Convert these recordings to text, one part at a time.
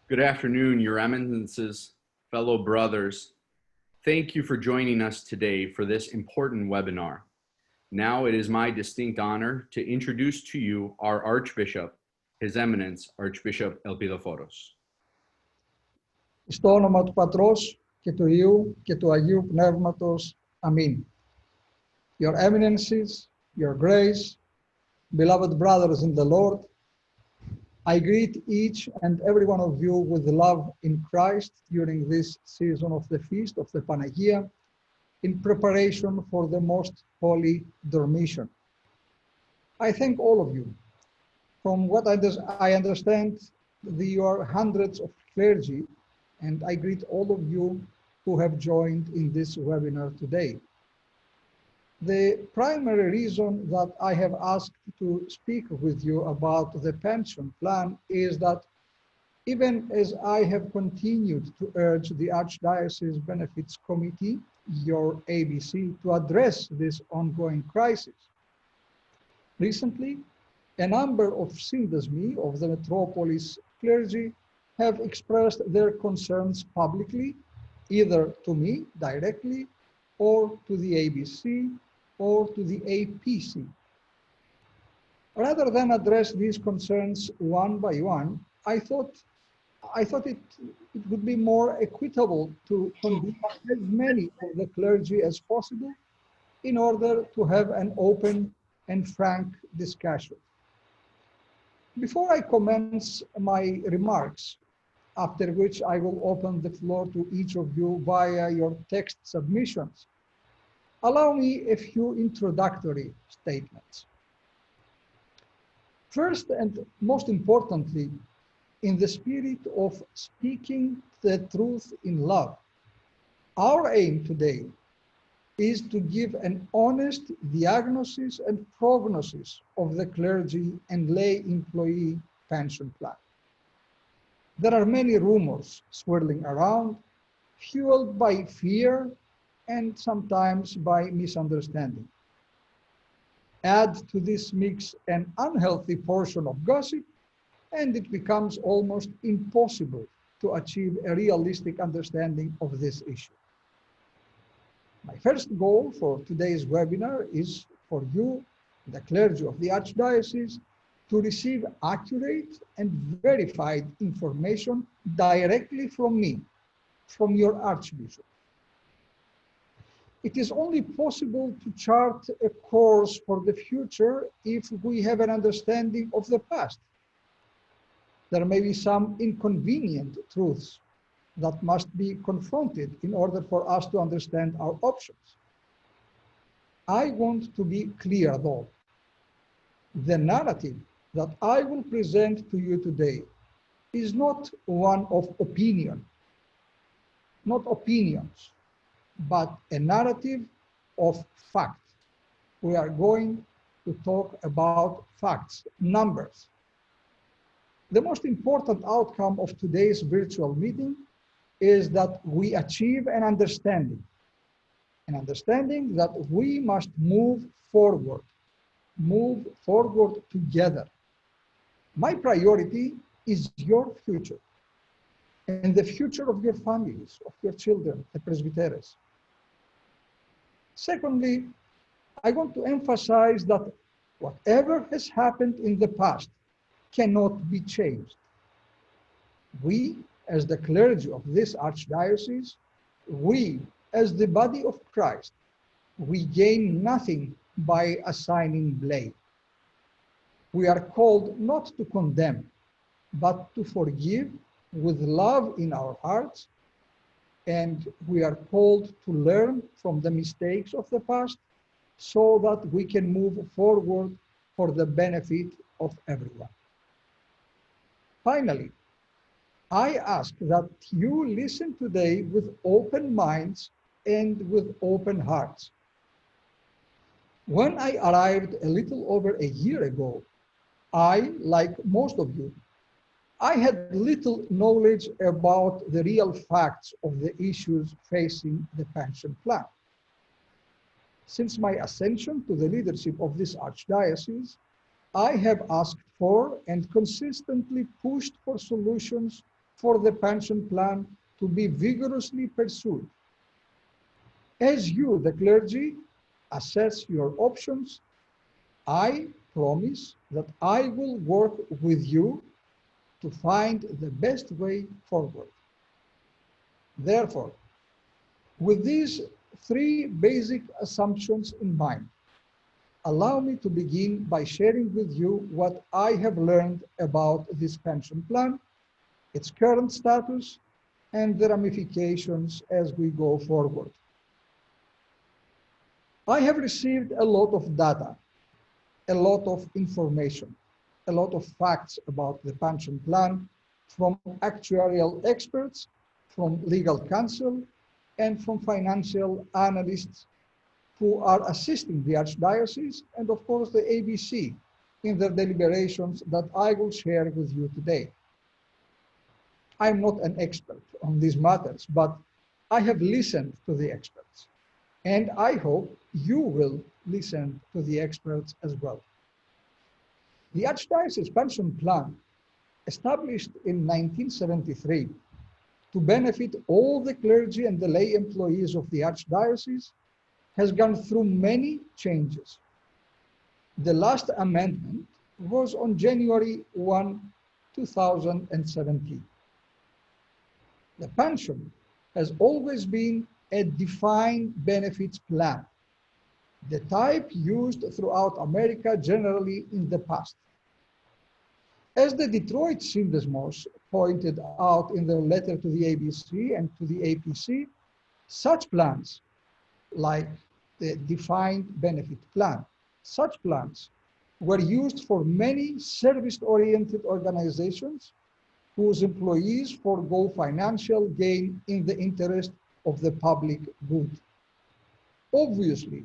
Good afternoon, Your Eminences, fellow brothers. Thank you for joining us today for this important webinar. Now it is my distinct honor to introduce to you our Archbishop, His Eminence Archbishop Elpidophoros. Στο όνομα του Πατρός και του Υιού και του Αγίου Πνεύματος. Αμήν. Your Eminences, Your Grace, beloved brothers in the Lord, I greet each and every one of you with love in Christ during this season of the Feast of the Panagia in preparation for the Most Holy Dormition. I thank all of you. From what I understand, you are hundreds of clergy, and I greet all of you who have joined in this webinar today. The primary reason that I have asked to speak with you about the pension plan is that even as I have continued to urge the Archdiocese Benefits Committee, your ABC, to address this ongoing crisis, recently, a number of syndesmi of the metropolis clergy have expressed their concerns publicly, either to me directly or to the ABC or to the APC. Rather than address these concerns one by one, I thought it would be more equitable to convene as many of the clergy as possible in order to have an open and frank discussion. Before I commence my remarks, after which I will open the floor to each of you via your text submissions, allow me a few introductory statements. First and most importantly, in the spirit of speaking the truth in love, our aim today is to give an honest diagnosis and prognosis of the clergy and lay employee pension plan. There are many rumors swirling around, fueled by fear and sometimes by misunderstanding. Add to this mix an unhealthy portion of gossip, and it becomes almost impossible to achieve a realistic understanding of this issue. My first goal for today's webinar is for you, the clergy of the Archdiocese, to receive accurate and verified information directly from me, from your Archbishop. It is only possible to chart a course for the future if we have an understanding of the past. There may be some inconvenient truths that must be confronted in order for us to understand our options. I want to be clear though. The narrative that I will present to you today is not one of opinion, not opinions, but a narrative of fact. We are going to talk about facts, numbers. The most important outcome of today's virtual meeting is that we achieve an understanding that we must move forward together. My priority is your future and the future of your families, of your children, the presbyteres. Secondly, I want to emphasize that whatever has happened in the past cannot be changed. We, as the clergy of this Archdiocese, we, as the body of Christ, we gain nothing by assigning blame. We are called not to condemn, but to forgive with love in our hearts, and we are called to learn from the mistakes of the past so that we can move forward for the benefit of everyone. Finally, I ask that you listen today with open minds and with open hearts. When I arrived a little over a year ago, I, like most of you, I had little knowledge about the real facts of the issues facing the pension plan. Since my ascension to the leadership of this Archdiocese, I have asked for and consistently pushed for solutions for the pension plan to be vigorously pursued. As you, the clergy, assess your options, I promise that I will work with you to find the best way forward. Therefore, with these three basic assumptions in mind, allow me to begin by sharing with you what I have learned about this pension plan, its current status, and the ramifications as we go forward. I have received a lot of data, a lot of information, a lot of facts about the pension plan from actuarial experts, from legal counsel, and from financial analysts who are assisting the Archdiocese and, of course, the ABC in their deliberations that I will share with you today. I'm not an expert on these matters, but I have listened to the experts, and I hope you will listen to the experts as well. The Archdiocese Pension Plan, established in 1973 to benefit all the clergy and the lay employees of the Archdiocese, has gone through many changes. The last amendment was on January 1, 2017. The pension has always been a defined benefits plan, the type used throughout America generally in the past. As the Detroit Syndesmos pointed out in their letter to the ABC and to the APC, such plans, like the defined benefit plan, such plans were used for many service-oriented organizations whose employees forego financial gain in the interest of the public good. Obviously,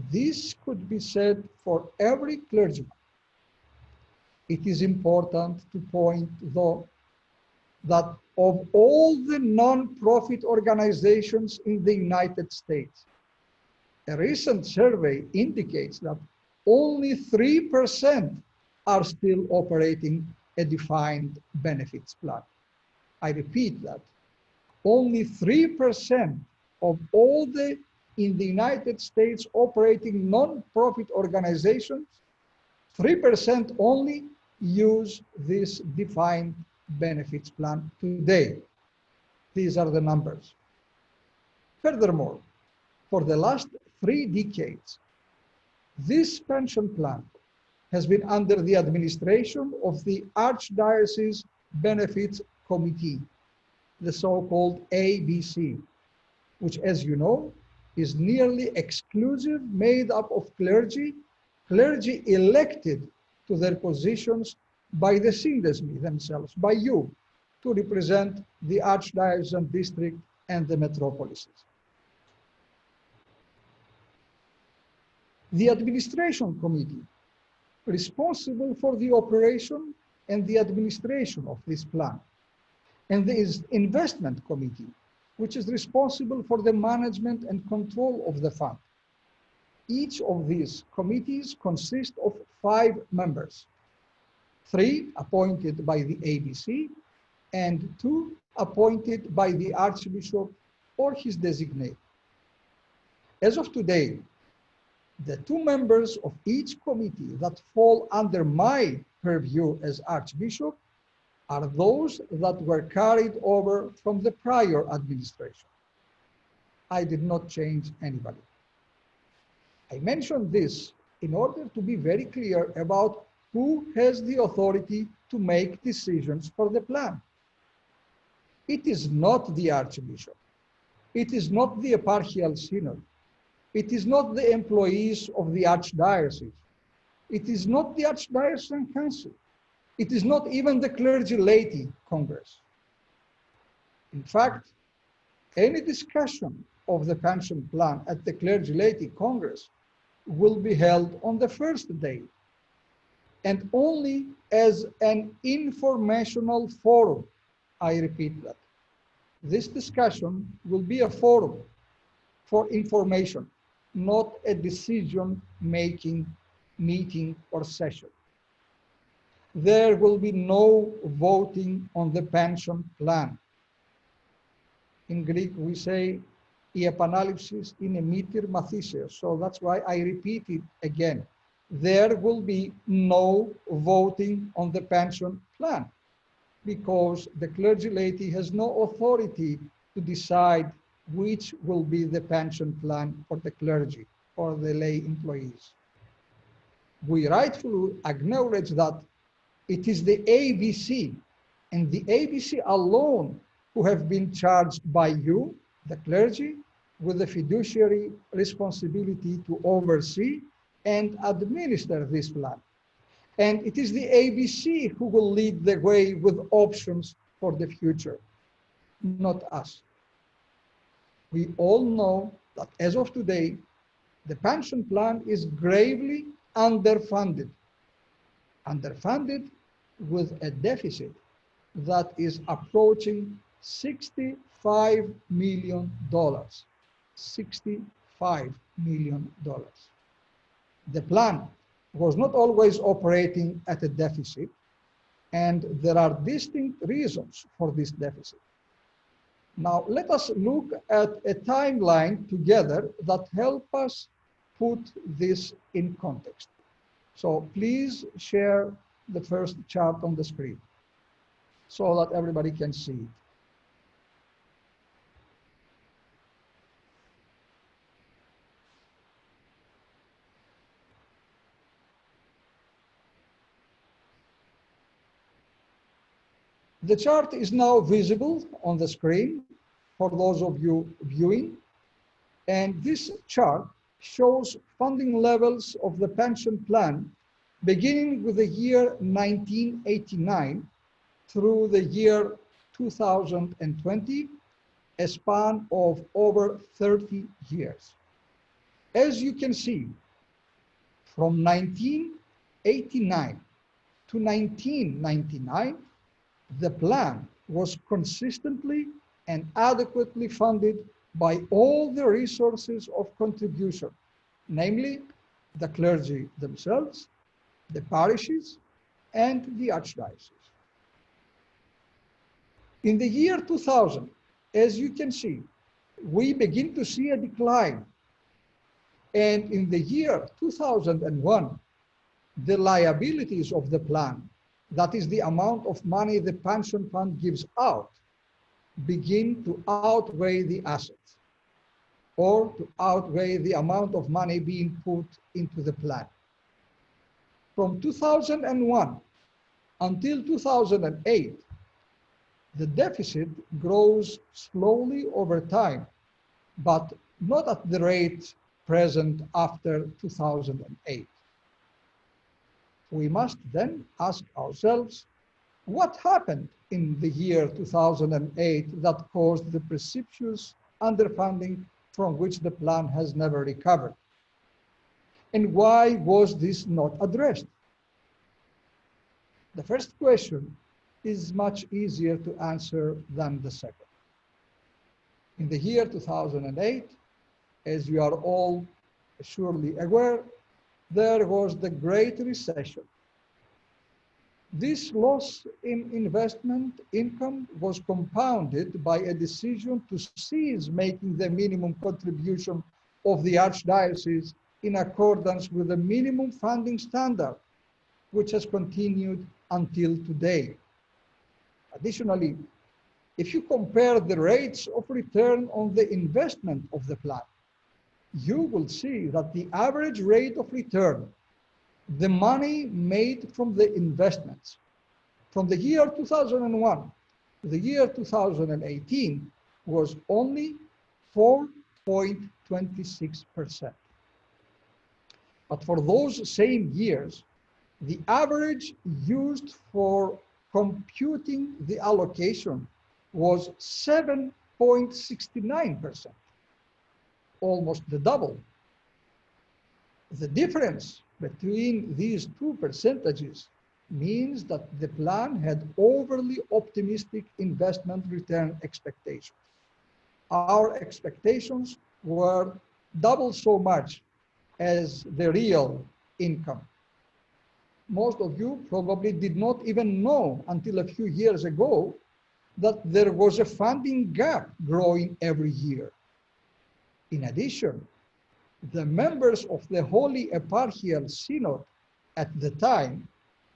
this could be said for every clergyman. It is important to point, though, that of all the non-profit organizations in the United States, a recent survey indicates that only 3% are still operating a defined benefits plan. I repeat that. Only 3% of all the in the United States operating non-profit organizations, 3% only use this defined benefits plan today. These are the numbers. Furthermore, for the last 3 decades, this pension plan has been under the administration of the Archdiocese Benefits Committee, the so-called ABC, which, as you know, is nearly exclusive, made up of clergy elected to their positions by the Syndesmi themselves, by you, to represent the Archdiocesan district and the metropolises. The Administration Committee, responsible for the operation and the administration of this plan, and the Investment Committee, which is responsible for the management and control of the fund. Each of these committees consists of 5 members, 3 appointed by the ABC and 2 appointed by the Archbishop or his designate. As of today, the 2 members of each committee that fall under my purview as Archbishop are those that were carried over from the prior administration. I did not change anybody. I mentioned this in order to be very clear about who has the authority to make decisions for the plan. It is not the Archbishop. It is not the eparchial synod. It is not the employees of the Archdiocese. It is not the Archdiocesan Council. It is not even the Clergy Laity Congress. In fact, any discussion of the pension plan at the Clergy Laity Congress will be held on the first day, and only as an informational forum. I repeat that. This discussion will be a forum for information, not a decision-making meeting or session. there will be no voting on the pension plan. In Greek, we say, η επανάληψης είναι μήτηρ μαθήσεως. So that's why I repeat it again. There will be no voting on the pension plan because the clergy laity has no authority to decide which will be the pension plan for the clergy or the lay employees. We rightfully acknowledge that it is the ABC and the ABC alone who have been charged by you, the clergy, with the fiduciary responsibility to oversee and administer this plan. And it is the ABC who will lead the way with options for the future, not us. We all know that as of today, the pension plan is gravely underfunded. Underfunded with a deficit that is approaching $65 million. $65 million. The plan was not always operating at a deficit, and there are distinct reasons for this deficit. Now, let us look at a timeline together that help us put this in context. So please share the first chart on the screen so that everybody can see it. The chart is now visible on the screen for those of you viewing, and this chart shows funding levels of the pension plan beginning with the year 1989 through the year 2020, a span of over 30 years. As you can see, from 1989 to 1999, the plan was consistently and adequately funded by all the resources of contribution, namely the clergy themselves, the parishes, and the archdiocese. In the year 2000, as you can see, we begin to see a decline. And in the year 2001, the liabilities of the plan, that is the amount of money the pension fund gives out, begin to outweigh the assets or to outweigh the amount of money being put into the plan. From 2001 until 2008, the deficit grows slowly over time, but not at the rate present after 2008. We must then ask ourselves, what happened in the year 2008 that caused the precipitous underfunding from which the plan has never recovered? And why was this not addressed? The first question is much easier to answer than the second. In the year 2008, as you are all surely aware, there was the Great Recession. This loss in investment income was compounded by a decision to cease making the minimum contribution of the Archdiocese in accordance with the minimum funding standard, which has continued until today. Additionally, if you compare the rates of return on the investment of the plan, you will see that the average rate of return, the money made from the investments, from the year 2001 to the year 2018 was only 4.26%. But for those same years, the average used for computing the allocation was 7.69%. Almost the double. The difference between these two percentages means that the plan had overly optimistic investment return expectations. Our expectations were double so much as the real income. most of you probably did not even know until a few years ago that there was a funding gap growing every year. In addition, the members of the Holy Eparchial Synod at the time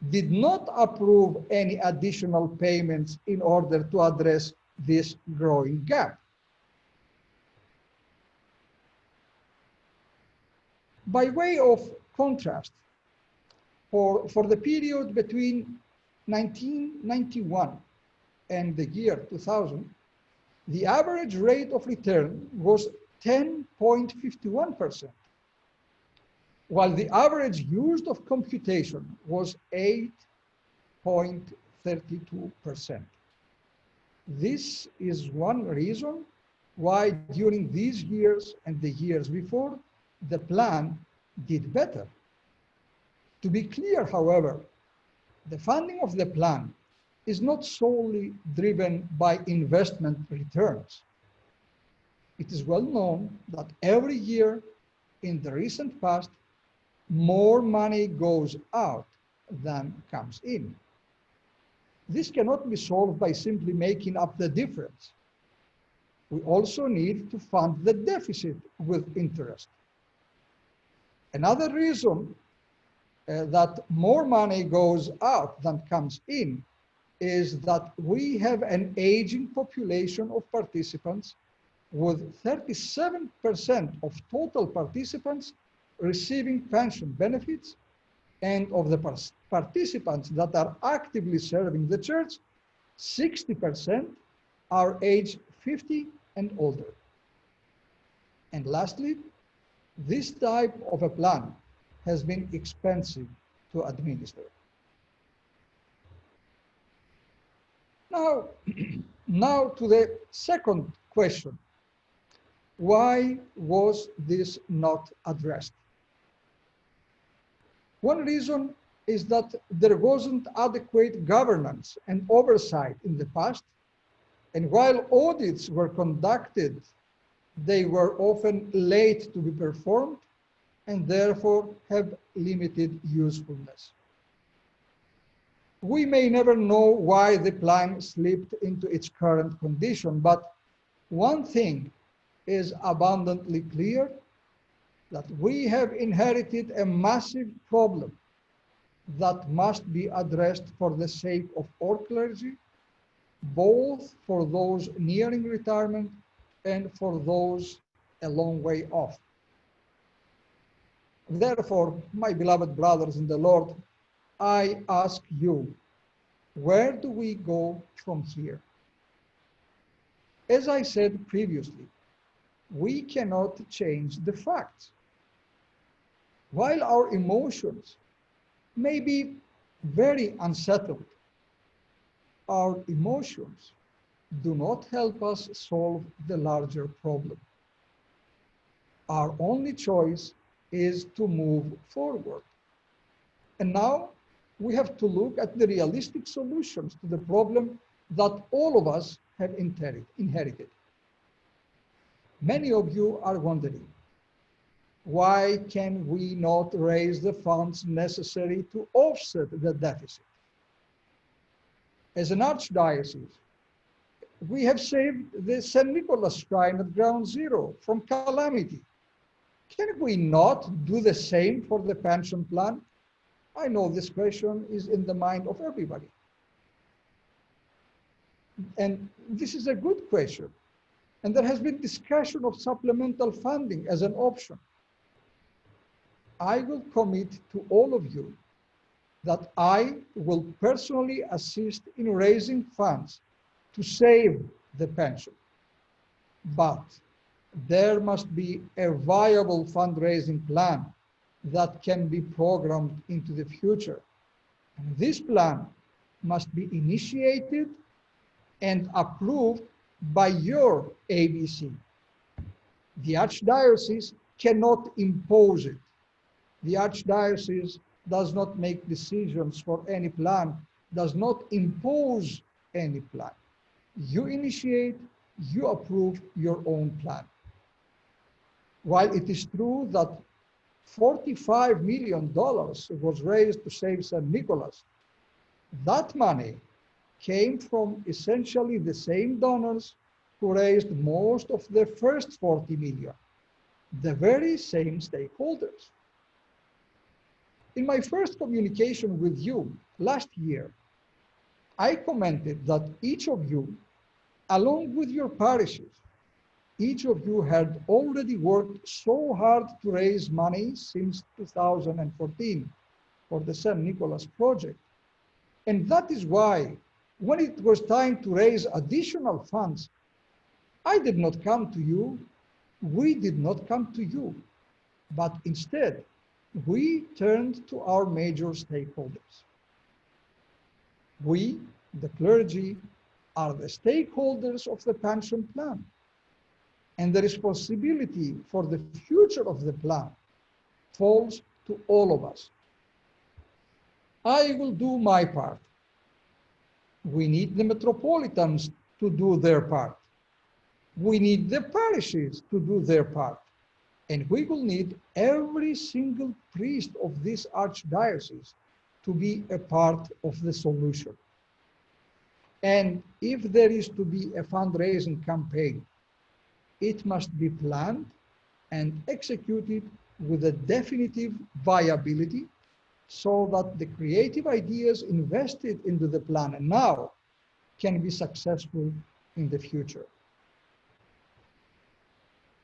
did not approve any additional payments in order to address this growing gap. By way of contrast, for the period between 1991 and the year 2000, the average rate of return was 10.51%, while the average used of computation was 8.32%. This is one reason why during these years and the years before, the plan did better. To be clear, however, the funding of the plan is not solely driven by investment returns. It is well known that every year in the recent past, more money goes out than comes in. This cannot be solved by simply making up the difference. We also need to fund the deficit with interest. Another reason that more money goes out than comes in is that we have an aging population of participants, with 37% of total participants receiving pension benefits, and of the participants that are actively serving the church, 60% are age 50 and older. And lastly, this type of a plan has been expensive to administer. Now, now to the second question. Why was this not addressed? One reason is that there wasn't adequate governance and oversight in the past, and while audits were conducted, they were often late to be performed and therefore have limited usefulness. We may never know why the plan slipped into its current condition, but one thing is abundantly clear: that we have inherited a massive problem that must be addressed for the sake of all clergy, both for those nearing retirement and for those a long way off. Therefore, my beloved brothers in the Lord, I ask you, where do we go from here? As I said previously, we cannot change the facts. While our emotions may be very unsettled, our emotions do not help us solve the larger problem. Our only choice is to move forward. And now we have to look at the realistic solutions to the problem that all of us have inherited. Many of you are wondering, why can we not raise the funds necessary to offset the deficit? As an archdiocese, we have saved the St. Nicholas Shrine at Ground Zero from calamity. Can we not do the same for the pension plan? I know this question is in the mind of everybody. And this is a good question. And there has been discussion of supplemental funding as an option. I will commit to all of you that I will personally assist in raising funds to save the pension. But there must be a viable fundraising plan that can be programmed into the future. And this plan must be initiated and approved by your ABC. The Archdiocese cannot impose it. The Archdiocese does not make decisions for any plan, does not impose any plan. You initiate, you approve your own plan. While it is true that $45 million was raised to save St. Nicholas. That money came from essentially the same donors who raised most of the first 40 million, the very same stakeholders. In my first communication with you last year, I commented that each of you, along with your parishes, each of you had already worked so hard to raise money since 2014 for the St. Nicholas project. And that is why, when it was time to raise additional funds, I did not come to you, we did not come to you, but instead, we turned to our major stakeholders. We, the clergy, are the stakeholders of the pension plan, and the responsibility for the future of the plan falls to all of us. I will do my part. We need the metropolitans to do their part. We need the parishes to do their part. And we will need every single priest of this archdiocese to be a part of the solution. And if there is to be a fundraising campaign, it must be planned and executed with a definitive viability so that the creative ideas invested into the plan now can be successful in the future.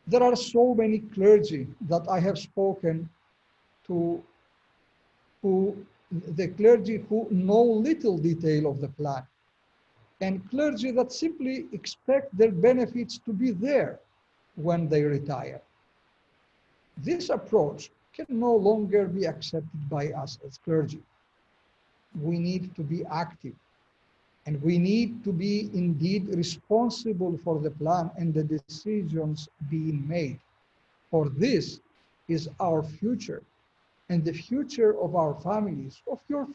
There are so many clergy that I have spoken to, the clergy who know little detail of the plan, and clergy that simply expect their benefits to be there when they retire. This approach can no longer be accepted by us as clergy. We need to be active, and we need to be indeed responsible for the plan and the decisions being made. For this is our future, and the future of our families, of your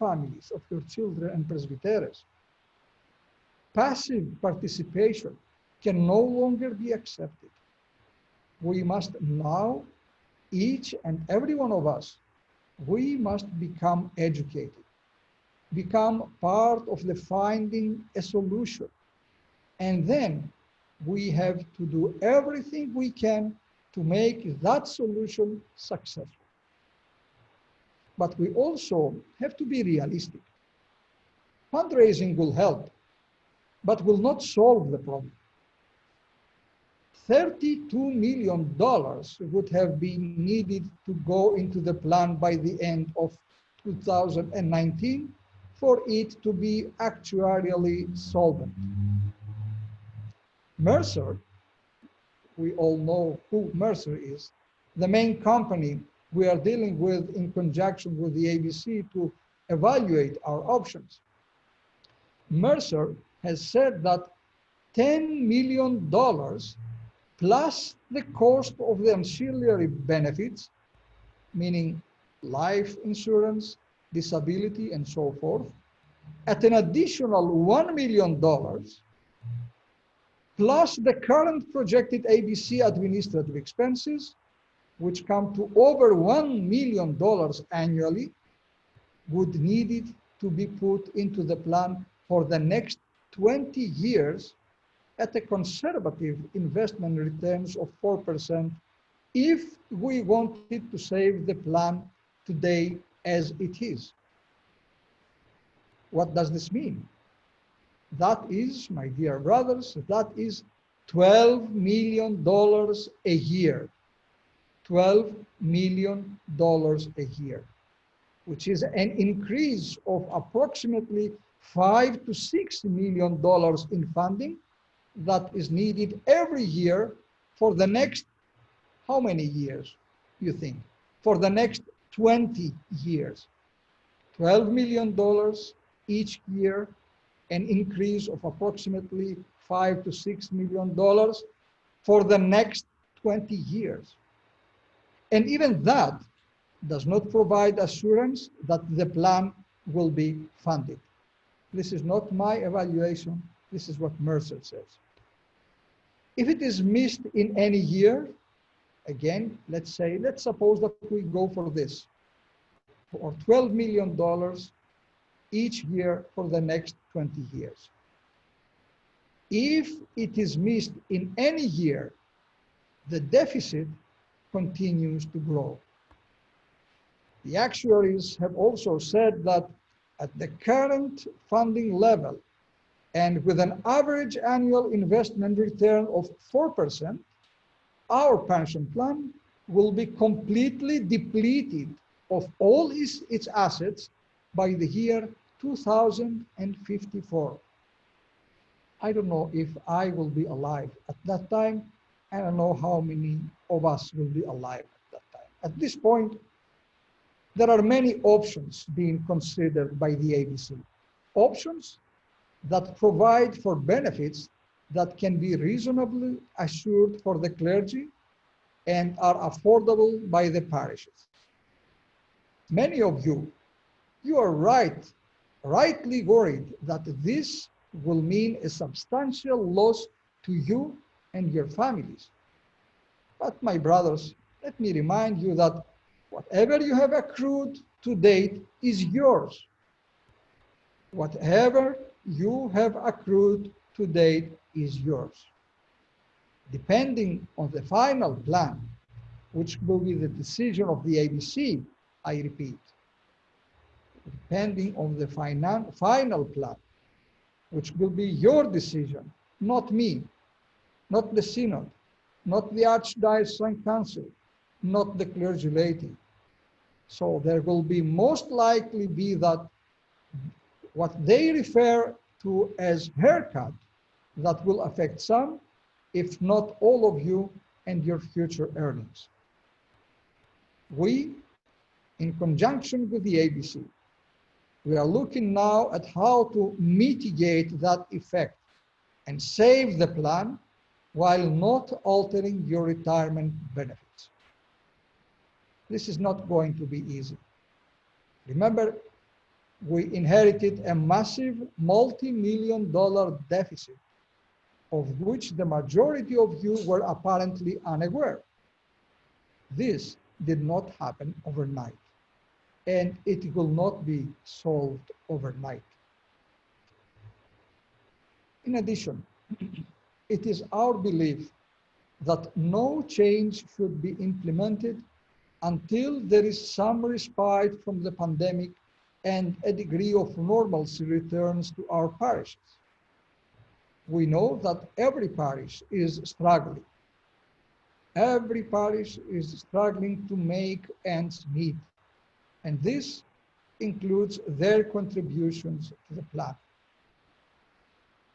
children and presbyteros. Passive participation can no longer be accepted. We must now, each and every one of us, we must become educated, become part of the finding a solution. And then we have to do everything we can to make that solution successful. But we also have to be realistic. Fundraising will help, but will not solve the problem. $32 million would have been needed to go into the plan by the end of 2019 for it to be actuarially solvent. Mercer, we all know who Mercer is, the main company we are dealing with in conjunction with the ABC to evaluate our options. Mercer has said that $10 million plus the cost of the ancillary benefits, meaning life insurance, disability, and so forth, at an additional $1 million, plus the current projected ABC administrative expenses, which come to over $1 million annually, would need to be put into the plan for the next 20 years at a conservative investment returns of 4% if we wanted to save the plan today as it is. What does this mean? That is, my dear brothers, that is $12 million a year. $12 million a year, which is an increase of approximately $5 to $6 million in funding that is needed every year for the next, how many years, you think? For the next 20 years. $12 million each year, an increase of approximately $5 to $6 million for the next 20 years. And even that does not provide assurance that the plan will be funded. This is not my evaluation. This is what Mercer says. If it is missed in any year, Again, let's suppose that we go for this, for $12 million each year for the next 20 years. If it is missed in any year, the deficit continues to grow. The actuaries have also said that at the current funding level and with an average annual investment return of 4%, our pension plan will be completely depleted of all its assets by the year 2054. I don't know if I will be alive at that time. I don't know how many of us will be alive at that time. At this point, there are many options being considered by the ABC. Options that provide for benefits that can be reasonably assured for the clergy and are affordable by the parishes. Many of you are rightly worried that this will mean a substantial loss to you and your families. But my brothers, let me remind you that whatever you have accrued to date is yours. Whatever you have accrued to date is yours. Depending on the final plan, which will be the decision of the ABC, I repeat, depending on the final plan, which will be your decision, not me, not the Synod, not the Archdiocesan Council, not the clergy laity. So there will be most likely be that what they refer to as haircut that will affect some, if not all of you and your future earnings. We, in conjunction with the ABC, we are looking now at how to mitigate that effect and save the plan while not altering your retirement benefits. This is not going to be easy. Remember, we inherited a massive multi-million-dollar deficit, of which the majority of you were apparently unaware. This did not happen overnight, and it will not be solved overnight. In addition, it is our belief that no change should be implemented until there is some respite from the pandemic and a degree of normalcy returns to our parishes. We know that every parish is struggling. Every parish is struggling to make ends meet, and this includes their contributions to the plan.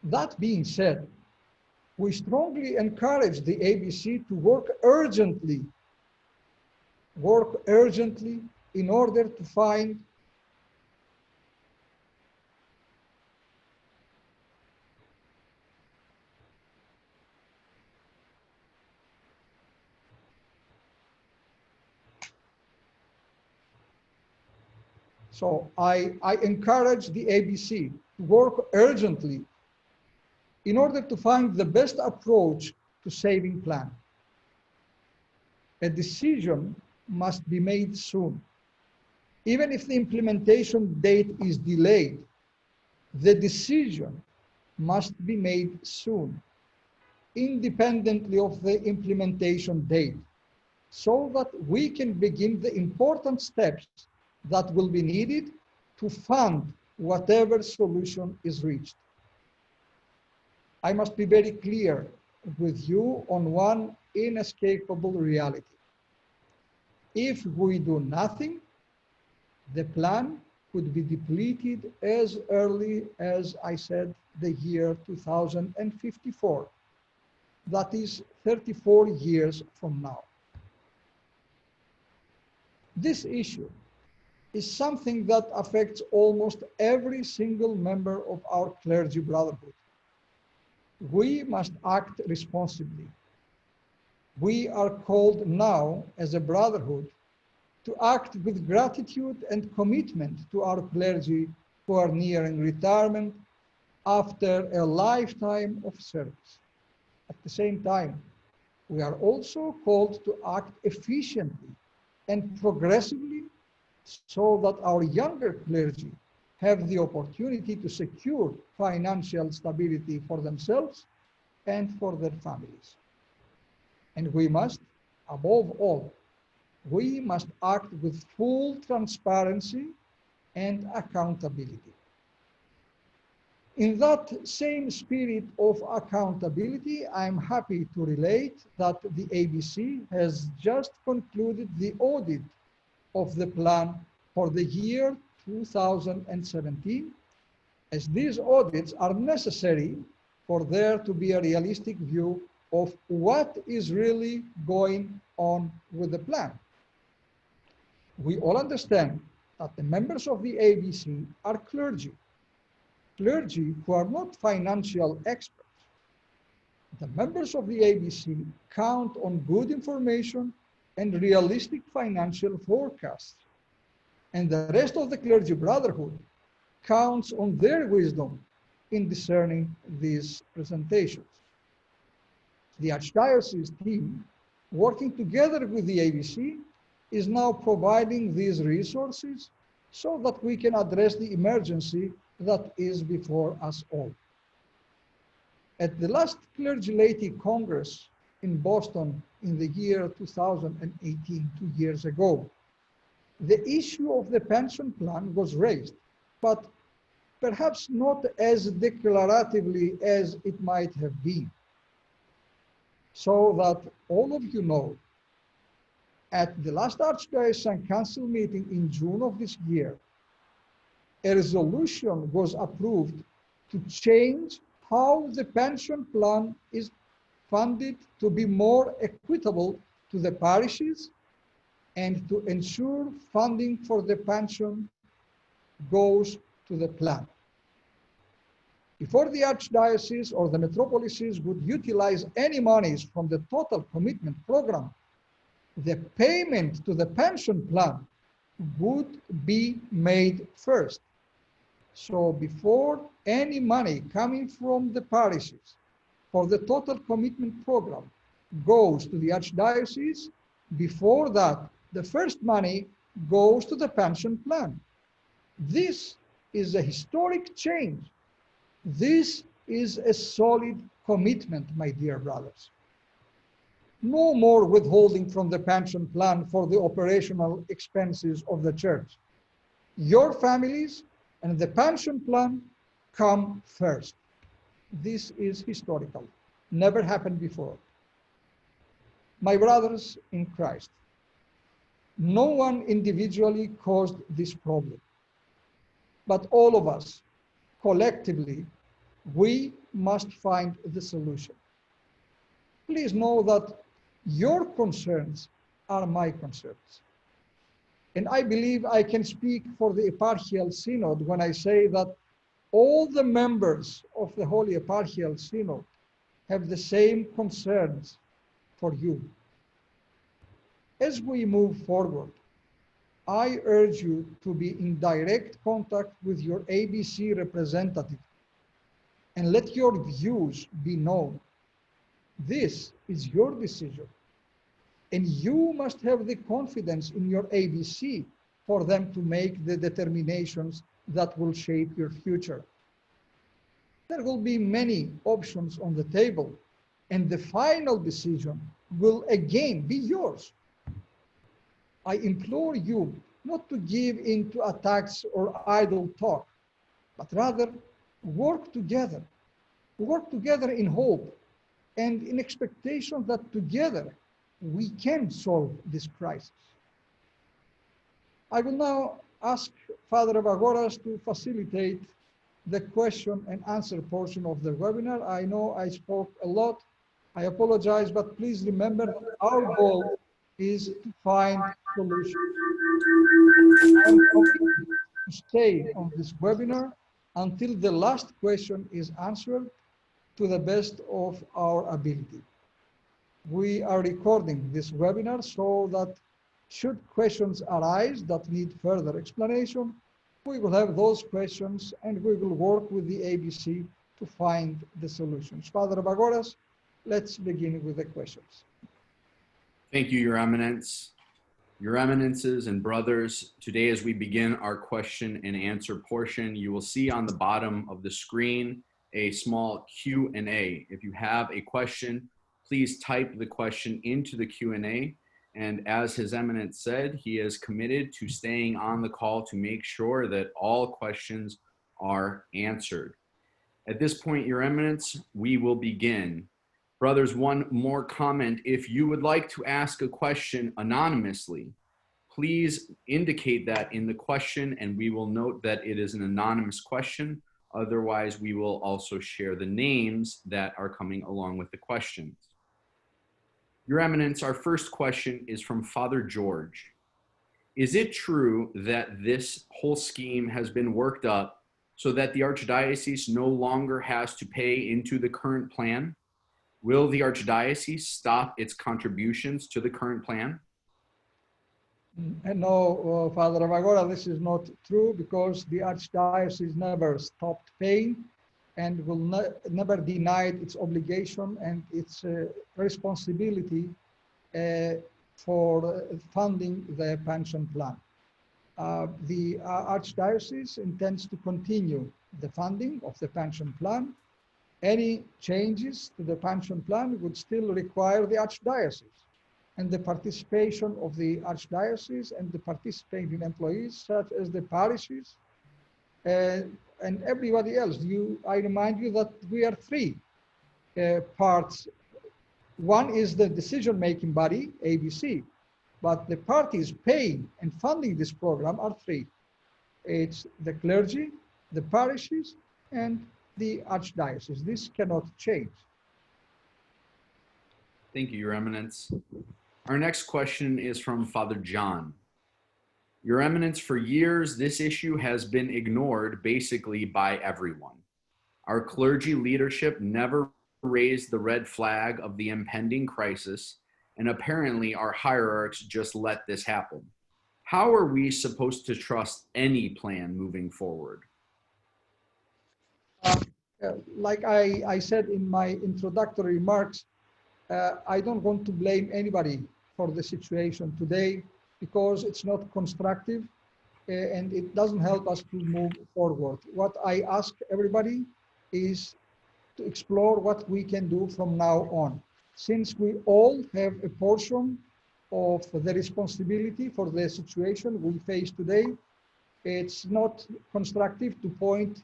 That being said, we strongly encourage the ABC to work urgently in order to find So I encourage the ABC to work urgently in order to find the best approach to saving plan. A decision must be made soon. Even if the implementation date is delayed, the decision must be made soon, independently of the implementation date, so that we can begin the important steps that will be needed to fund whatever solution is reached. I must be very clear with you on one inescapable reality. If we do nothing, the plan could be depleted as early as I said, the year 2054. That is 34 years from now. This issue is something that affects almost every single member of our clergy brotherhood. We must act responsibly. We are called now as a brotherhood to act with gratitude and commitment to our clergy who are nearing retirement after a lifetime of service. At the same time, We are also called to act efficiently and progressively so that our younger clergy have the opportunity to secure financial stability for themselves and for their families. And we must, above all, we must act with full transparency and accountability. In that same spirit of accountability, I'm happy to relate that the ABC has just concluded the audit of the plan for the year 2017, as these audits are necessary for there to be a realistic view of what is really going on with the plan. We all understand that the members of the ABC are clergy who are not financial experts. The members of the ABC count on good information and realistic financial forecasts. And the rest of the clergy brotherhood counts on their wisdom in discerning these presentations. The Archdiocese team, working together with the ABC, is now providing these resources so that we can address the emergency that is before us all. At the last Clergy Laity Congress in Boston in the year 2018, 2 years ago, the issue of the pension plan was raised, but perhaps not as declaratively as it might have been. So that all of you know, at the last Archdiocesan Council meeting in June of this year, a resolution was approved to change how the pension plan is funded to be more equitable to the parishes and to ensure funding for the pension goes to the plan. Before the Archdiocese or the metropolises would utilize any monies from the total commitment program, the payment to the pension plan would be made first. So before any money coming from the parishes for the total commitment program goes to the Archdiocese, before that, the first money goes to the pension plan. This is a historic change. This is a solid commitment, my dear brothers. No more withholding from the pension plan for the operational expenses of the church. Your families and the pension plan come first. This is historical, never happened before. My brothers in Christ, no one individually caused this problem, but all of us, collectively, we must find the solution. Please know that your concerns are my concerns. And I believe I can speak for the Eparchial Synod when I say that all the members of the Holy Eparchial Synod have the same concerns for you. As we move forward, I urge you to be in direct contact with your ABC representative and let your views be known. This is your decision. And you must have the confidence in your ABC for them to make the determinations that will shape your future. There will be many options on the table, and the final decision will again be yours. I implore you not to give in to attacks or idle talk, but rather work together in hope and in expectation that together we can solve this crisis. I will now ask Father Evagoras to facilitate the question and answer portion of the webinar. I know I spoke a lot. I apologize, but please remember that our goal is to find solutions. I'm committed to stay on this webinar until the last question is answered to the best of our ability. We are recording this webinar so that should questions arise that need further explanation, we will have those questions and we will work with the ABC to find the solutions. Father Evagoras, let's begin with the questions. Thank you, Your Eminence. Your Eminences and brothers, today as we begin our question and answer portion, you will see on the bottom of the screen a small Q&A. If you have a question, please type the question into the Q&A. And as His Eminence said, he is committed to staying on the call to make sure that all questions are answered. At this point, Your Eminence, we will begin. Brothers, one more comment. If you would like to ask a question anonymously, please indicate that in the question and we will note that it is an anonymous question. Otherwise, we will also share the names that are coming along with the questions. Your Eminence, our first question is from Father George. Is it true that this whole scheme has been worked up so that the Archdiocese no longer has to pay into the current plan? Will the Archdiocese stop its contributions to the current plan? No, Father Avagora, this is not true because the Archdiocese never stopped paying and will never denied its obligation and its responsibility for funding the pension plan. The Archdiocese intends to continue the funding of the pension plan. Any changes to the pension plan would still require the Archdiocese and the participation of the Archdiocese and the participating employees, such as the parishes and everybody else. I remind you that we are three parts. One is the decision-making body, ABC, but the parties paying and funding this program are three. It's the clergy, the parishes, and the Archdiocese. This cannot change. Thank you, Your Eminence. Our next question is from Father John. Your Eminence, for years, this issue has been ignored basically by everyone. Our clergy leadership never raised the red flag of the impending crisis, and apparently our hierarchs just let this happen. How are we supposed to trust any plan moving forward? Like I said in my introductory remarks, I don't want to blame anybody for the situation today because it's not constructive and it doesn't help us to move forward. What I ask everybody is to explore what we can do from now on. Since we all have a portion of the responsibility for the situation we face today, it's not constructive to point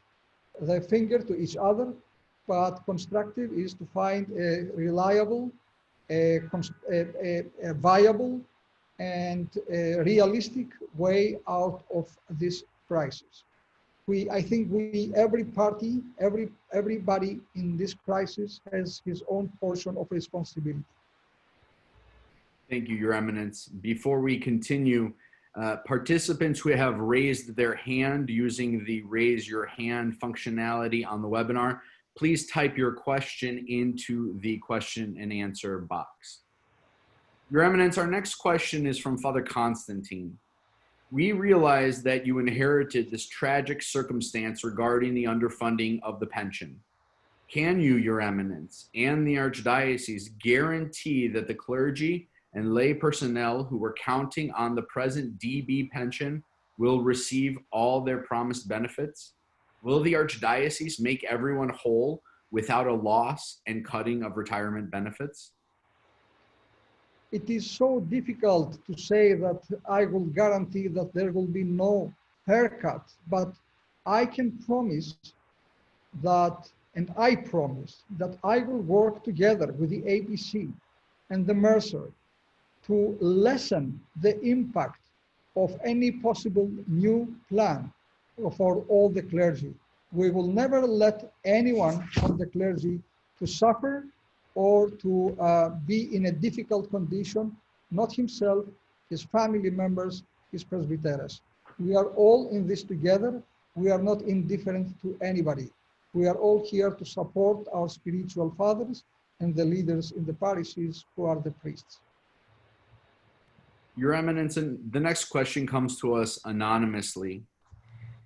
the finger to each other, but constructive is to find a reliable, a viable, and a realistic way out of this crisis. I think every party, everybody in this crisis has his own portion of responsibility. Thank you, Your Eminence. Before we continue, participants who have raised their hand using the raise your hand functionality on the webinar, please type your question into the question and answer box. Your Eminence, our next question is from Father Constantine. We realize that you inherited this tragic circumstance regarding the underfunding of the pension. Can you, Your Eminence, and the Archdiocese guarantee that the clergy and lay personnel who were counting on the present DB pension will receive all their promised benefits? Will the Archdiocese make everyone whole without a loss and cutting of retirement benefits? It is so difficult to say that I will guarantee that there will be no haircut, but I can promise that, and I promise that I will work together with the ABC and the Mercer to lessen the impact of any possible new plan for all the clergy. We will never let anyone from the clergy to suffer or to be in a difficult condition, not himself, his family members, his presbyteros. We are all in this together. We are not indifferent to anybody. We are all here to support our spiritual fathers and the leaders in the parishes who are the priests. Your Eminence, and the next question comes to us anonymously.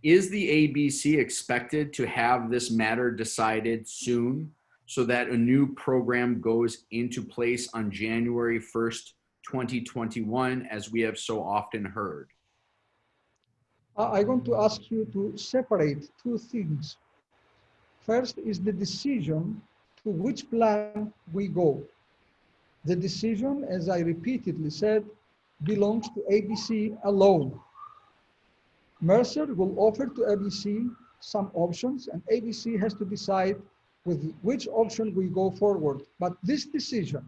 Is the ABC expected to have this matter decided soon so that a new program goes into place on January 1st, 2021, as we have so often heard? I want to ask you to separate two things. First is the decision to which plan we go. The decision, as I repeatedly said, belongs to ABC alone. Mercer will offer to ABC some options, and ABC has to decide with which option we go forward. But this decision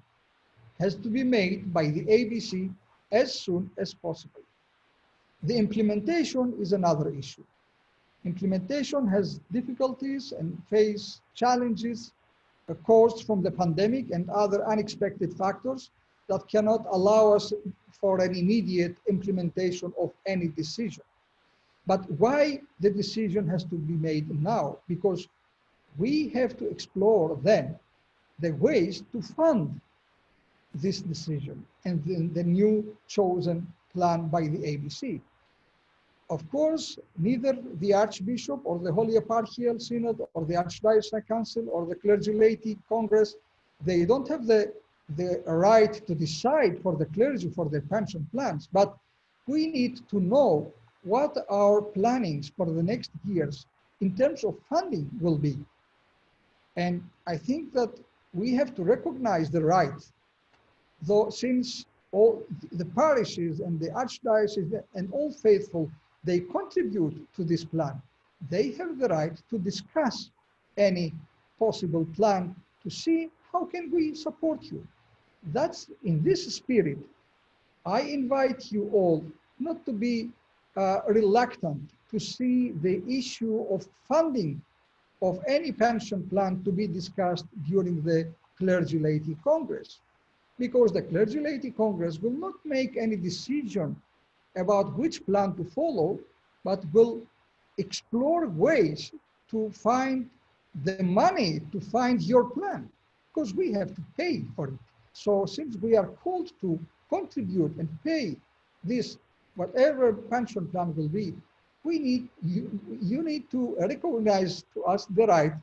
has to be made by the ABC as soon as possible. The implementation is another issue. Implementation has difficulties and face challenges caused from the pandemic and other unexpected factors that cannot allow us for an immediate implementation of any decision. But why the decision has to be made now? Because we have to explore then the ways to fund this decision and the new chosen plan by the ABC. Of course, neither the Archbishop or the Holy Eparchial Synod or the Archdiocese Council or the Clergy Laity Congress, they don't have the right to decide for the clergy for their pension plans, but we need to know what our plannings for the next years in terms of funding will be. And I think that we have to recognize the right, though, since all the parishes and the archdiocese and all faithful, they contribute to this plan. They have the right to discuss any possible plan to see how can we support you. That's in this spirit. I invite you all not to be reluctant to see the issue of funding of any pension plan to be discussed during the Clergy Laity Congress, because the Clergy Laity Congress will not make any decision about which plan to follow, but will explore ways to find the money to find your plan, because we have to pay for it. So since we are called to contribute and pay this, whatever pension plan will be, we need, you need to recognize to us the right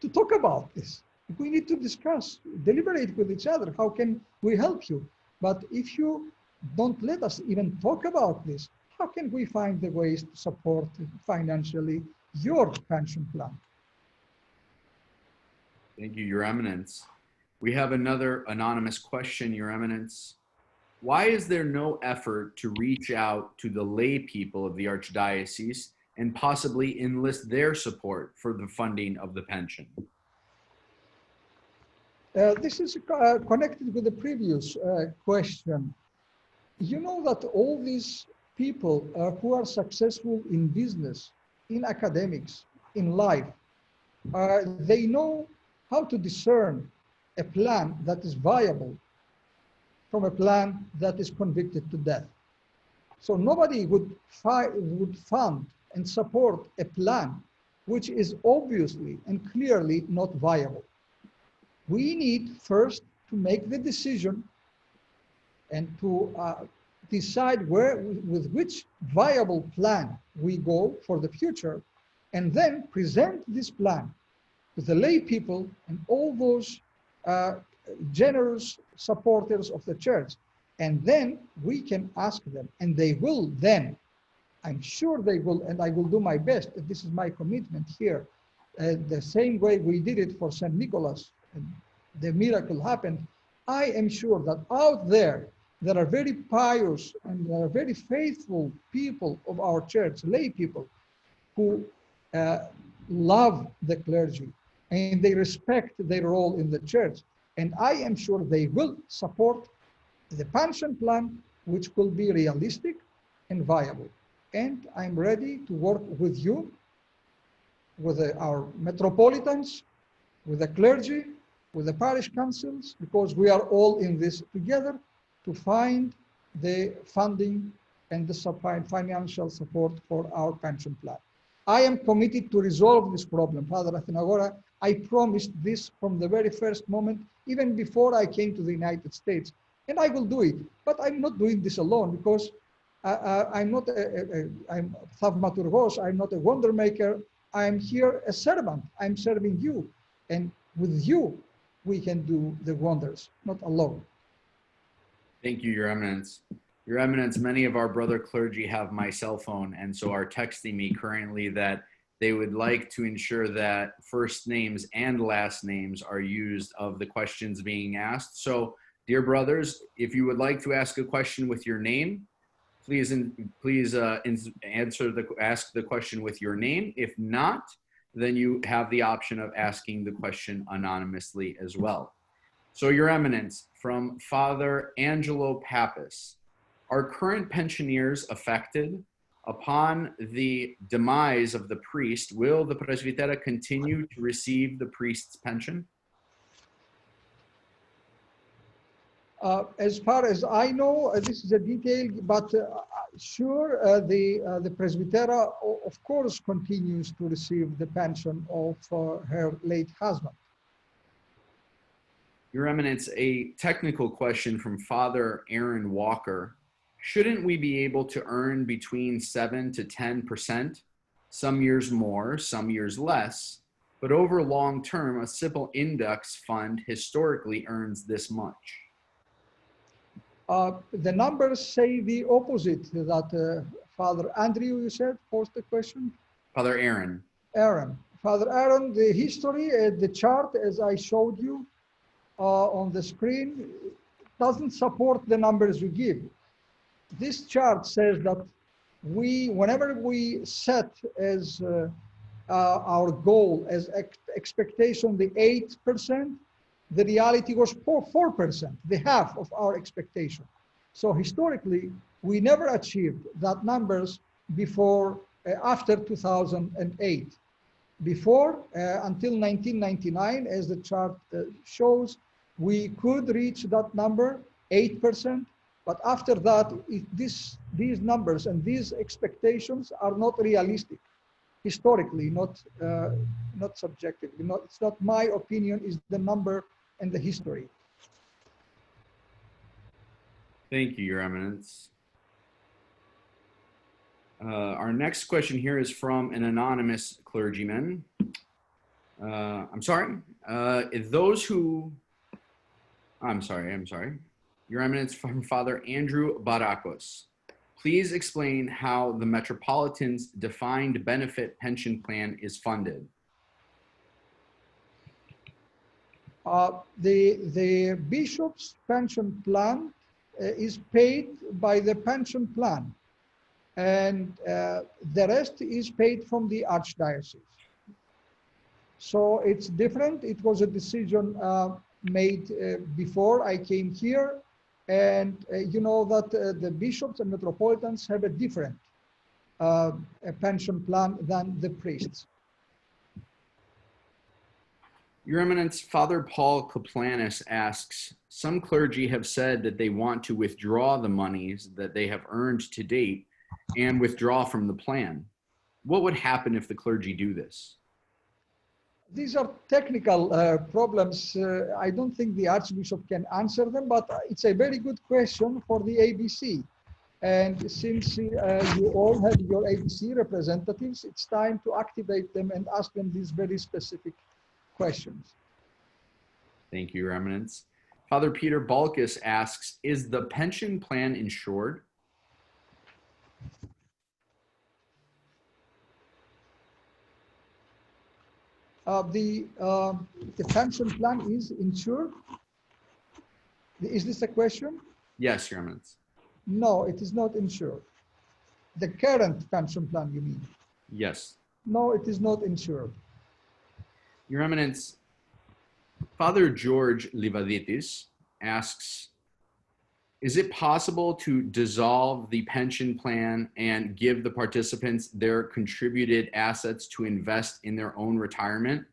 to talk about this. We need to discuss, deliberate with each other. How can we help you? But if you don't let us even talk about this, how can we find the ways to support financially your pension plan? Thank you, Your Eminence. We have another anonymous question, Your Eminence. Why is there no effort to reach out to the lay people of the Archdiocese and possibly enlist their support for the funding of the pension? This is connected with the previous question. You know that all these people who are successful in business, in academics, in life, they know how to discern a plan that is viable from a plan that is convicted to death. So nobody would fund and support a plan which is obviously and clearly not viable. We need first to make the decision and to decide with which viable plan we go for the future, and then present this plan to the lay people and all those generous supporters of the church. And then we can ask them, and they will then, I'm sure they will, and I will do my best, and this is my commitment here, the same way we did it for St. Nicholas, and the miracle happened. I am sure that out there are very pious and there are very faithful people of our church, lay people, who love the clergy and they respect their role in the church. And I am sure they will support the pension plan, which will be realistic and viable. And I'm ready to work with you, with our metropolitans, with the clergy, with the parish councils, because we are all in this together to find the funding and the financial support for our pension plan. I am committed to resolve this problem, Father Athenagora. I promised this from the very first moment, even before I came to the United States, and I will do it. But I'm not doing this alone, because I'm not I'm Thaumaturgos, I'm not a wonder maker. I'm here a servant. I'm serving you. And with you, we can do the wonders, not alone. Thank you, Your Eminence. Your Eminence, many of our brother clergy have my cell phone and so are texting me currently that they would like to ensure that first names and last names are used of the questions being asked. So, dear brothers, if you would like to ask a question with your name, please ask the question with your name. If not, then you have the option of asking the question anonymously as well. So, Your Eminence, from Father Angelo Pappas, are current pensioners affected? Upon the demise of the priest, will the presbytera continue to receive the priest's pension? As far as I know, this is a detail, but sure, the presbytera, of course, continues to receive the pension of her late husband. Your Eminence, a technical question from Father Aaron Walker. Shouldn't we be able to earn between 7 to 10%, some years more, some years less, but over long term, a simple index fund historically earns this much? The numbers say the opposite, that Father Andrew, you said, posed the question? Father Aaron. Aaron. Father Aaron, the history, the chart, as I showed you on the screen, doesn't support the numbers you give. This chart says that whenever we set as our goal, as expectation, the 8%, the reality was 4%, the half of our expectation. So historically, we never achieved that numbers before, after 2008. Before, until 1999, as the chart shows, we could reach that number, 8%. But after that, these numbers and these expectations are not realistic, historically, not subjectively. It's not my opinion, it's the number and the history. Thank you, Your Eminence. Our next question here is from an anonymous clergyman. I'm sorry. Your Eminence, from Father Andrew Barakos. Please explain how the Metropolitan's defined benefit pension plan is funded. The bishop's pension plan is paid by the pension plan, and the rest is paid from the Archdiocese. So it's different. It was a decision made before I came here. And you know that the bishops and metropolitans have a different a pension plan than the priests. Your Eminence, Father Paul Kaplanis asks, some clergy have said that they want to withdraw the monies that they have earned to date and withdraw from the plan. What would happen if the clergy do this? These are technical problems. I don't think the Archbishop can answer them, but it's a very good question for the ABC. And since you all have your ABC representatives, it's time to activate them and ask them these very specific questions. Thank you, Your Eminence. Father Peter Balkus asks, is the pension plan insured? The pension plan is insured? Is this a question? Yes, Your Eminence. No, it is not insured. The current pension plan, you mean? Yes. No, it is not insured. Your Eminence, Father George Livaditis asks, is it possible to dissolve the pension plan and give the participants their contributed assets to invest in their own retirement?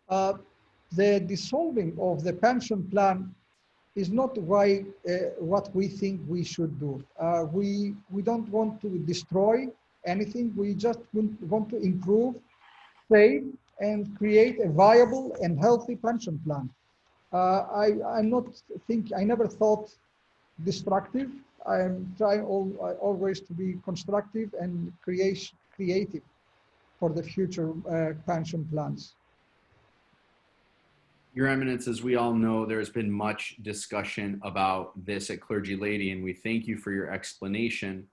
The dissolving of the pension plan is not what we think we should do. We don't want to destroy anything. We just want to improve, save, and create a viable and healthy pension plan. I never thought destructive. I'm trying always to be constructive and creative. for the future pension plans. Your Eminence, as we all know, there has been much discussion about this at Clergy Lady, and we thank you for your explanation.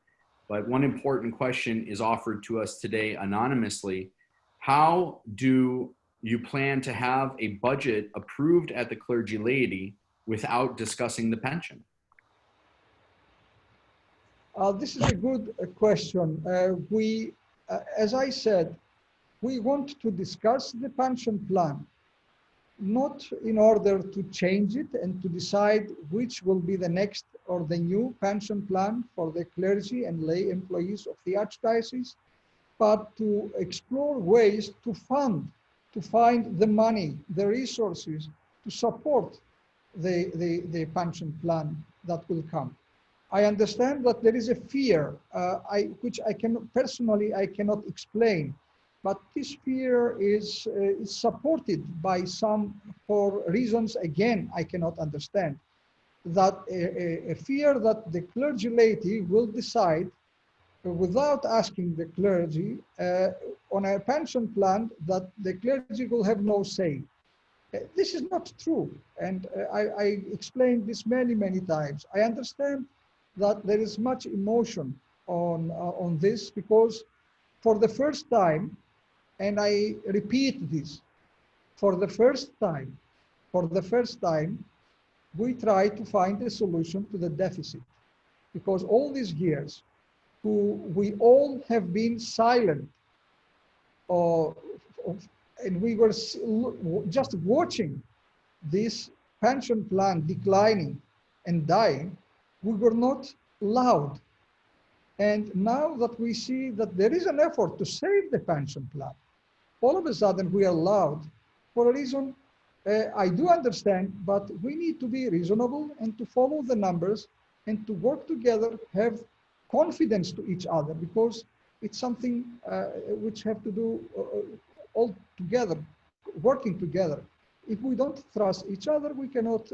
But one important question is offered to us today anonymously. How do you plan to have a budget approved at the Clergy Lady without discussing the pension? This is a good question. As I said, we want to discuss the pension plan, not in order to change it and to decide which will be the next or the new pension plan for the clergy and lay employees of the Archdiocese, but to explore ways to find the money, the resources to support the pension plan that will come. I understand that there is a fear, which I cannot explain, but this fear is supported by some for reasons, again, I cannot understand, that a fear that the clergy laity will decide without asking the clergy on a pension plan that the clergy will have no say. This is not true, and I explained this many times. I understand that there is much emotion on this because for the first time, and I repeat this, for the first time, we try to find a solution to the deficit, because all these years, we all have been silent, and we were just watching this pension plan declining and dying. We were not loud. And now that we see that there is an effort to save the pension plan, all of a sudden we are loud for a reason I do understand, but we need to be reasonable and to follow the numbers and to work together, have confidence to each other, because it's something which have to do all together, working together. If we don't trust each other, we cannot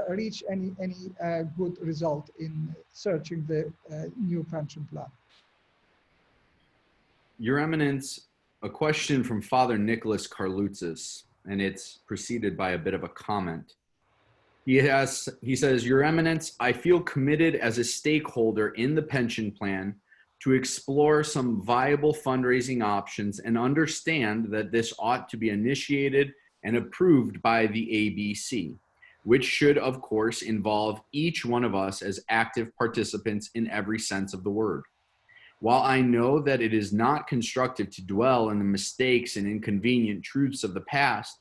reach any good result in searching the new pension plan. Your Eminence, a question from Father Nicholas Carlutzis, and it's preceded by a bit of a comment. He says, Your Eminence, I feel committed as a stakeholder in the pension plan to explore some viable fundraising options and understand that this ought to be initiated and approved by the ABC, which should, of course, involve each one of us as active participants in every sense of the word. While I know that it is not constructive to dwell on the mistakes and inconvenient truths of the past,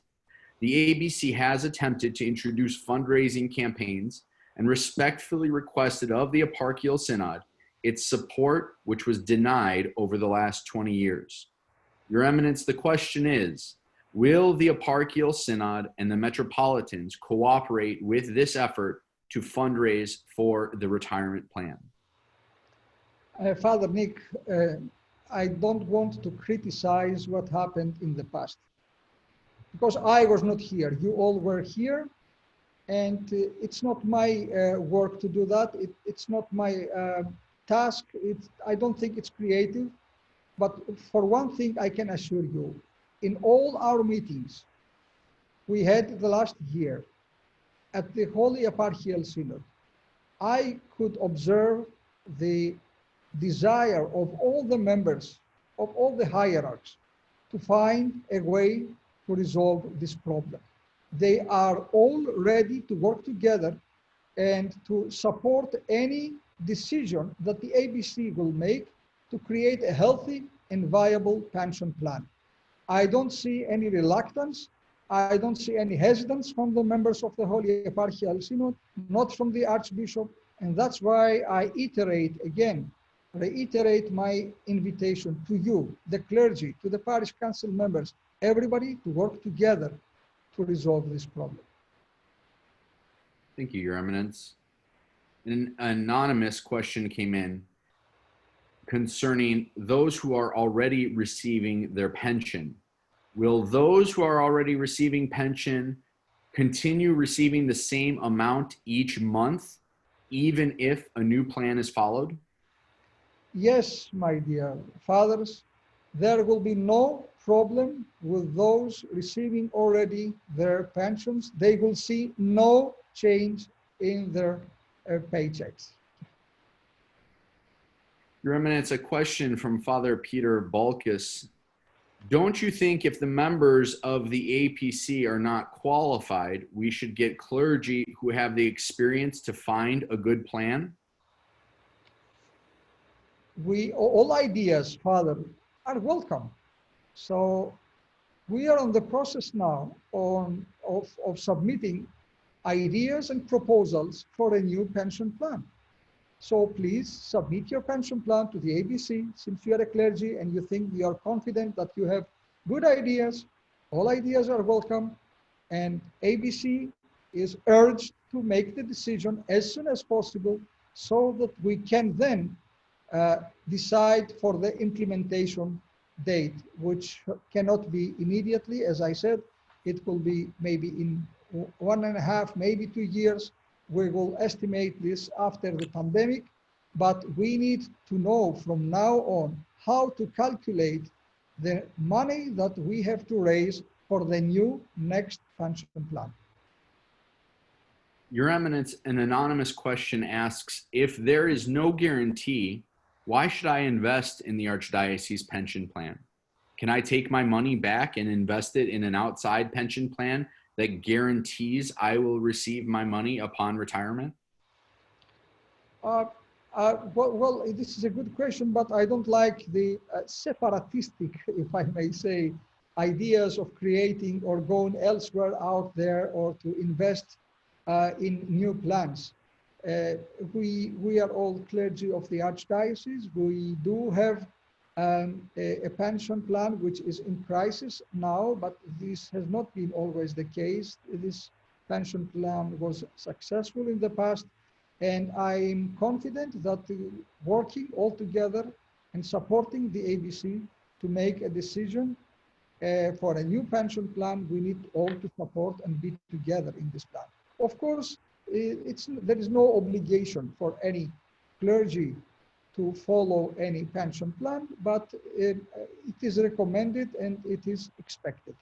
the ABC has attempted to introduce fundraising campaigns and respectfully requested of the Eparchial Synod its support, which was denied over the last 20 years. Your Eminence, the question is, will the Eparchial Synod and the Metropolitans cooperate with this effort to fundraise for the retirement plan? Father Nick, I don't want to criticize what happened in the past, because I was not here. You all were here, and it's not my work to do that. It's not my task. I don't think it's creative, but for one thing I can assure you, in all our meetings we had the last year at the Holy Eparchial Synod, I could observe the desire of all the members, of all the hierarchs, to find a way to resolve this problem. They are all ready to work together and to support any decision that the ABC will make to create a healthy and viable pension plan. I don't see any reluctance. I don't see any hesitance from the members of the Holy Eparchial Synod, not from the Archbishop. And that's why I reiterate my invitation to you, the clergy, to the parish council members, everybody to work together to resolve this problem. Thank you, Your Eminence. An anonymous question came in concerning those who are already receiving their pension. Will those who are already receiving pension continue receiving the same amount each month, even if a new plan is followed? Yes, my dear fathers, there will be no problem with those receiving already their pensions. They will see no change in their paychecks. Your Eminence, a question from Father Peter Balkus. Don't you think if the members of the APC are not qualified, we should get clergy who have the experience to find a good plan? All ideas, Father, are welcome. So we are on the process now of submitting ideas and proposals for a new pension plan. So please submit your pension plan to the ABC. Since you are a clergy and you think you are confident that you have good ideas, all ideas are welcome. And ABC is urged to make the decision as soon as possible so that we can then decide for the implementation date, which cannot be immediately. As I said, it will be maybe in 1.5, maybe 2 years. We will estimate this after the pandemic, but we need to know from now on how to calculate the money that we have to raise for the new next pension plan. Your Eminence, an anonymous question asks, if there is no guarantee, why should I invest in the Archdiocese Pension Plan? Can I take my money back and invest it in an outside pension plan that guarantees I will receive my money upon retirement? Well, this is a good question, but I don't like the separatistic, if I may say, ideas of creating or going elsewhere out there or to invest in new plans. We are all clergy of the Archdiocese. We do have a pension plan which is in crisis now, but this has not been always the case. This pension plan was successful in the past, and I'm confident that working all together and supporting the ABC to make a decision for a new pension plan, we need all to support and be together in this plan. Of course, there is no obligation for any clergy to follow any pension plan, but it is recommended and it is expected.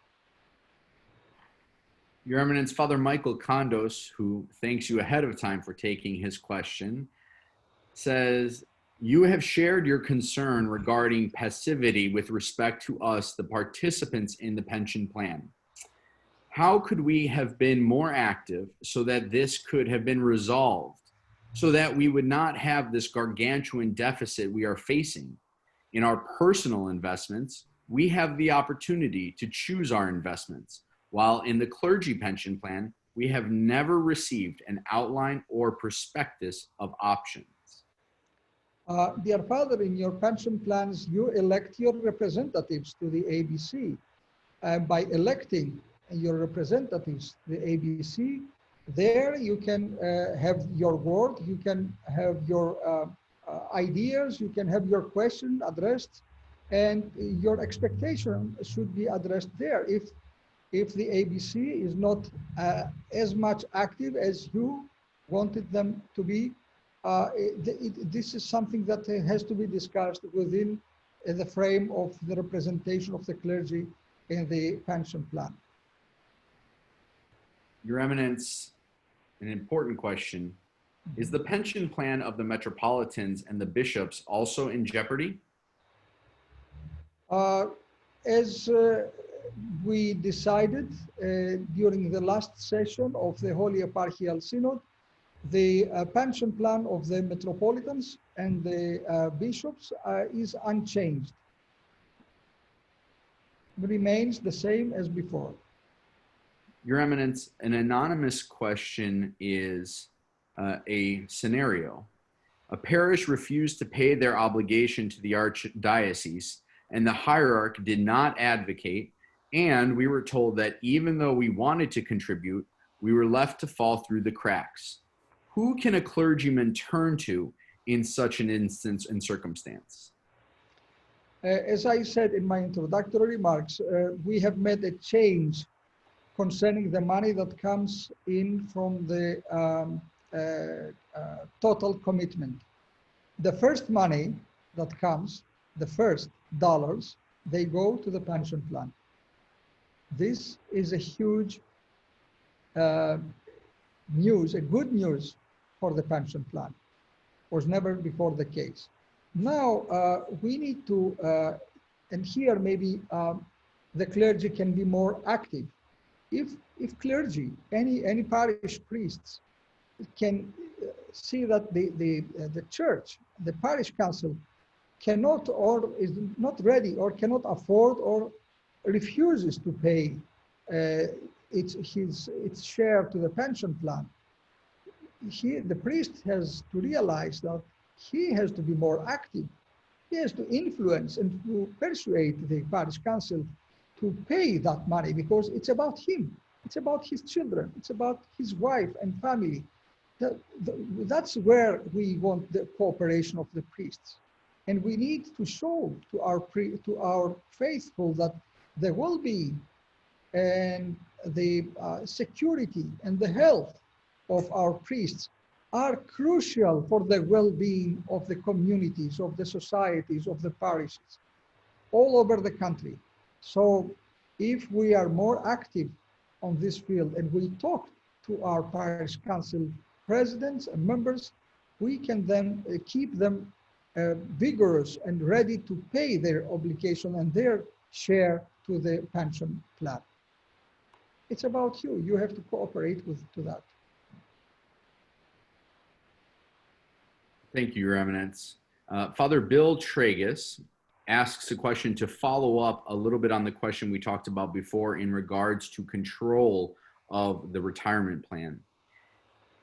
Your Eminence, Father Michael Kondos, who thanks you ahead of time for taking his question, says, you have shared your concern regarding passivity with respect to us, the participants in the pension plan. How could we have been more active so that this could have been resolved, so that we would not have this gargantuan deficit we are facing? In our personal investments, we have the opportunity to choose our investments, while in the clergy pension plan, we have never received an outline or prospectus of options. Dear Father, in your pension plans, you elect your representatives to the ABC. By electing your representatives to the ABC, there you can have your word, you can have your ideas, you can have your question addressed, and your expectation should be addressed there. If the ABC is not as much active as you wanted them to be, this is something that has to be discussed within the frame of the representation of the clergy in the pension plan. Your Eminence, an important question. Is the pension plan of the metropolitans and the bishops also in jeopardy? As we decided during the last session of the Holy Eparchial Synod, the pension plan of the metropolitans and the bishops is unchanged, remains the same as before. Your Eminence, an anonymous question is a scenario. A parish refused to pay their obligation to the Archdiocese, and the hierarch did not advocate, and we were told that even though we wanted to contribute, we were left to fall through the cracks. Who can a clergyman turn to in such an instance and circumstance? As I said in my introductory remarks, we have made a change concerning the money that comes in from the total commitment. The first money that comes, the first dollars, they go to the pension plan. This is a huge news, a good news for the pension plan. Was never before the case. Now we need to, and here maybe the clergy can be more active. If clergy, any parish priests can see that the church, the parish council cannot or is not ready or cannot afford or refuses to pay its share to the pension plan, the priest has to realize that he has to be more active. He has to influence and to persuade the parish council to pay that money, because it's about him. It's about his children. It's about his wife and family. That's where we want the cooperation of the priests. And we need to show to our faithful that the well-being and the security and the health of our priests are crucial for the well-being of the communities, of the societies, of the parishes all over the country. So if we are more active on this field and we talk to our parish council presidents and members, we can then keep them vigorous and ready to pay their obligation and their share to the pension plan. It's about you. You have to cooperate to that. Thank you, Your Eminence. Father Bill Tragus asks a question to follow up a little bit on the question we talked about before in regards to control of the retirement plan.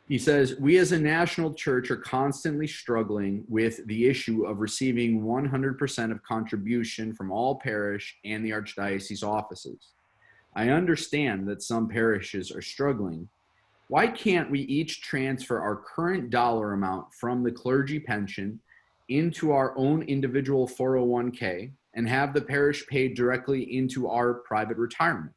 He says, we as a national church are constantly struggling with the issue of receiving 100% of contribution from all parish and the Archdiocese offices. I understand that some parishes are struggling. Why can't we each transfer our current dollar amount from the clergy pension into our own individual 401k and have the parish paid directly into our private retirement,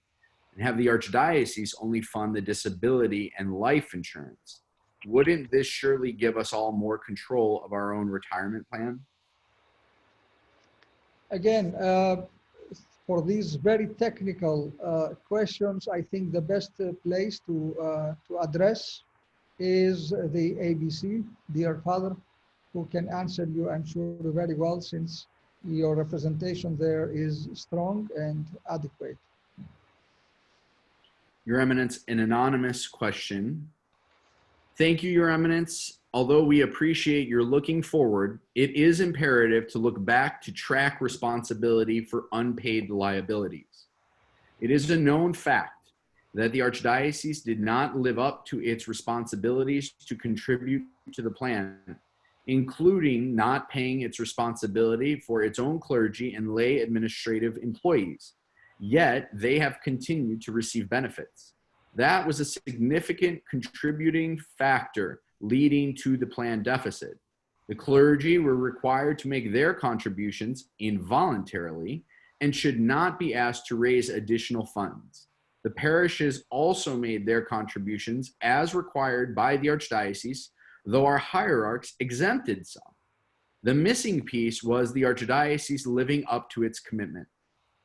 and have the Archdiocese only fund the disability and life insurance? Wouldn't this surely give us all more control of our own retirement plan? Again, for these very technical questions, I think the best place to address is the ABC, dear Father, who can answer you, I'm sure, very well, since your representation there is strong and adequate. Your Eminence, an anonymous question. Thank you, Your Eminence. Although we appreciate your looking forward, it is imperative to look back to track responsibility for unpaid liabilities. It is a known fact that the Archdiocese did not live up to its responsibilities to contribute to the plan, including not paying its responsibility for its own clergy and lay administrative employees. Yet they have continued to receive benefits. That was a significant contributing factor leading to the plan deficit. The clergy were required to make their contributions involuntarily and should not be asked to raise additional funds. The parishes also made their contributions as required by the Archdiocese, though our hierarchs exempted some. The missing piece was the Archdiocese living up to its commitment.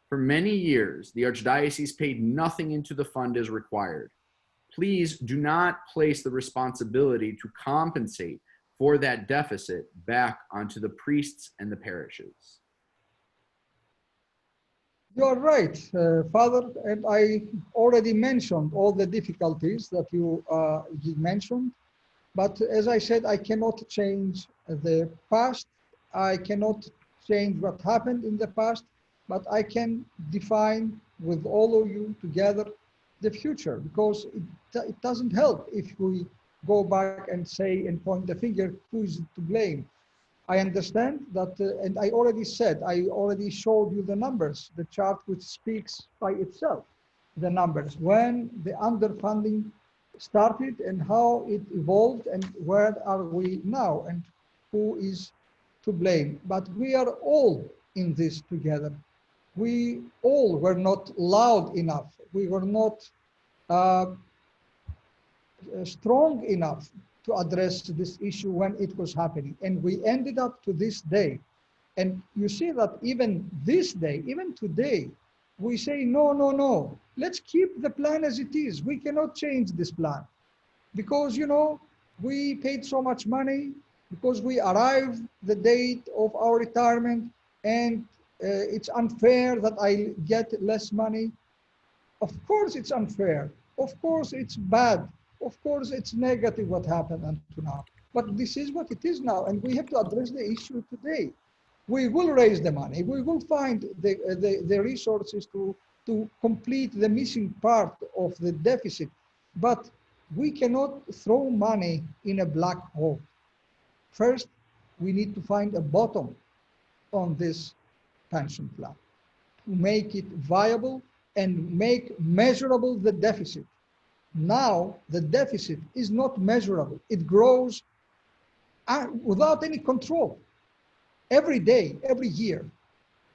For many years, the Archdiocese paid nothing into the fund as required. Please do not place the responsibility to compensate for that deficit back onto the priests and the parishes. You are right, Father, and I already mentioned all the difficulties that you mentioned. But as I said, I cannot change the past. I cannot change what happened in the past, but I can define with all of you together the future, because it doesn't help if we go back and say and point the finger who is to blame. I understand that, and I already said, I already showed you the numbers, the chart which speaks by itself, the numbers, when the underfunding started and how it evolved and where are we now and who is to blame. But we are all in this together. We all were not loud enough. We were not strong enough to address this issue when it was happening. And we ended up to this day And you see that even this day, even today, we say, no, no, no, let's keep the plan as it is. We cannot change this plan because, you know, we paid so much money, because we arrived the date of our retirement, and it's unfair that I get less money. Of course it's unfair. Of course it's bad. Of course it's negative what happened until now. But this is what it is now, and we have to address the issue today. We will raise the money. We will find the resources to complete the missing part of the deficit. But we cannot throw money in a black hole. First, we need to find a bottom on this pension plan to make it viable and make measurable the deficit. Now, the deficit is not measurable. It grows without any control every day, every year.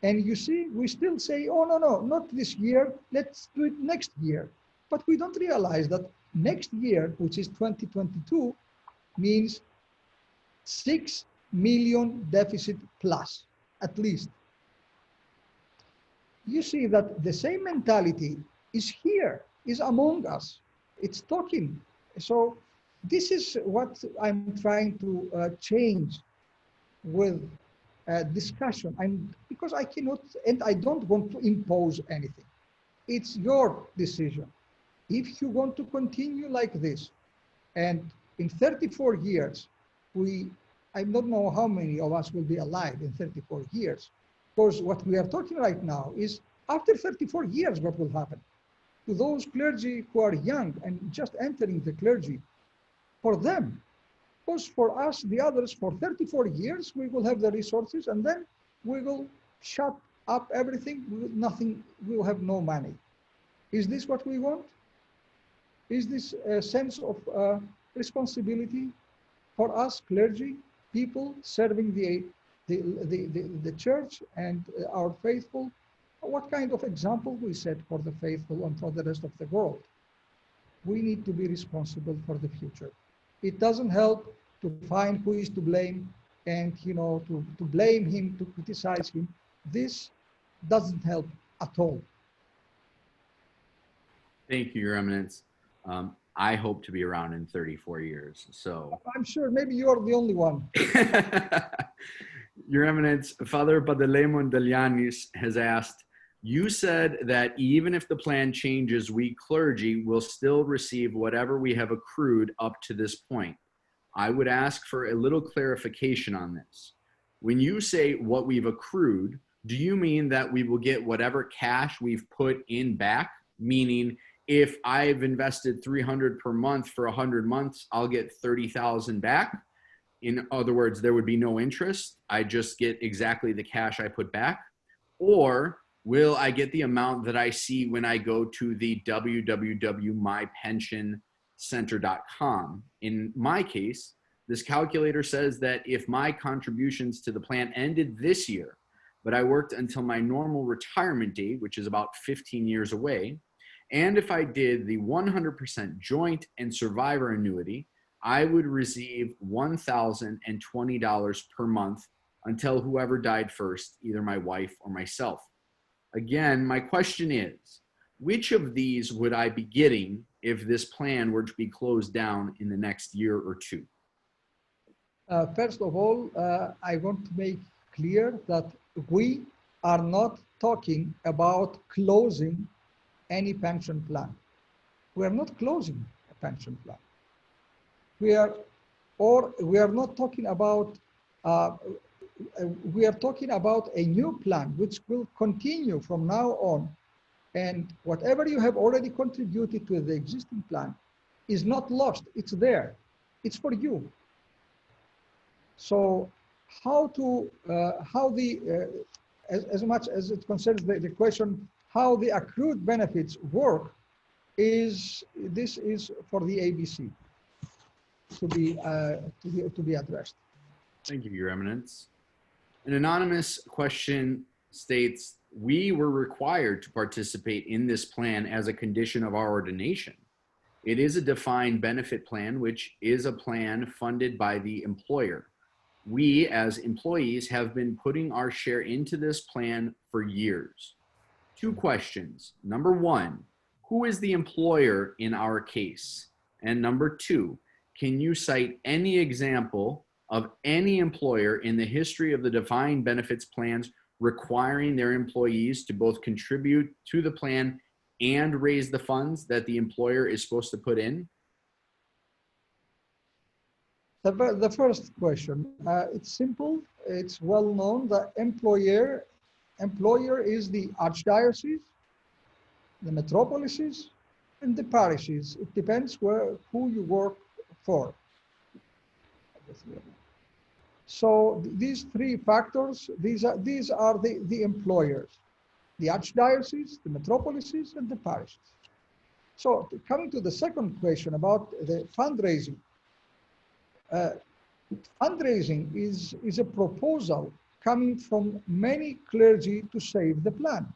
And you see, we still say, oh, no, no, not this year, let's do it next year. But we don't realize that next year, which is 2022, means 6 million deficit plus, at least. You see that the same mentality is here, is among us. It's talking. So this is what I'm trying to change with discussion. Because I cannot, and I don't want to impose anything. It's your decision. If you want to continue like this, and in 34 years, I don't know how many of us will be alive in 34 years. Because what we are talking right now is after 34 years, what will happen to those clergy who are young and just entering the clergy? For them, because for us, the others, for 34 years, we will have the resources, and then we will shut up everything. We will have no money. Is this what we want? Is this a sense of responsibility for us, clergy, people serving the church and our faithful? What kind of example we set for the faithful and for the rest of the world? We need to be responsible for the future. It doesn't help to find who is to blame and, you know, to blame him, to criticize him. This doesn't help at all. Thank you, Your Eminence. I hope to be around in 34 years. So I'm sure maybe you're the only one. Your Eminence, Father Padalemon Delianis has asked, you said that even if the plan changes, we clergy will still receive whatever we have accrued up to this point. I would ask for a little clarification on this. When you say what we've accrued, do you mean that we will get whatever cash we've put in back? Meaning, if I've invested $300 per month for 100 months, I'll get 30,000 back. In other words, there would be no interest. I just get exactly the cash I put back. Or will I get the amount that I see when I go to the www.mypensioncenter.com? In my case, this calculator says that if my contributions to the plan ended this year, but I worked until my normal retirement date, which is about 15 years away, and if I did the 100% joint and survivor annuity, I would receive $1,020 per month until whoever died first, either my wife or myself. Again, my question is, which of these would I be getting if this plan were to be closed down in the next year or two? First of all, I want to make clear that we are not talking about closing any pension plan. We are not closing a pension plan. We are not talking about, we are talking about a new plan which will continue from now on. And whatever you have already contributed to the existing plan is not lost, it's there, it's for you. So as much as it concerns the question, how the accrued benefits work, this is for the ABC to be addressed. Thank you, Your Eminence. An anonymous question states, we were required to participate in this plan as a condition of our ordination. It is a defined benefit plan, which is a plan funded by the employer. We as employees have been putting our share into this plan for years. Two questions. Number one, who is the employer in our case? And number two, can you cite any example of any employer in the history of the defined benefits plans requiring their employees to both contribute to the plan and raise the funds that the employer is supposed to put in? The first question, it's simple. It's well known. The employer is the archdiocese, the metropolises, and the parishes. It depends who you work for. So these three factors, these are the employers: the archdiocese, the metropolises, and the parishes. So coming to the second question about the fundraising. Fundraising is a proposal coming from many clergy to save the plan.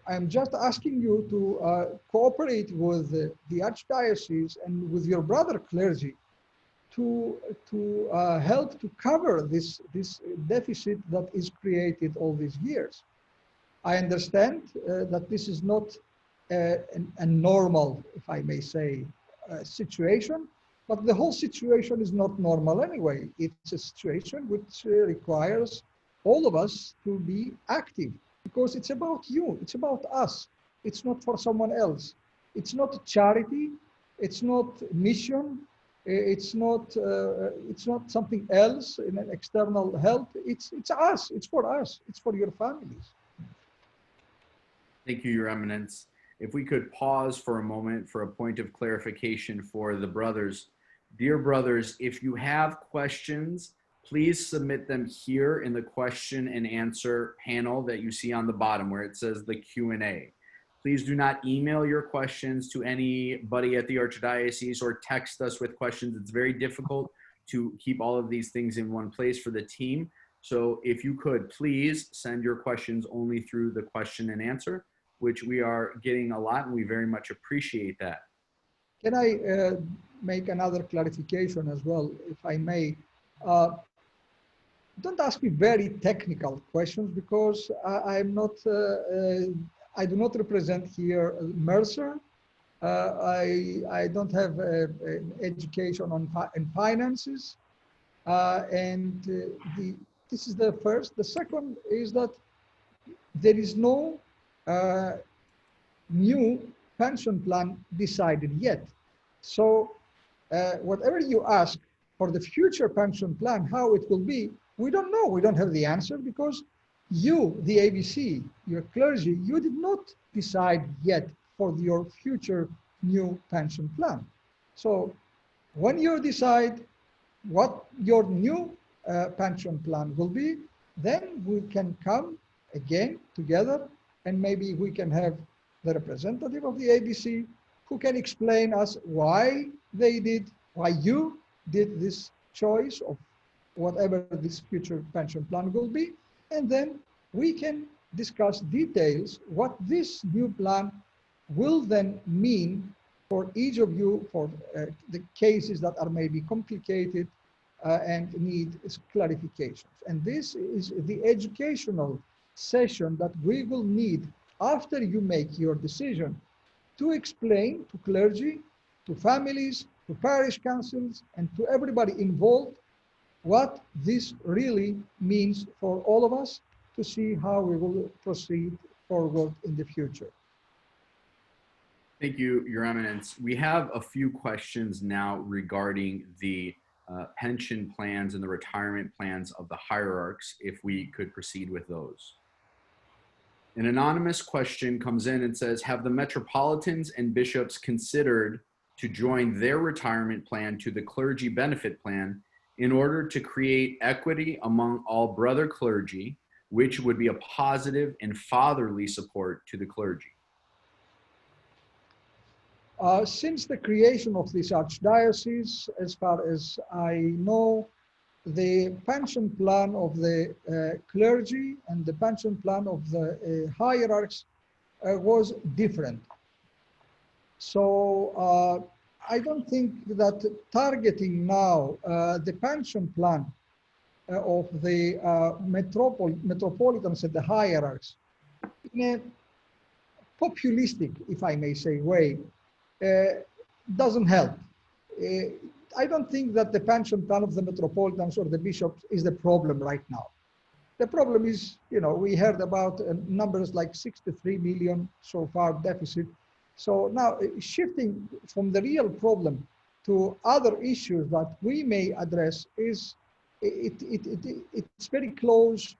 I'm just asking you to cooperate with the Archdiocese and with your brother clergy to help to cover this deficit that is created all these years. I understand that this is not a normal, if I may say, situation, but the whole situation is not normal anyway. It's a situation which requires all of us to be active, because it's about you, it's about us. It's not for someone else. It's not a charity, it's not mission, it's not something else in an external help. It's us, it's for us, it's for your families. Thank you, Your Eminence. If we could pause for a moment for a point of clarification for the brothers. Dear brothers, if you have questions, please submit them here in the question and answer panel that you see on the bottom where it says the Q&A. Please do not email your questions to anybody at the Archdiocese or text us with questions. It's very difficult to keep all of these things in one place for the team. So if you could, please send your questions only through the question and answer, which we are getting a lot, and we very much appreciate that. Can I make another clarification as well, if I may? Don't ask me very technical questions, because I do not represent here Mercer. I don't have an education in finances. This is the first. The second is that there is no new pension plan decided yet. So whatever you ask for the future pension plan, how it will be, we don't know. We don't have the answer, because you, the ABC, your clergy, you did not decide yet for your future new pension plan. So when you decide what your new pension plan will be, then we can come again together, and maybe we can have the representative of the ABC who can explain us why you did this choice of whatever this future pension plan will be. And then we can discuss details, what this new plan will then mean for each of you, for the cases that are maybe complicated and need clarifications. And this is the educational session that we will need after you make your decision, to explain to clergy, to families, to parish councils, and to everybody involved what this really means for all of us, to see how we will proceed forward in the future. Thank you, Your Eminence. We have a few questions now regarding the pension plans and the retirement plans of the hierarchs, if we could proceed with those. An anonymous question comes in and says, have the metropolitans and bishops considered to join their retirement plan to the clergy benefit plan in order to create equity among all brother clergy, which would be a positive and fatherly support to the clergy? Since the creation of this archdiocese, as far as I know, the pension plan of the clergy and the pension plan of the hierarchs was different. So I don't think that targeting now the pension plan of the metropolitans and the hierarchs in a populistic, if I may say, way, doesn't help. I don't think that the pension plan of the metropolitans or the bishops is the problem right now. The problem is, you know, we heard about numbers like 63 million so far deficit. So now shifting from the real problem to other issues that we may address is, it's very close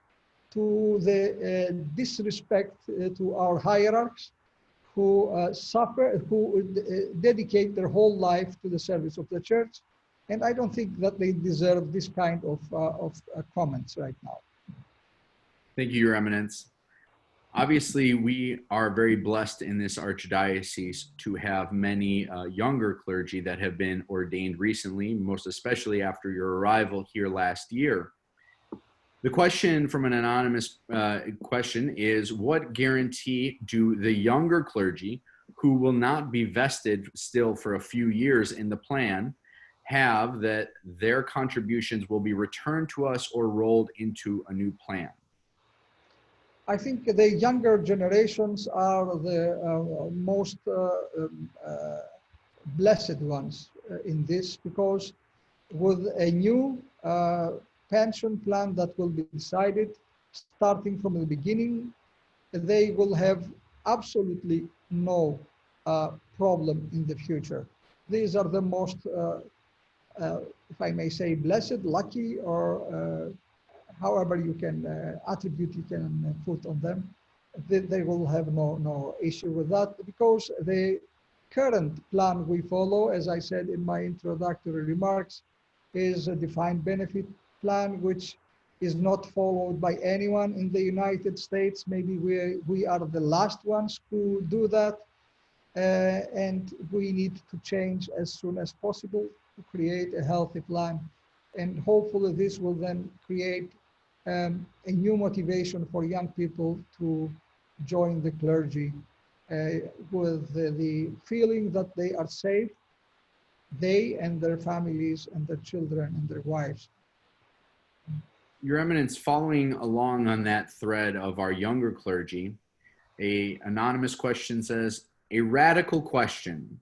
to the disrespect to our hierarchs who suffer, who dedicate their whole life to the service of the church. And I don't think that they deserve this kind of comments right now. Thank you, Your Eminence. Obviously, we are very blessed in this archdiocese to have many younger clergy that have been ordained recently, most especially after your arrival here last year. The question from an anonymous question is, what guarantee do the younger clergy, who will not be vested still for a few years in the plan, have that their contributions will be returned to us or rolled into a new plan? I think the younger generations are the most blessed ones in this, because with a new pension plan that will be decided starting from the beginning, they will have absolutely no problem in the future. These are the most, if I may say, blessed, lucky, or however you can attribute, you can put on them. They will have no issue with that, because the current plan we follow, as I said in my introductory remarks, is a defined benefit plan, which is not followed by anyone in the United States. Maybe we are the last ones who do that, and we need to change as soon as possible to create a healthy plan. And hopefully this will then create a new motivation for young people to join the clergy with the feeling that they are safe, they and their families and their children and their wives. Your Eminence, following along on that thread of our younger clergy, an anonymous question says, a radical question.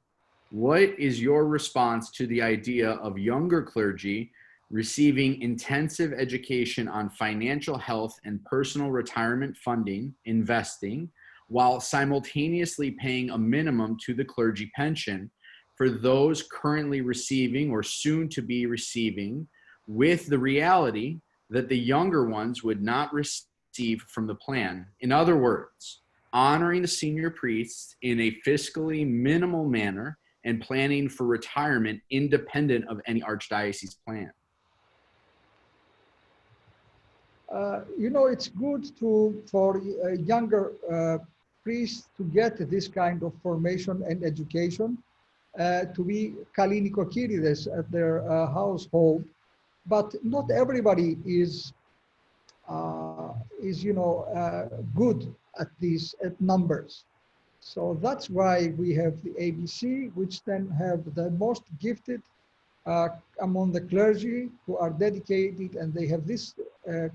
What is your response to the idea of younger clergy receiving intensive education on financial health and personal retirement funding, investing, while simultaneously paying a minimum to the clergy pension for those currently receiving or soon to be receiving, with the reality that the younger ones would not receive from the plan? In other words, honoring the senior priests in a fiscally minimal manner and planning for retirement independent of any archdiocese plan. You know, it's good for younger priests to get this kind of formation and education, to be kalinikokyrides at their household, but not everybody is good at these numbers. So that's why we have the ABC, which then have the most gifted among the clergy who are dedicated, and they have this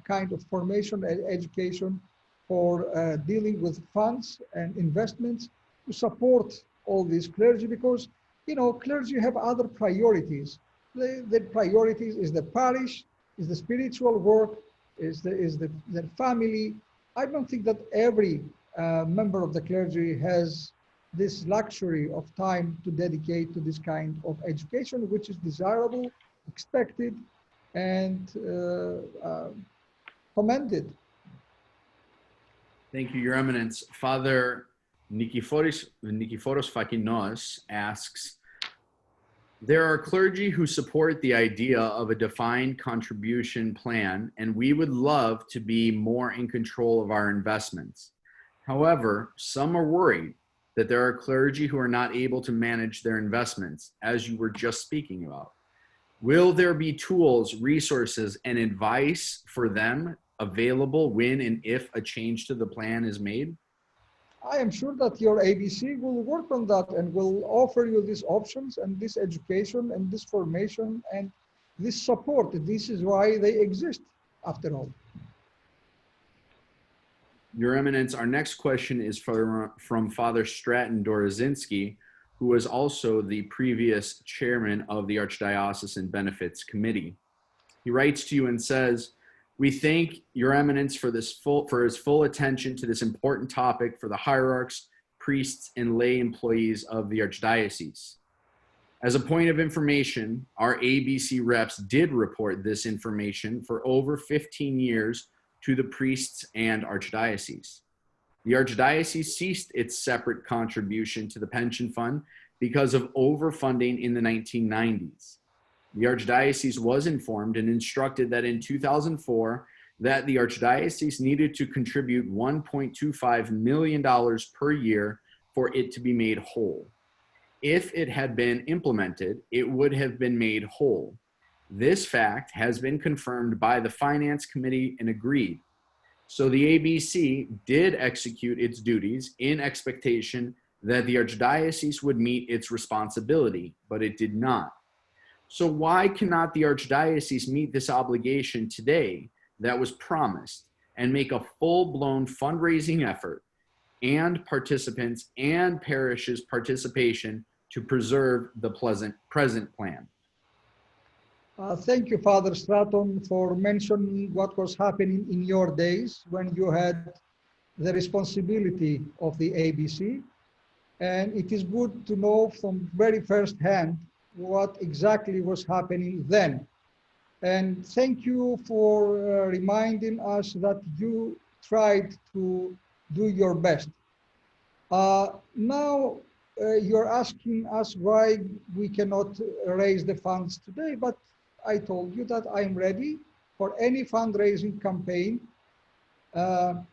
kind of formation and education for dealing with funds and investments to support all these clergy, because, you know, clergy have other priorities. The priorities is the parish, is the spiritual work, is the family. I don't think that every member of the clergy has this luxury of time to dedicate to this kind of education, which is desirable, expected, and commended. Thank you, Your Eminence. Father Nikiforos Fakinos asks, there are clergy who support the idea of a defined contribution plan, and we would love to be more in control of our investments. However, some are worried that there are clergy who are not able to manage their investments, as you were just speaking about. Will there be tools, resources, and advice for them available when and if a change to the plan is made? I am sure that your ABC will work on that and will offer you these options and this education and this formation and this support. This is why they exist, after all. Your Eminence, our next question is from Father Stratton Dorozinski, who was also the previous chairman of the Archdiocesan Benefits Committee. He writes to you and says, "We thank Your Eminence for his full attention to this important topic for the hierarchs, priests, and lay employees of the Archdiocese. As a point of information, our ABC reps did report this information for over 15 years to the priests and Archdiocese. The Archdiocese ceased its separate contribution to the pension fund because of overfunding in the 1990s. The Archdiocese was informed and instructed that in 2004, that the Archdiocese needed to contribute $1.25 million per year for it to be made whole. If it had been implemented, it would have been made whole. This fact has been confirmed by the Finance Committee and agreed. So the ABC did execute its duties in expectation that the Archdiocese would meet its responsibility, but it did not. So why cannot the Archdiocese meet this obligation today that was promised and make a full-blown fundraising effort and participants and parishes' participation to preserve the present plan?" Thank you, Father Stratton, for mentioning what was happening in your days when you had the responsibility of the ABC. And it is good to know from very first hand what exactly was happening then. And thank you for reminding us that you tried to do your best. Now you're asking us why we cannot raise the funds today, but I told you that I'm ready for any fundraising campaign. I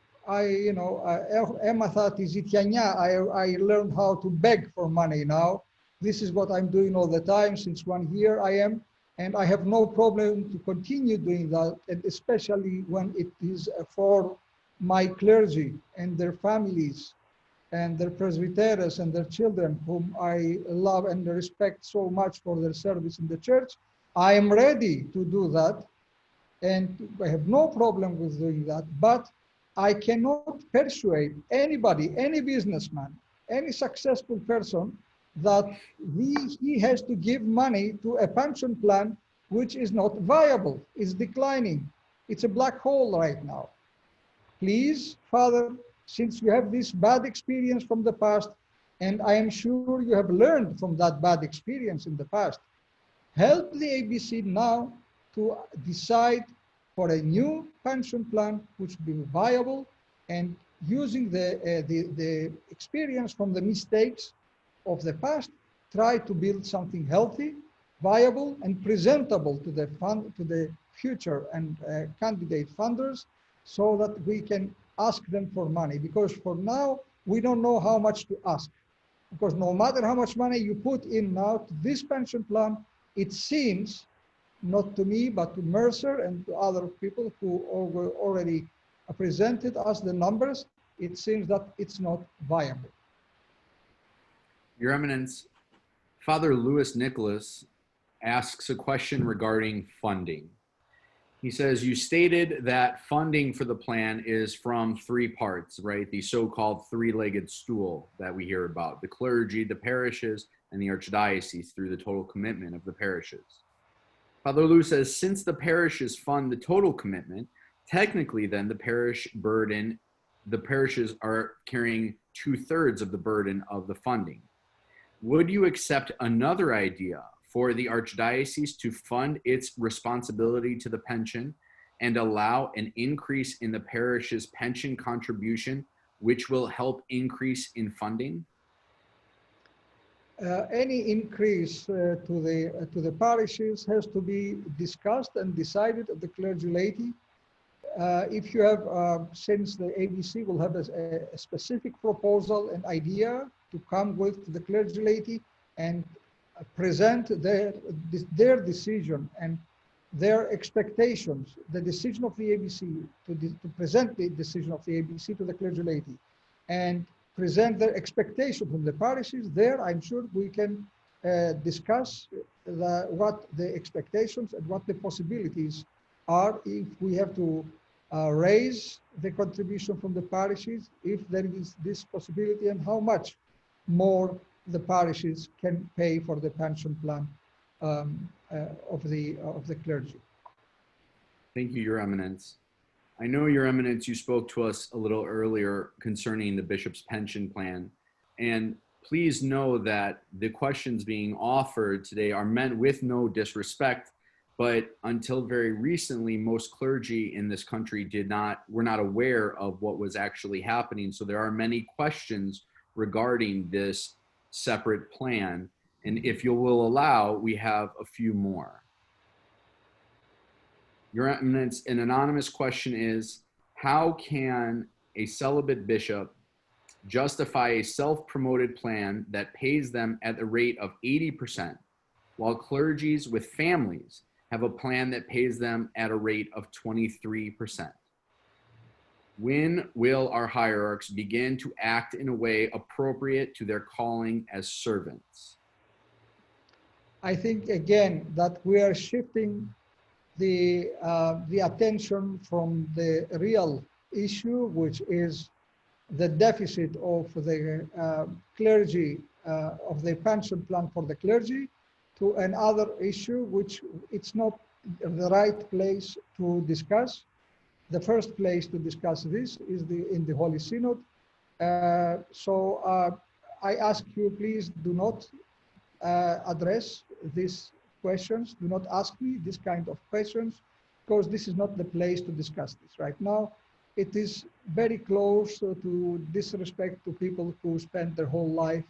learned how to beg for money now. This is what I'm doing all the time since 1 year I am, and I have no problem to continue doing that, and especially when it is for my clergy and their families and their presbyteros and their children, whom I love and respect so much for their service in the church. I am ready to do that, and I have no problem with doing that, but I cannot persuade anybody, any businessman, any successful person that he has to give money to a pension plan which is not viable, is declining. It's a black hole right now. Please, Father, since you have this bad experience from the past, and I am sure you have learned from that bad experience in the past, help the ABC now to decide for a new pension plan which will be viable, and using the experience from the mistakes of the past, try to build something healthy, viable, and presentable to the future and candidate funders, so that we can ask them for money. Because for now, we don't know how much to ask. Because no matter how much money you put in now to this pension plan, it seems, not to me, but to Mercer and to other people who already presented us the numbers, it seems that it's not viable. Your Eminence, Father Louis Nicholas asks a question regarding funding. He says, you stated that funding for the plan is from three parts, right? The so-called three-legged stool that we hear about: the clergy, the parishes, and the Archdiocese through the total commitment of the parishes. Father Lou says, since the parishes fund the total commitment, technically then the parishes are carrying 2/3 of the burden of the funding. Would you accept another idea for the Archdiocese to fund its responsibility to the pension and allow an increase in the parish's pension contribution, which will help increase in funding? Any increase to the parishes has to be discussed and decided at the clergy laity. If you have, since the ABC will have a specific proposal and idea to come with the clergy laity and present their decision and their expectations, the decision of the ABC, to present the decision of the ABC to the clergy laity, and present their expectation from the parishes. There, I'm sure we can discuss what the expectations and what the possibilities are if we have to raise the contribution from the parishes, if there is this possibility, and how much more the parishes can pay for the pension plan of the clergy. Thank you, Your Eminence. I know, Your Eminence, you spoke to us a little earlier concerning the bishop's pension plan, and please know that the questions being offered today are meant with no disrespect, but until very recently, most clergy in this country were not aware of what was actually happening. So there are many questions regarding this separate plan. And if you will allow, we have a few more. Your Eminence, an anonymous question is, how can a celibate bishop justify a self-promoted plan that pays them at the rate of 80%, while clergies with families have a plan that pays them at a rate of 23%? When will our hierarchs begin to act in a way appropriate to their calling as servants? I think, again, that we are shifting the attention from the real issue, which is the deficit of the clergy, of the pension plan for the clergy, to another issue, which it's not the right place to discuss. The first place to discuss this is in the Holy Synod. So I ask you, please do not address these questions. Do not ask me this kind of questions, because this is not the place to discuss this right now. It is very close to disrespect to people who spend their whole life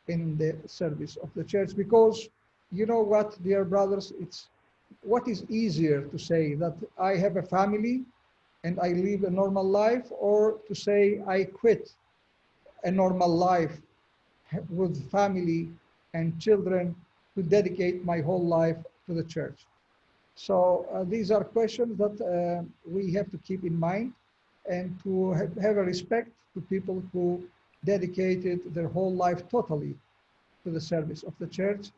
in the service of the church. Because you know what, dear brothers, what is easier to say, that I have a family and I live a normal life, or to say I quit a normal life with family and children to dedicate my whole life to the church? So these are questions that we have to keep in mind, and to have a respect to people who dedicated their whole life totally to the service of the church.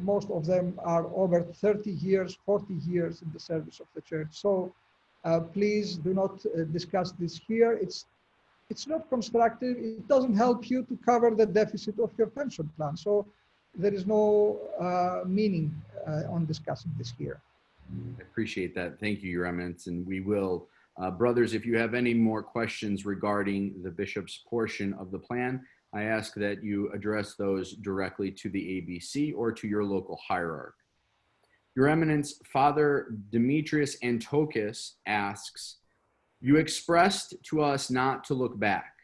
Most of them are over 30 years, 40 years in the service of the church. So please do not discuss this here. It's not constructive. It doesn't help you to cover the deficit of your pension plan. So there is no meaning on discussing this here. I appreciate that. Thank you, Your Eminence. And we will, brothers, if you have any more questions regarding the bishop's portion of the plan, I ask that you address those directly to the ABC or to your local hierarch. Your Eminence, Father Demetrius Antokis asks, you expressed to us not to look back.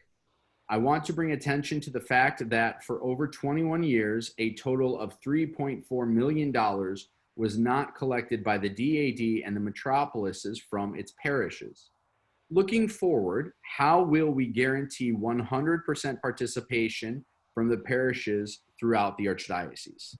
I want to bring attention to the fact that for over 21 years, a total of $3.4 million was not collected by the DAD and the metropolises from its parishes. Looking forward, how will we guarantee 100% participation from the parishes throughout the Archdiocese?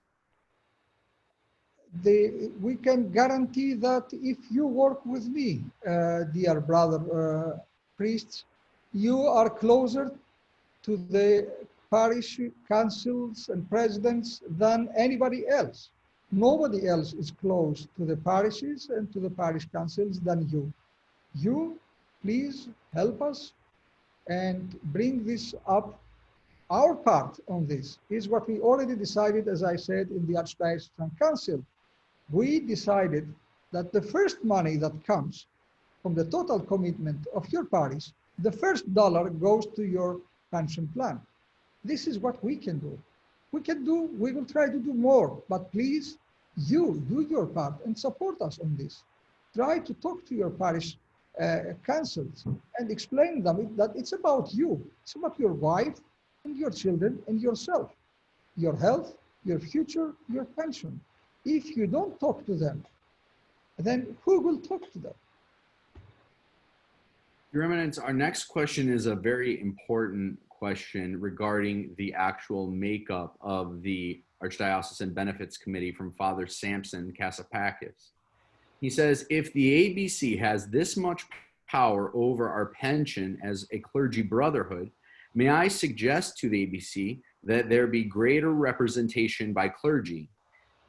We can guarantee that if you work with me, dear brother priests, you are closer to the parish councils and presidents than anybody else. Nobody else is close to the parishes and to the parish councils than you. You, please help us and bring this up. Our part on this is what we already decided, as I said, in the Archdiocesan Council. We decided that the first money that comes from the total commitment of your parish, the first dollar goes to your pension plan. This is what we can do. We will try to do more, but please, you do your part and support us on this. Try to talk to your parish councils and explain them that it's about you. It's about your wife and your children and yourself, your health, your future, your pension. If you don't talk to them, then who will talk to them? Your Eminence, our next question is a very important question regarding the actual makeup of the Archdiocesan Benefits Committee from Father Samson Kasapakis. He says, if the ABC has this much power over our pension as a clergy brotherhood, May I suggest to the ABC that there be greater representation by clergy,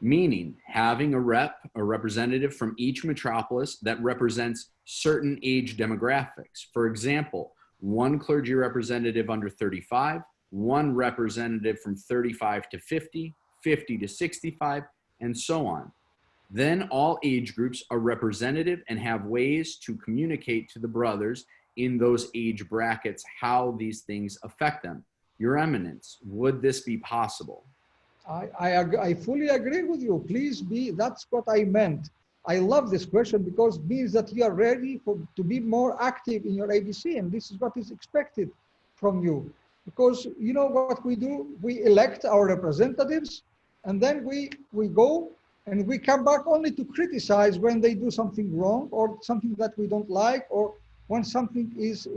meaning having a representative from each metropolis that represents certain age demographics. For example, one clergy representative under 35, one representative from 35 to 50, 50 to 65, and so on. Then all age groups are representative and have ways to communicate to the brothers in those age brackets how these things affect them. Your Eminence, would this be possible? I fully agree with you. Please be, that's what I meant. I love this question because it means that you are ready to be more active in your ABC, and this is what is expected from you. Because you know what we do? We elect our representatives, and then we go and we come back only to criticize when they do something wrong or something that we don't like, or when something is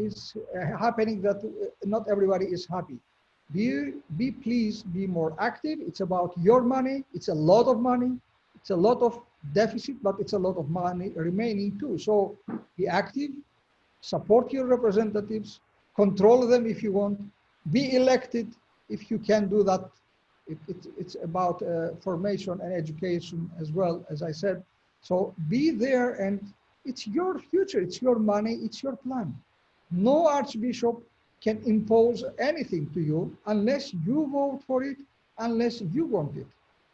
happening that not everybody is happy. Be pleased, be more active. It's about your money. It's a lot of money. It's a lot of deficit, but it's a lot of money remaining too. So be active, support your representatives, control them if you want, be elected if you can do that. It's about formation and education as well, as I said. So be there, and it's your future, it's your money, it's your plan. No archbishop can impose anything to you unless you vote for it, unless you want it.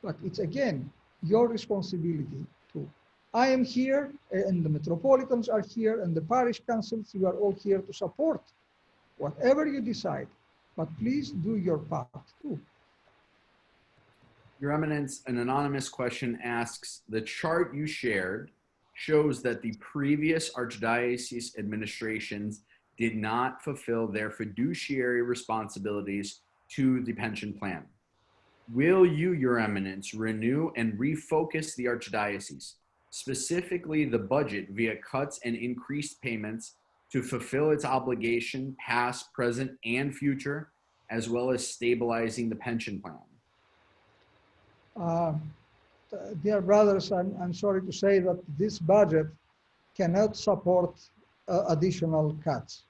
But it's again, your responsibility too. I am here, and the metropolitans are here, and the parish councils, you are all here to support whatever you decide. But please do your part too. Your Eminence, an anonymous question asks, the chart you shared shows that the previous archdiocese administrations did not fulfill their fiduciary responsibilities to the pension plan. Will you, Your Eminence, renew and refocus the archdiocese, specifically the budget, via cuts and increased payments to fulfill its obligation, past, present, and future, as well as stabilizing the pension plan? Dear brothers, I'm sorry to say that this budget cannot support additional cuts.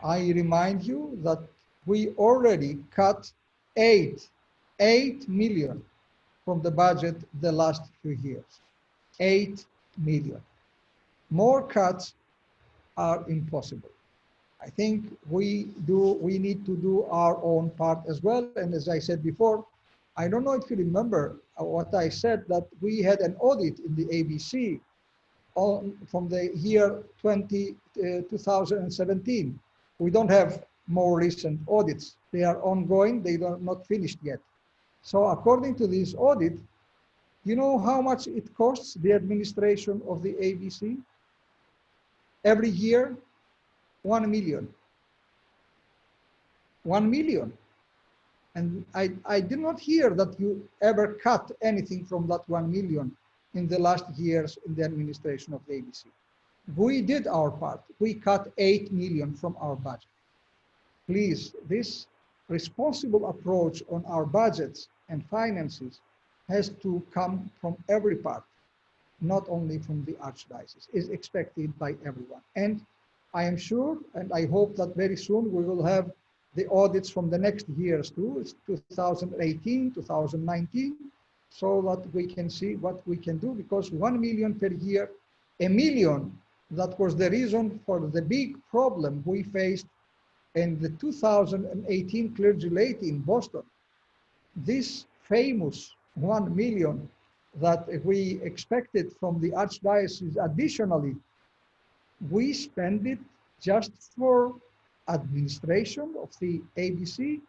I remind you that we already cut 8 million from the budget the last few years. 8 million. More cuts are impossible. I think we need to do our own part as well. And as I said before, I don't know if you remember what I said, that we had an audit in the ABC from the year 2017. We don't have more recent audits. They are ongoing, they are not finished yet. So according to this audit, you know how much it costs the administration of the ABC? Every year, 1 million. 1 million. And I did not hear that you ever cut anything from that 1 million in the last years in the administration of the ABC. We did our part. We cut 8 million from our budget. Please, this responsible approach on our budgets and finances has to come from every part, not only from the Archdiocese. Is expected by everyone. And I am sure, and I hope that very soon we will have the audits from the next years too. It's 2018, 2019, so that we can see what we can do, because 1 million per year, a million, that was the reason for the big problem we faced in the 2018 Clergy Late in Boston. This famous 1 million that we expected from the Archdiocese additionally, we spend it just for administration of the ABC.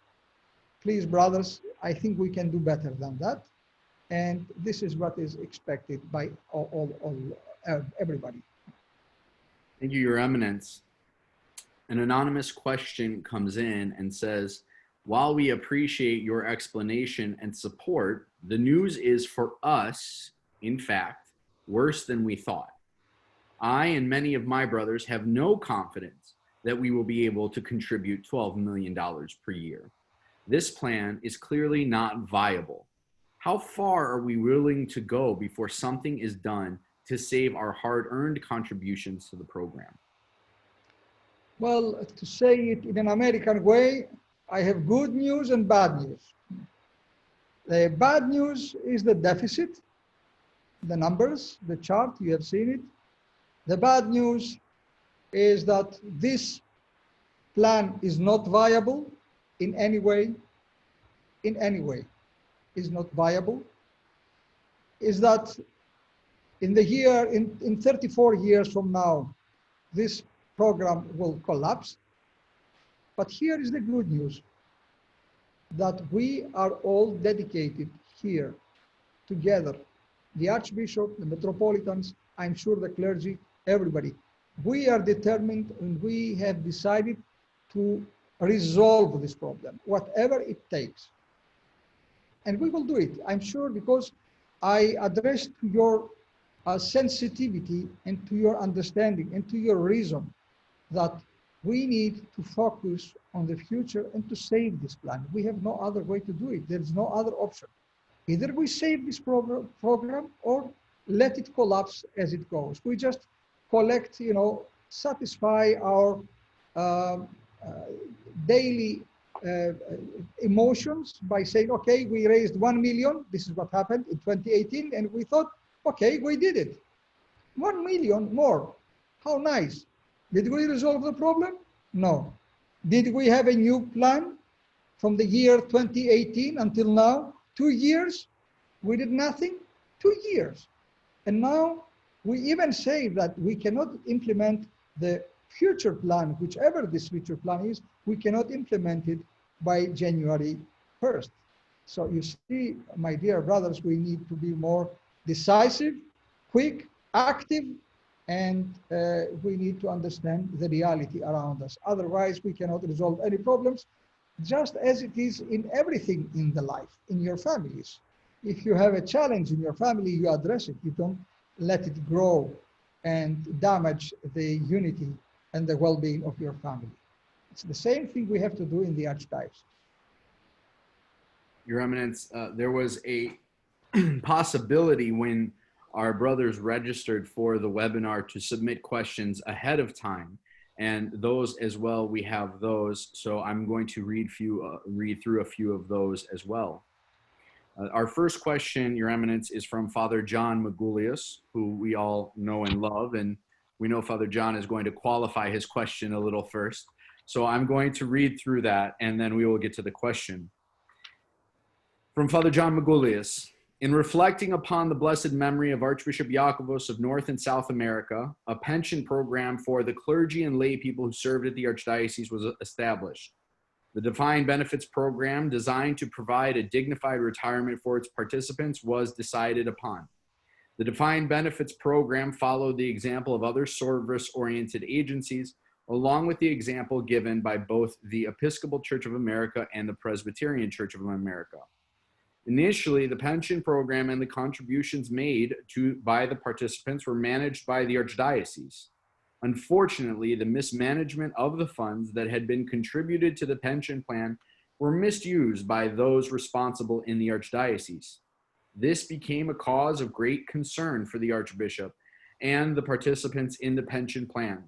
Please, brothers, I think we can do better than that. And this is what is expected by everybody. Thank you, Your Eminence. An anonymous question comes in and says, while we appreciate your explanation and support, the news is for us, in fact, worse than we thought. I and many of my brothers have no confidence that we will be able to contribute $12 million per year. This plan is clearly not viable. How far are we willing to go before something is done to save our hard-earned contributions to the program? Well, to say it in an American way, I have good news and bad news. The bad news is the deficit, the numbers, the chart, you have seen it. The bad news is that this plan is not viable in any way, is not viable. Is that in 34 years from now, this program will collapse. But here is the good news, that we are all dedicated here together, the Archbishop, the Metropolitans, I'm sure the clergy, everybody. We are determined and we have decided to resolve this problem, whatever it takes. And we will do it, I'm sure, because I address to your sensitivity and to your understanding and to your reason that we need to focus on the future and to save this planet. We have no other way to do it. There is no other option. Either we save this program or let it collapse as it goes. We just collect, satisfy our daily emotions by saying, okay, we raised 1 million. This is what happened in 2018. And we thought, okay, we did it. 1 million more. How nice. Did we resolve the problem? No. Did we have a new plan from the year 2018 until now? 2 years? We did nothing? 2 years. And now we even say that we cannot implement the future plan, whichever this future plan is, we cannot implement it by January 1st. So you see, my dear brothers, we need to be more decisive, quick, active, and we need to understand the reality around us. Otherwise, we cannot resolve any problems, just as it is in everything in the life, in your families. If you have a challenge in your family, you address it. You don't let it grow and damage the unity and the well-being of your family. It's the same thing we have to do in the Archdiocese. Your Eminence, there was a possibility when our brothers registered for the webinar to submit questions ahead of time, and those as well, we have those. So I'm going to read through a few of those as well. Our first question, Your Eminence, is from Father John Magulius, who we all know and love, and we know Father John is going to qualify his question a little first. So I'm going to read through that, and then we will get to the question. From Father John Magulius: in reflecting upon the blessed memory of Archbishop Elpidophoros of North and South America, a pension program for the clergy and lay people who served at the Archdiocese was established. The defined benefits program, designed to provide a dignified retirement for its participants, was decided upon. The defined benefits program followed the example of other service-oriented agencies, along with the example given by both the Episcopal Church of America and the Presbyterian Church of America. Initially, the pension program and the contributions made by the participants were managed by the Archdiocese. Unfortunately, the mismanagement of the funds that had been contributed to the pension plan were misused by those responsible in the Archdiocese. This became a cause of great concern for the Archbishop and the participants in the pension plan.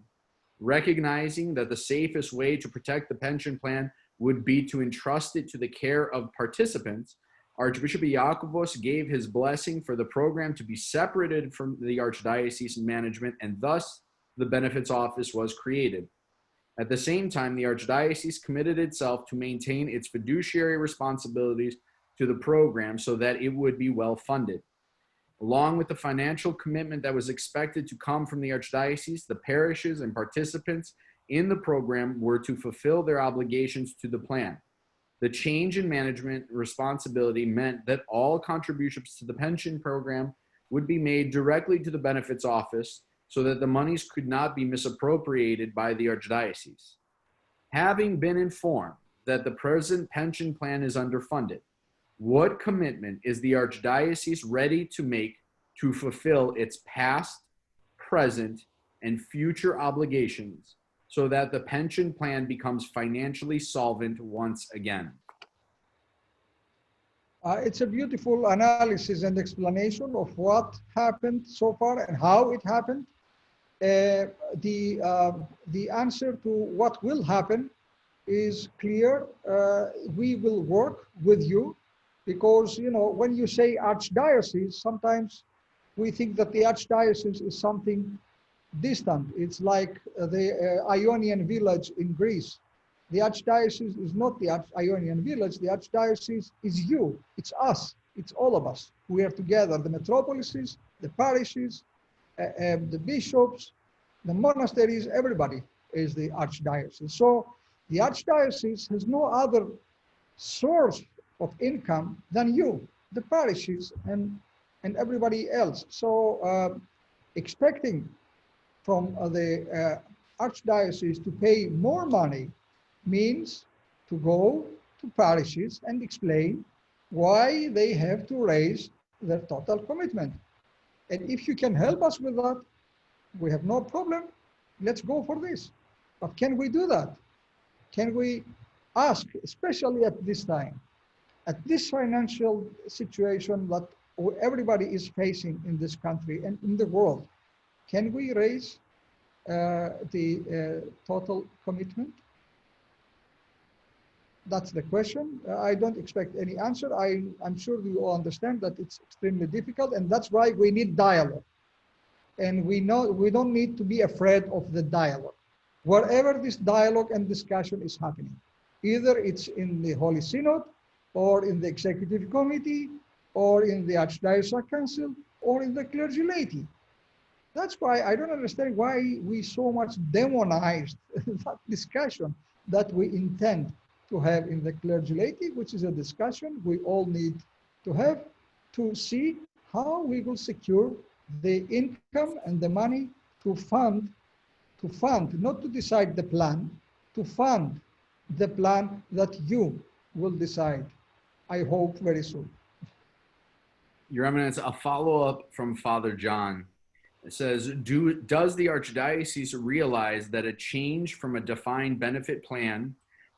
Recognizing that the safest way to protect the pension plan would be to entrust it to the care of participants, Archbishop Elpidophoros gave his blessing for the program to be separated from the Archdiocese management, and thus the benefits office was created. At the same time, the Archdiocese committed itself to maintain its fiduciary responsibilities to the program so that it would be well funded. Along with the financial commitment that was expected to come from the Archdiocese, the parishes and participants in the program were to fulfill their obligations to the plan. The change in management responsibility meant that all contributions to the pension program would be made directly to the benefits office so that the monies could not be misappropriated by the Archdiocese. Having been informed that the present pension plan is underfunded, what commitment is the Archdiocese ready to make to fulfill its past, present, and future obligations so that the pension plan becomes financially solvent once again? It's a beautiful analysis and explanation of what happened so far and how it happened. the answer to what will happen is clear. We will work with you because, you know, when you say archdiocese, sometimes we think that the archdiocese is something distant. It's like the Ionian village in Greece. The archdiocese is not the Ionian village. The archdiocese is you. It's us. It's all of us. We are together, the metropolises, the parishes, the bishops, the monasteries, everybody is the archdiocese. So the archdiocese has no other source of income than you, the parishes, and everybody else. So expecting from the archdiocese to pay more money means to go to parishes and explain why they have to raise their total commitment. And if you can help us with that, we have no problem. Let's go for this. But can we do that? Can we ask, especially at this time, at this financial situation that everybody is facing in this country and in the world, can we raise the total commitment? That's the question. I don't expect any answer. I'm sure you all understand that it's extremely difficult, and that's why we need dialogue. And we know we don't need to be afraid of the dialogue. Wherever this dialogue and discussion is happening, either it's in the Holy Synod, or in the Executive Committee, or in the Archdiocese Council, or in the clergy laity. That's why I don't understand why we so much demonized that discussion that we intend to have in the clergy laity, which is a discussion we all need to have to see how we will secure the income and the money to fund, not to decide the plan, to fund the plan that you will decide, I hope very soon. Your Eminence, a follow-up from Father John. It says, does the Archdiocese realize that a change from a defined benefit plan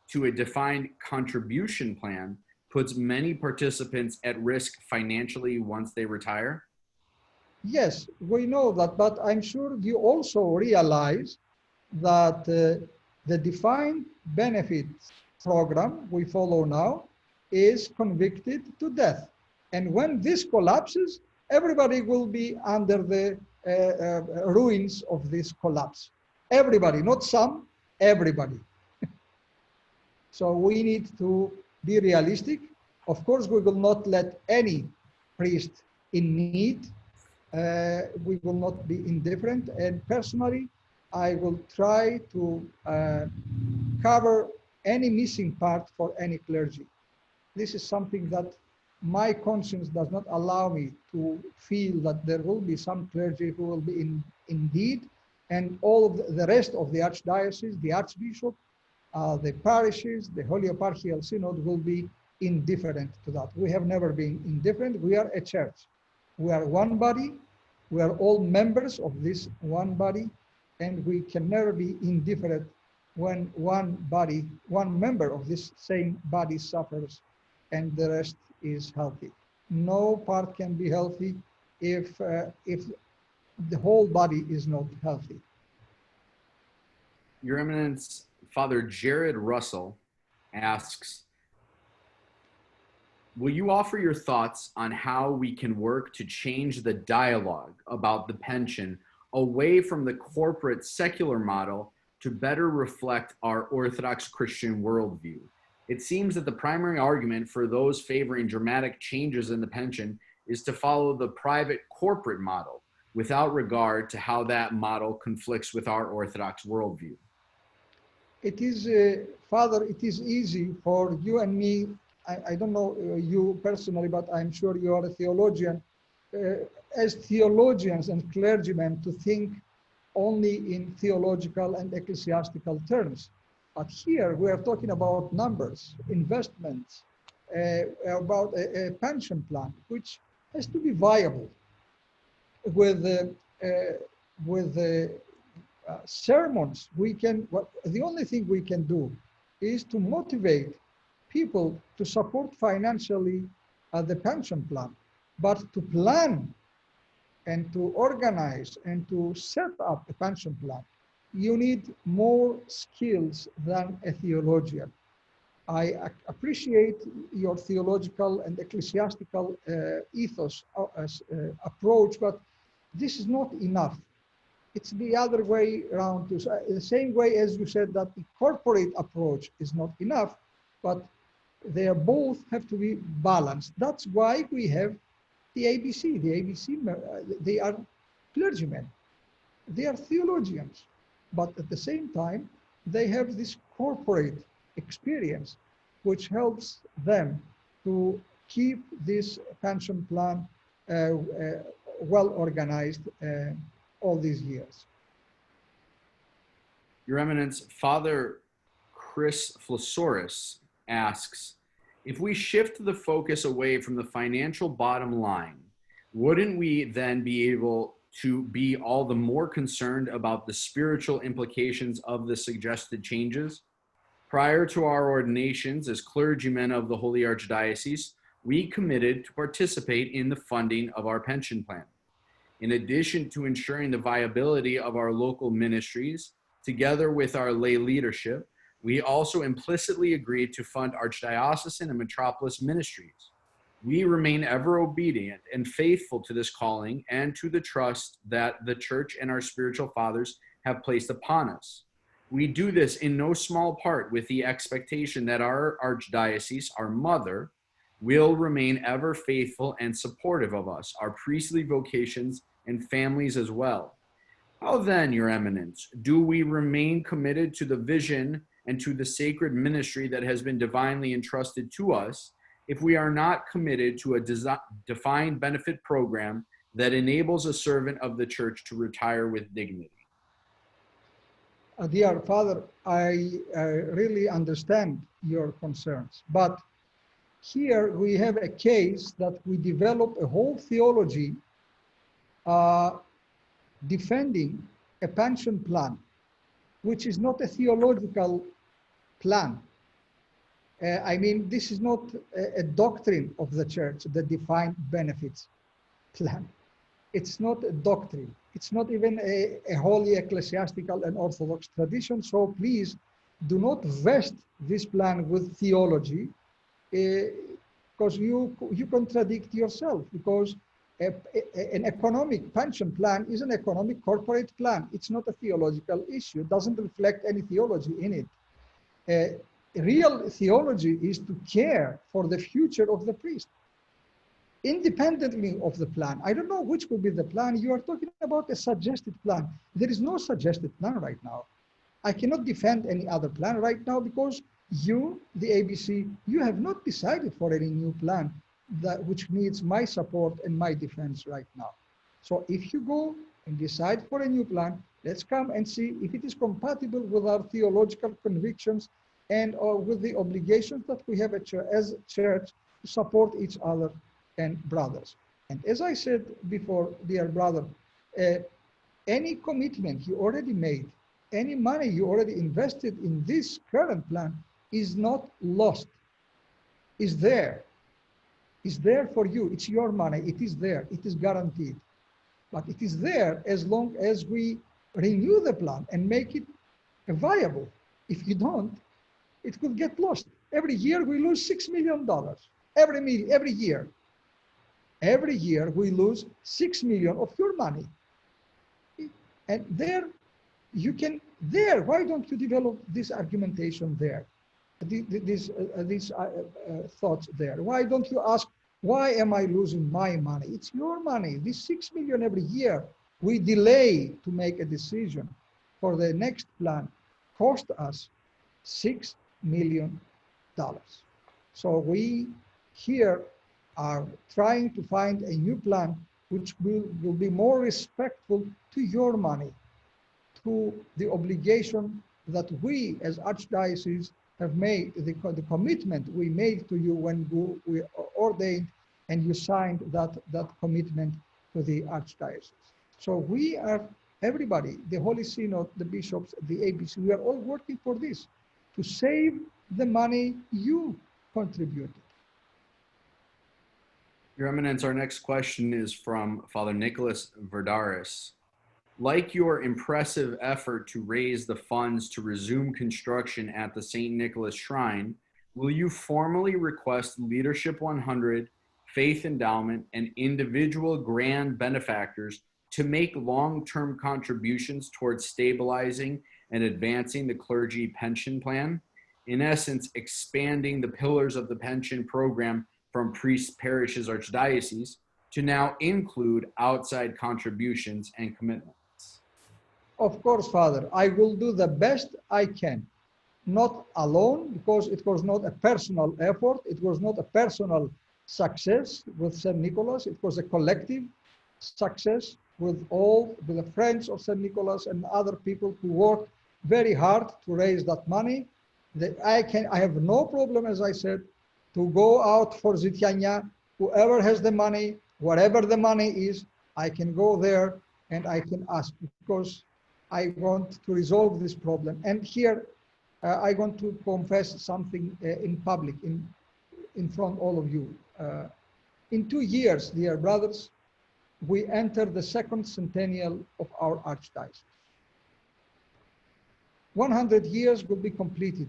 to a defined contribution plan puts many participants at risk financially once they retire? Yes, we know that, but I'm sure you also realize that the defined benefits program we follow now is convicted to death. And when this collapses, everybody will be under the ruins of this collapse. Everybody, not some, everybody. So we need to be realistic. Of course, we will not let any priest in need. We will not be indifferent. And personally, I will try to cover any missing part for any clergy. This is something that my conscience does not allow me to feel that there will be some clergy who will be in need, and all of the rest of the archdiocese, the archbishop, the parishes, the Holy Eparchial Synod will be indifferent to that. We have never been indifferent. We are a church. We are one body. We are all members of this one body, and we can never be indifferent when one member of this same body suffers and the rest is healthy. No part can be healthy if the whole body is not healthy. Your Eminence, Father Jared Russell asks, will you offer your thoughts on how we can work to change the dialogue about the pension away from the corporate secular model to better reflect our Orthodox Christian worldview? It seems that the primary argument for those favoring dramatic changes in the pension is to follow the private corporate model without regard to how that model conflicts with our Orthodox worldview. It is, Father, it is easy for you and me. I don't know you personally, but I'm sure you are a theologian. As theologians and clergymen, to think only in theological and ecclesiastical terms. But here we are talking about numbers, investments, about a pension plan, which has to be viable with sermons. The only thing we can do is to motivate people to support financially the pension plan, but to plan and to organize and to set up a pension plan, you need more skills than a theologian. I appreciate your theological and ecclesiastical ethos approach, but this is not enough. It's the other way around. The same way as you said that the corporate approach is not enough, but they both have to be balanced. That's why we have the ABC. The ABC, they are clergymen. They are theologians. But at the same time, they have this corporate experience, which helps them to keep this pension plan well organized all these years. Your Eminence, Father Chris Flosoris asks, if we shift the focus away from the financial bottom line, wouldn't we then be able to be all the more concerned about the spiritual implications of the suggested changes? Prior to our ordinations as clergymen of the Holy Archdiocese, we committed to participate in the funding of our pension plan. In addition to ensuring the viability of our local ministries, together with our lay leadership, we also implicitly agreed to fund archdiocesan and metropolis ministries. We remain ever obedient and faithful to this calling and to the trust that the Church and our spiritual fathers have placed upon us. We do this in no small part with the expectation that our archdiocese, our mother, will remain ever faithful and supportive of us, our priestly vocations and families as well. How then, Your Eminence, do we remain committed to the vision and to the sacred ministry that has been divinely entrusted to us if we are not committed to a defined benefit program that enables a servant of the Church to retire with dignity? Dear Father, I really understand your concerns, but here we have a case that we develop a whole theology defending a pension plan, which is not a theological plan. I mean, this is not a doctrine of the Church, the defined benefits plan. It's not a doctrine. It's not even a holy ecclesiastical and orthodox tradition. So please do not vest this plan with theology, because you contradict yourself, because an economic pension plan is an economic corporate plan. It's not a theological issue. It doesn't reflect any theology in it. Real theology is to care for the future of the priest, independently of the plan. I don't know which will be the plan. You are talking about a suggested plan. There is no suggested plan right now. I cannot defend any other plan right now because you, the ABC, you have not decided for any new plan which needs my support and my defense right now. So if you go and decide for a new plan, let's come and see if it is compatible with our theological convictions and with the obligations that we have as a church to support each other and brothers. And as I said before, dear brother, any commitment you already made, any money you already invested in this current plan is not lost, is there. It's there for you. It's your money. It is there. It is guaranteed. But it is there as long as we renew the plan and make it viable. If you don't, it could get lost. Every year we lose $6 million. Every year. Every year we lose $6 million of your money. And there, you can, why don't you develop this argumentation there? These thoughts there. Why don't you ask, why am I losing my money? It's your money. This $6 million every year we delay to make a decision for the next plan cost us $6 million. So we here are trying to find a new plan which will be more respectful to your money, to the obligation that we as Archdiocese have made, the commitment we made to you when we ordained and you signed that commitment to the Archdiocese. So we are, everybody, the Holy Synod, the bishops, the ABC, we are all working for this, to save the money you contributed. Your Eminence, our next question is from Father Nicholas Verdaris. Like your impressive effort to raise the funds to resume construction at the St. Nicholas Shrine, will you formally request Leadership 100, Faith Endowment, and individual grand benefactors to make long-term contributions towards stabilizing and advancing the Clergy Pension Plan? In essence, expanding the pillars of the pension program from priests, parishes, archdiocese to now include outside contributions and commitments. Of course, Father, I will do the best I can. Not alone, because it was not a personal effort. It was not a personal success with St. Nicholas. It was a collective success with the friends of St. Nicholas and other people who worked very hard to raise that money. I have no problem, as I said, to go out for Zitiania. Whoever has the money, whatever the money is, I can go there and I can ask, because I want to resolve this problem. And here, I want to confess something in public, in front of all of you. In 2 years, dear brothers, we enter the second centennial of our Archdiocese. 100 years will be completed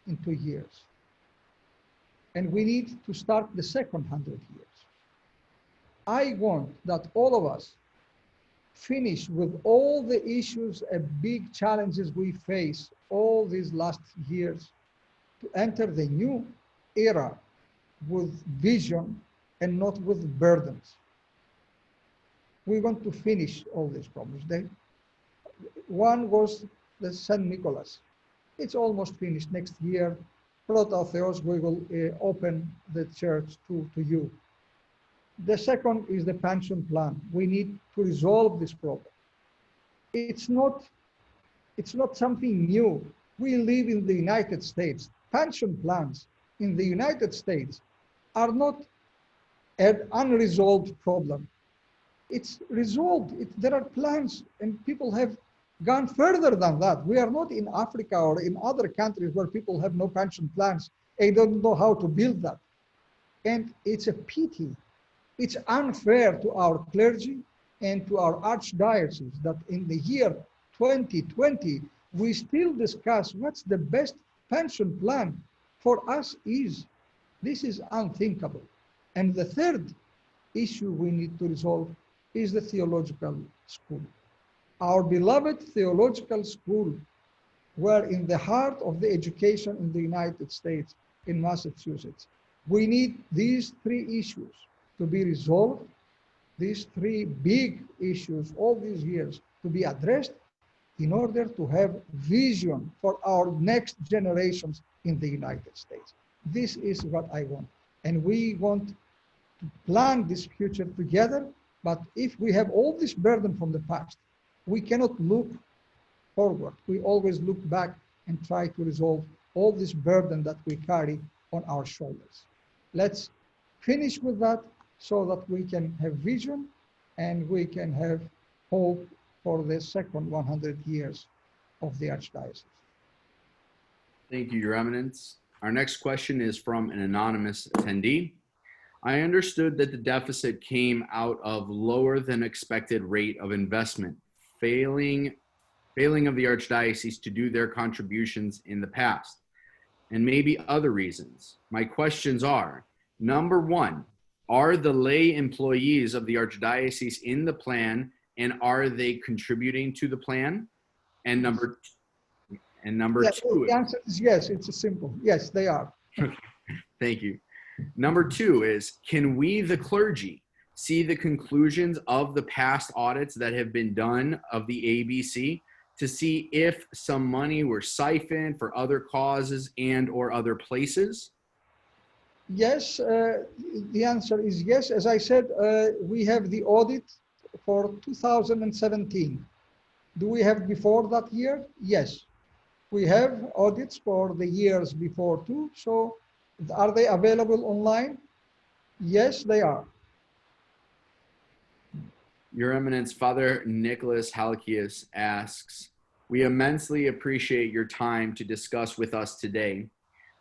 in 2 years. And we need to start the second 100 years. I want that all of us finish with all the issues and big challenges we face all these last years to enter the new era with vision and not with burdens. We want to finish all these problems. One was the St. Nicholas. It's almost finished. Next year, Prototheos, we will open the church to you. The second is the pension plan. We need to resolve this problem. It's not something new. We live in the United States. Pension plans in the United States are not an unresolved problem. It's resolved. There are plans, and people have gone further than that. We are not in Africa or in other countries where people have no pension plans and don't know how to build that. And it's a pity. It's unfair to our clergy and to our archdiocese that in the year 2020, we still discuss what's the best pension plan for us is. This is unthinkable. And the third issue we need to resolve is the theological school. Our beloved theological school were in the heart of the education in the United States, in Massachusetts. We need these three issues to be resolved, these three big issues all these years to be addressed in order to have vision for our next generations in the United States. This is what I want. And we want to plan this future together, but if we have all this burden from the past, we cannot look forward. We always look back and try to resolve all this burden that we carry on our shoulders. Let's finish with that so that we can have vision and we can have hope for the second 100 years of the Archdiocese. Thank you, Your Eminence. Our next question is from an anonymous attendee. I understood that the deficit came out of lower than expected rate of investment, failing of the Archdiocese to do their contributions in the past, and maybe other reasons. My questions are, number one, are the lay employees of the Archdiocese in the plan, and are they contributing to the plan? And number two. The answer is yes, it's simple. Yes, they are. Thank you. Number two is, can we, the clergy, see the conclusions of the past audits that have been done of the ABC to see if some money were siphoned for other causes and or other places? Yes, the answer is yes. As I said, we have the audit for 2017. Do we have before that year? Yes. We have audits for the years before too. So are they available online? Yes, they are. Your Eminence, Father Nicholas Halikius asks, we immensely appreciate your time to discuss with us today.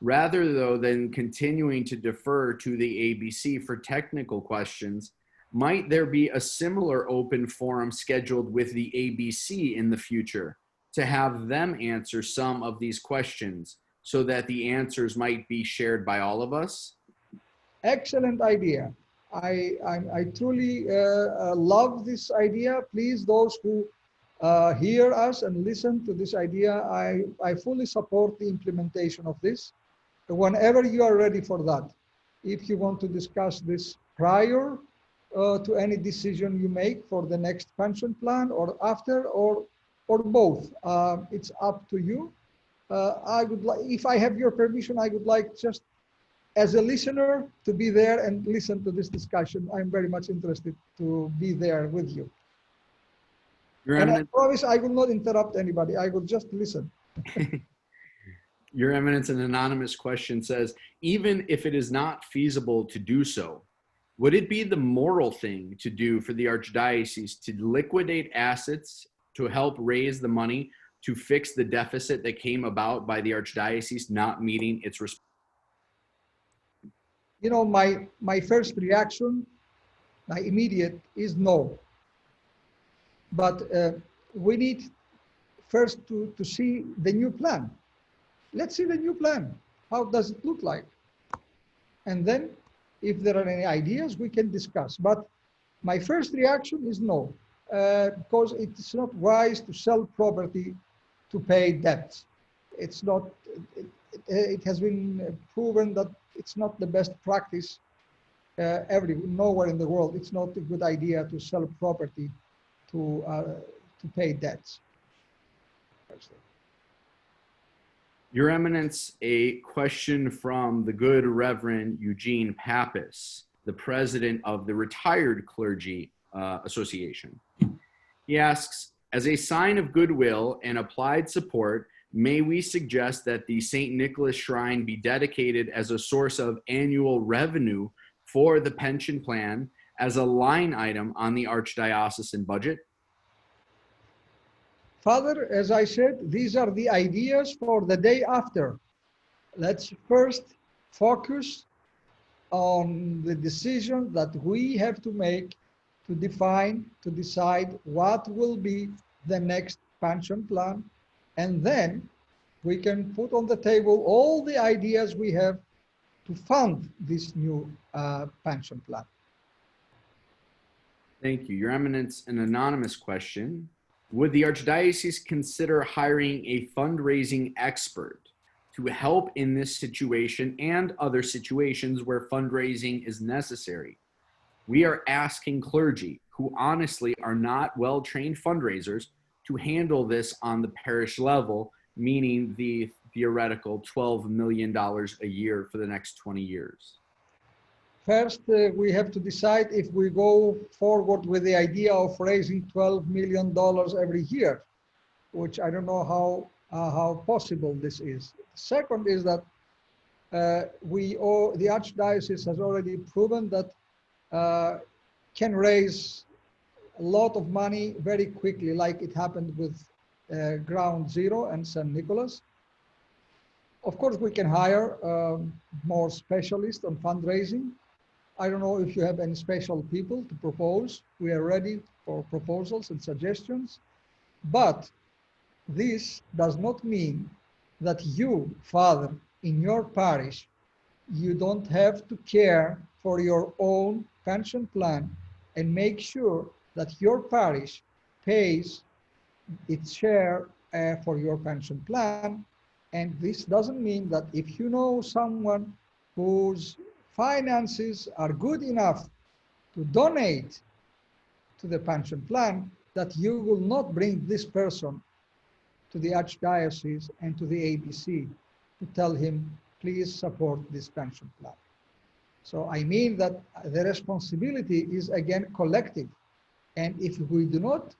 Rather, though, than continuing to defer to the ABC for technical questions, might there be a similar open forum scheduled with the ABC in the future to have them answer some of these questions so that the answers might be shared by all of us? Excellent idea. I truly love this idea. Please, those who hear us and listen to this idea, I fully support the implementation of this. Whenever you are ready for that, if you want to discuss this prior to any decision you make for the next pension plan, or after, or both, it's up to you. I would like, if I have your permission, I would like just as a listener to be there and listen to this discussion. I'm very much interested to be there with you. And I promise I will not interrupt anybody. I will just listen. Your Eminence, an anonymous question says, even if it is not feasible to do so, would it be the moral thing to do for the Archdiocese to liquidate assets to help raise the money to fix the deficit that came about by the Archdiocese not meeting its responsibilities? You know, my first reaction, my immediate, is no. But we need first to see the new plan. Let's see the new plan. How does it look like? And then if there are any ideas, we can discuss. But my first reaction is no, because it's not wise to sell property to pay debts. It's not, it has been proven that it's not the best practice nowhere in the world. It's not a good idea to sell property to pay debts. Your Eminence, a question from the good Reverend Eugene Pappas, the president of the Retired Clergy Association. He asks, as a sign of goodwill and applied support, may we suggest that the St. Nicholas Shrine be dedicated as a source of annual revenue for the pension plan as a line item on the Archdiocesan budget? Father, as I said, these are the ideas for the day after. Let's first focus on the decision that we have to make to decide what will be the next pension plan. And then we can put on the table all the ideas we have to fund this new pension plan. Thank you. Your Eminence, an anonymous question. Would the Archdiocese consider hiring a fundraising expert to help in this situation and other situations where fundraising is necessary? We are asking clergy who honestly are not well-trained fundraisers to handle this on the parish level, meaning the theoretical $12 million a year for the next 20 years. First, we have to decide if we go forward with the idea of raising $12 million every year, which I don't know how possible this is. Second is that the Archdiocese has already proven that can raise a lot of money very quickly, like it happened with Ground Zero and St. Nicholas. Of course, we can hire more specialists on fundraising. I don't know if you have any special people to propose. We are ready for proposals and suggestions. But this does not mean that you, Father, in your parish, you don't have to care for your own pension plan and make sure that your parish pays its share for your pension plan. And this doesn't mean that if you know someone whose finances are good enough to donate to the pension plan, that you will not bring this person to the Archdiocese and to the ABC to tell him, please support this pension plan. So I mean that the responsibility is again collective. And if we do not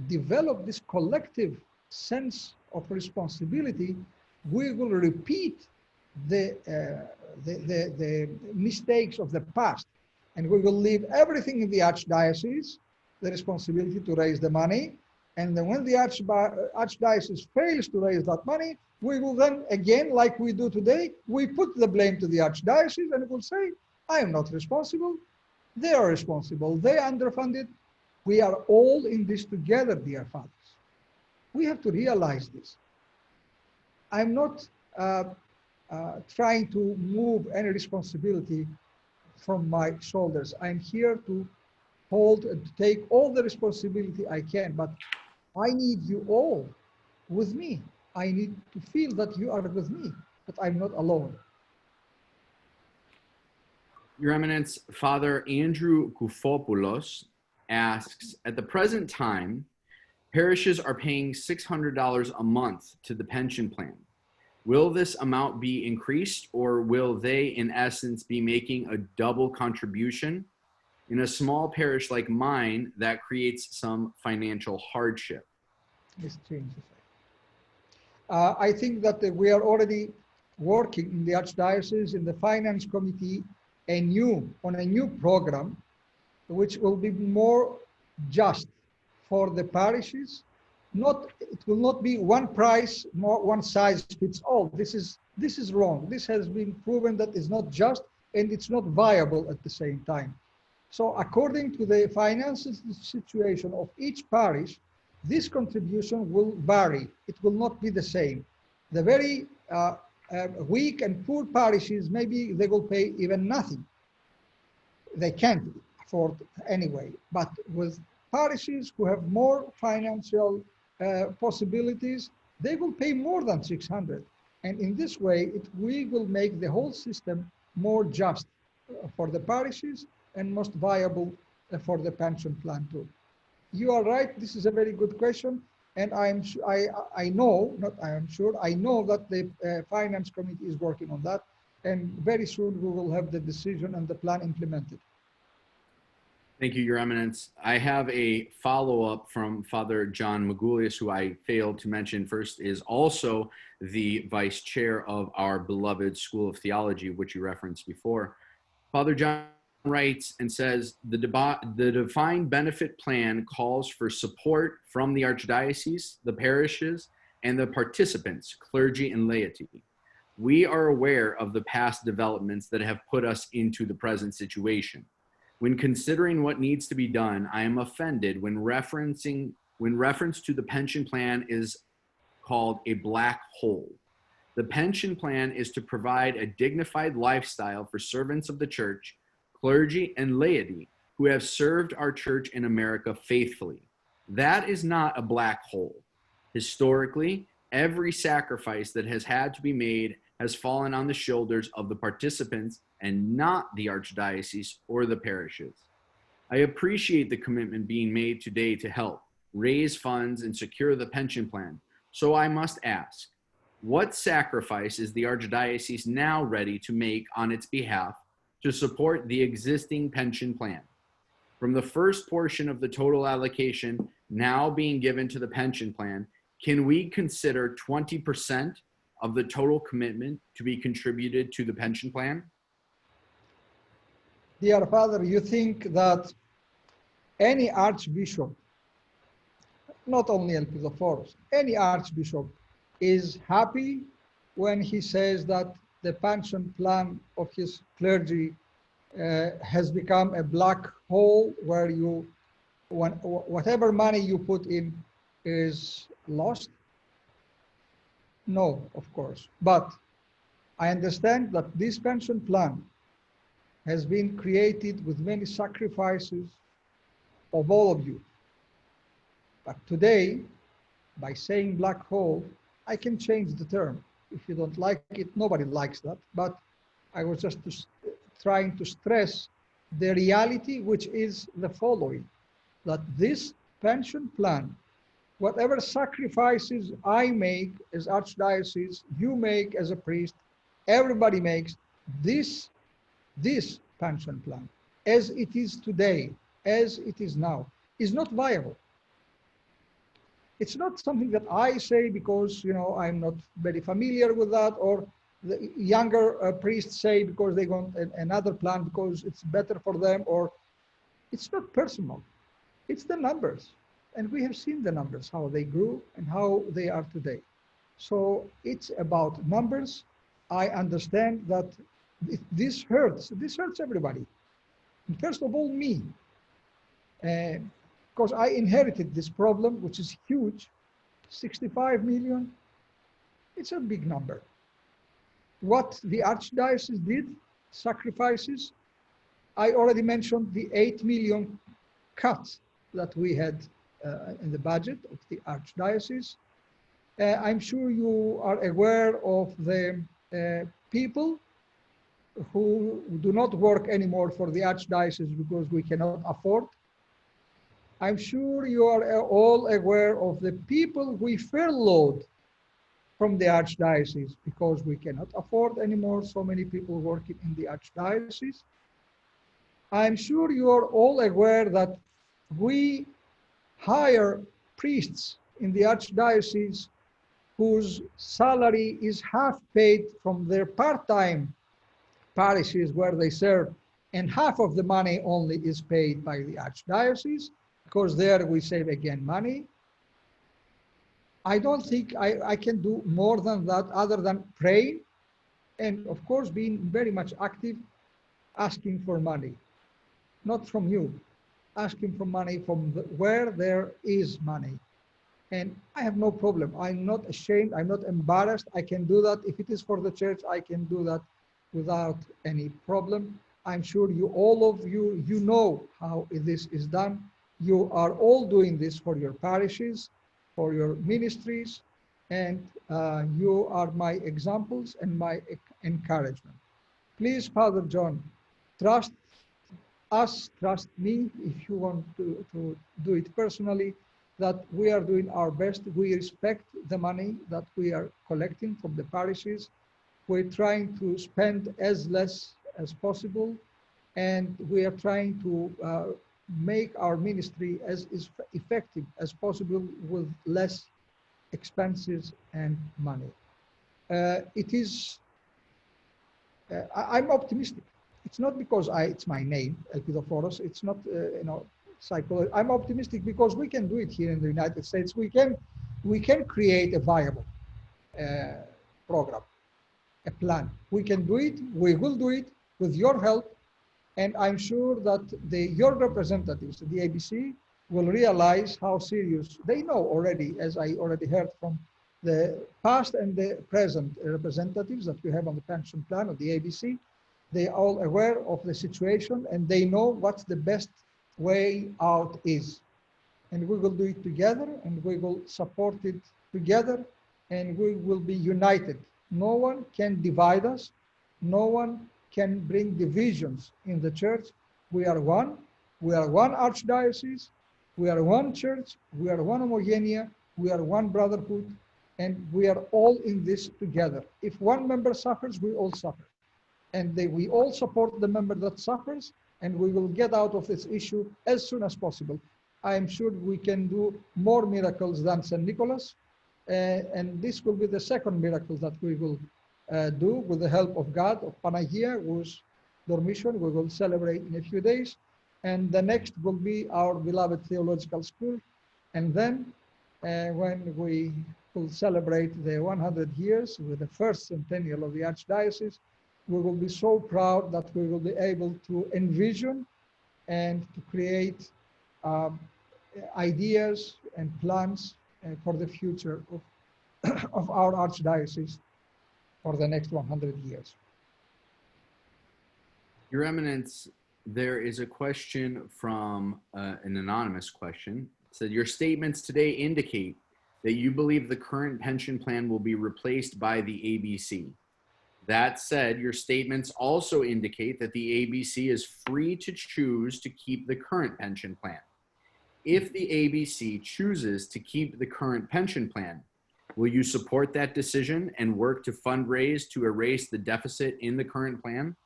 develop this collective sense of responsibility, we will repeat the mistakes of the past, and we will leave everything in the Archdiocese, the responsibility to raise the money, And then when the Archdiocese fails to raise that money, we will then, again, like we do today, we put the blame to the Archdiocese and will say, I am not responsible. They are responsible. They underfunded. We are all in this together, dear fathers. We have to realize this. I'm not trying to move any responsibility from my shoulders. I'm here to hold and to take all the responsibility I can, but I need you all with me. I need to feel that you are with me, that I'm not alone. Your Eminence, Father Andrew Koufopoulos asks, at the present time, parishes are paying $600 a month to the pension plan. Will this amount be increased, or will they, in essence, be making a double contribution? In a small parish like mine, that creates some financial hardship. This changes. I think that we are already working in the Archdiocese, in the Finance Committee, on a new program, which will be more just for the parishes. It will not be one price, one size fits all. This is wrong. This has been proven that it's not just and it's not viable at the same time. So according to the financial situation of each parish, this contribution will vary. It will not be the same. The very weak and poor parishes, maybe they will pay even nothing. They can't afford anyway. But with parishes who have more financial possibilities, they will pay more than 600. And in this way, we will make the whole system more just for the parishes and most viable for the pension plan too. You are right, this is a very good question. And I know that the Finance Committee is working on that. And very soon we will have the decision and the plan implemented. Thank you, Your Eminence. I have a follow-up from Father John Magoulias, who I failed to mention first, is also the vice chair of our beloved School of Theology, which you referenced before. Father John writes and says, the defined benefit plan calls for support from the Archdiocese, the parishes, and the participants, clergy and laity. We are aware of the past developments that have put us into the present situation. When considering what needs to be done, I am offended when reference to the pension plan is called a black hole. The pension plan is to provide a dignified lifestyle for servants of the church, clergy, and laity who have served our church in America faithfully. That is not a black hole. Historically, every sacrifice that has had to be made has fallen on the shoulders of the participants and not the Archdiocese or the parishes. I appreciate the commitment being made today to help raise funds and secure the pension plan. So I must ask, what sacrifice is the Archdiocese now ready to make on its behalf to support the existing pension plan? From the first portion of the total allocation now being given to the pension plan, can we consider 20% of the total commitment to be contributed to the pension plan? Dear Father, you think that any archbishop, not only Elpidophoros, any archbishop is happy when he says that the pension plan of his clergy has become a black hole where whatever money you put in is lost? No, of course. But I understand that this pension plan has been created with many sacrifices of all of you. But today, by saying black hole, I can change the term. If you don't like it, nobody likes that. But I was just trying to stress the reality, which is the following, that this pension plan, whatever sacrifices I make as Archdiocese, you make as a priest, everybody makes, this pension plan, as it is today, as it is now, is not viable. It's not something that I say because, I'm not very familiar with that, or the younger priests say because they want another plan because it's better for them, or it's not personal. It's the numbers. And we have seen the numbers, how they grew and how they are today. So it's about numbers. I understand that this hurts everybody. And first of all, me, because I inherited this problem, which is huge, 65 million. It's a big number. What the Archdiocese did, sacrifices, I already mentioned the 8 million cut that we had in the budget of the Archdiocese. I'm sure you are aware of the people who do not work anymore for the Archdiocese because we cannot afford. I'm sure you are all aware of the people we furloughed from the Archdiocese because we cannot afford anymore so many people working in the Archdiocese. I'm sure you are all aware that we hire priests in the Archdiocese whose salary is half paid from their part-time parishes where they serve, and half of the money only is paid by the Archdiocese, because there we save again money. I don't think I can do more than that other than praying and of course being very much active, asking for money, not from you, asking for money from where there is money. And I have no problem. I'm not ashamed. I'm not embarrassed. I can do that. If it is for the church, I can do that without any problem. I'm sure you, all of you, you know how this is done. You are all doing this for your parishes, for your ministries, and you are my examples and my encouragement. Please, Father John, trust us, trust me, if you want to do it personally, that we are doing our best. We respect the money that we are collecting from the parishes. We're trying to spend as less as possible, and we are trying to make our ministry as effective as possible with less expenses and money. I'm optimistic. It's not because it's my name, Elpidophoros. It's not, psychology. I'm optimistic because we can do it here in the United States. We can create a viable program, a plan. We can do it. We will do it with your help. And I'm sure that your representatives, the ABC, will realize how serious they know already, as I already heard from the past and the present representatives that we have on the pension plan of the ABC. They are all aware of the situation and they know what the best way out is. And we will do it together and we will support it together and we will be united. No one can divide us. No one can bring divisions in the church. We are one. We are one archdiocese. We are one church. We are one homogenea. We are one brotherhood. And we are all in this together. If one member suffers, we all suffer. And we all support the member that suffers, and we will get out of this issue as soon as possible. I am sure we can do more miracles than St. Nicholas. And this will be the second miracle that we will do with the help of God, of Panagia, whose Dormition we will celebrate in a few days. And the next will be our beloved theological school. And then when we will celebrate the 100 years with the first centennial of the Archdiocese, we will be so proud that we will be able to envision and to create ideas and plans for the future of our Archdiocese for the next 100 years. Your Eminence, there is a question from an anonymous question. It said, your statements today indicate that you believe the current pension plan will be replaced by the ABC. That said, your statements also indicate that the ABC is free to choose to keep the current pension plan. If the ABC chooses to keep the current pension plan, will you support that decision and work to fundraise to erase the deficit in the current plan?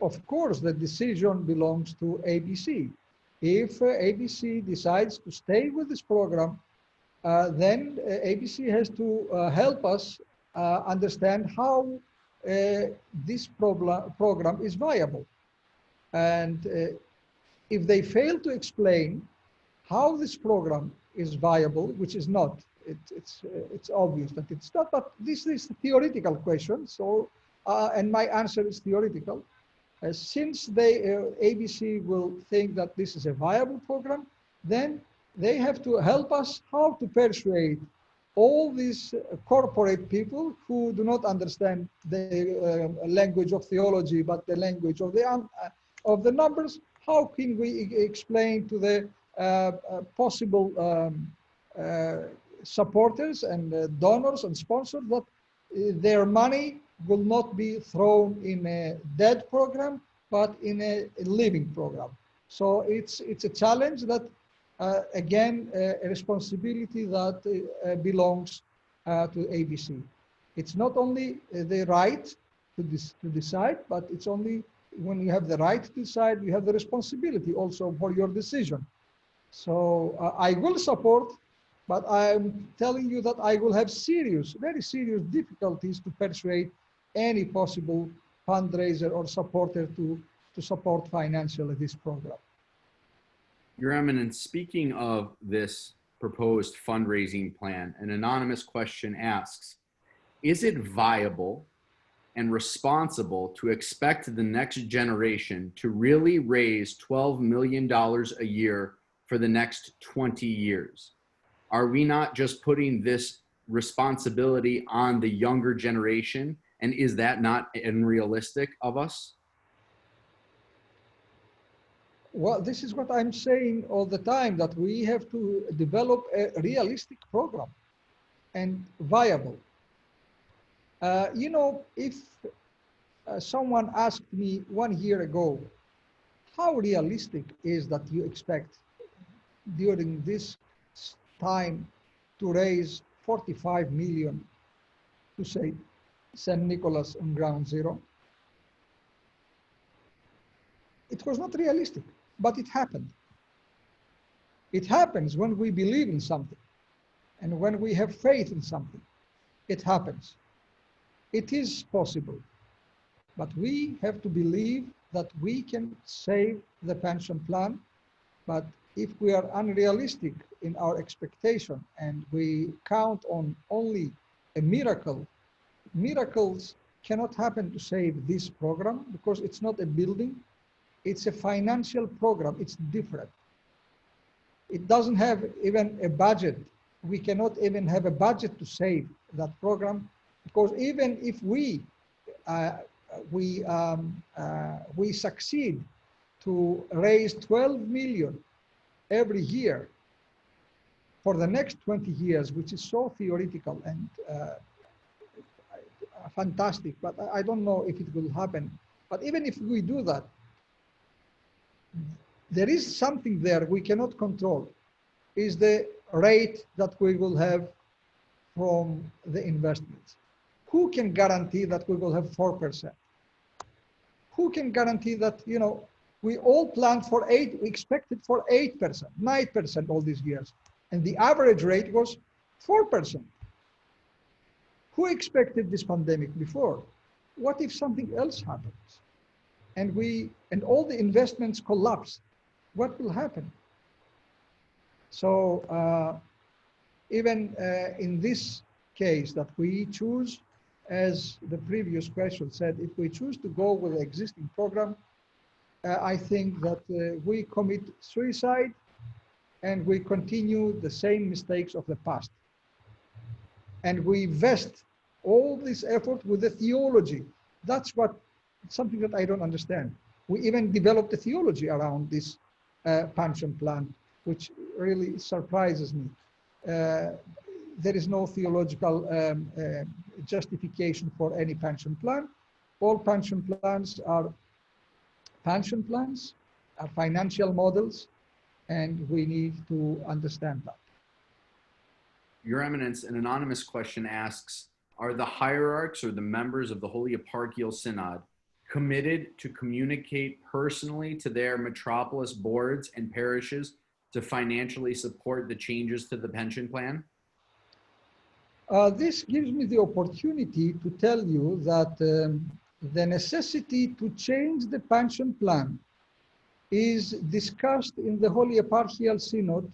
Of course, the decision belongs to ABC. If ABC decides to stay with this program, then ABC has to help us understand how this program is viable. And if they fail to explain how this program is viable, which is not, it's obvious that it's not, but this is a theoretical question. So, and my answer is theoretical. Since ABC will think that this is a viable program, then they have to help us how to persuade all these corporate people who do not understand the language of theology, but the language of the numbers. How can we explain to the possible supporters and donors and sponsors that their money will not be thrown in a dead program, but in a living program? So it's a challenge that, again, a responsibility that belongs to ABC. It's not only the right to decide, but it's only when you have the right to decide, you have the responsibility also for your decision. So I will support, but I'm telling you that I will have serious, very serious difficulties to persuade any possible fundraiser or supporter to support financially this program. Your Eminence, speaking of this proposed fundraising plan, an anonymous question asks, is it viable and responsible to expect the next generation to really raise $12 million a year for the next 20 years? Are we not just putting this responsibility on the younger generation? And is that not unrealistic of us? Well, this is what I'm saying all the time, that we have to develop a realistic program and viable. You know, if someone asked me 1 year ago, how realistic is that you expect during this time to raise 45 million to say St. Nicholas on Ground Zero? It was not realistic, but it happened. It happens when we believe in something and when we have faith in something. It happens. It is possible, but we have to believe that we can save the pension plan. But if we are unrealistic in our expectation and we count on only a miracle, miracles cannot happen to save this program, because it's not a building, it's a financial program. It's different. It doesn't have even a budget. We cannot even have a budget to save that program, because even if we succeed to raise 12 million every year for the next 20 years, which is so theoretical and fantastic, but I don't know if it will happen. But even if we do that, there is something there we cannot control, is the rate that we will have from the investments. Who can guarantee that we will have 4%? Who can guarantee that, you know, we all planned for 8%, we expected for 8%, 9% all these years, and the average rate was 4%. Who expected this pandemic before? What if something else happens and all the investments collapse? What will happen? So even in this case that we choose, as the previous question said, if we choose to go with the existing program, I think that we commit suicide and we continue the same mistakes of the past. And we vest all this effort with the theology. That's something that I don't understand. We even developed a theology around this pension plan, which really surprises me. There is no theological justification for any pension plan. All pension plans are financial models, and we need to understand that. Your Eminence, an anonymous question asks, are the hierarchs or the members of the Holy Eparchial Synod committed to communicate personally to their metropolis boards and parishes to financially support the changes to the pension plan? This gives me the opportunity to tell you that the necessity to change the pension plan is discussed in the Holy Eparchial Synod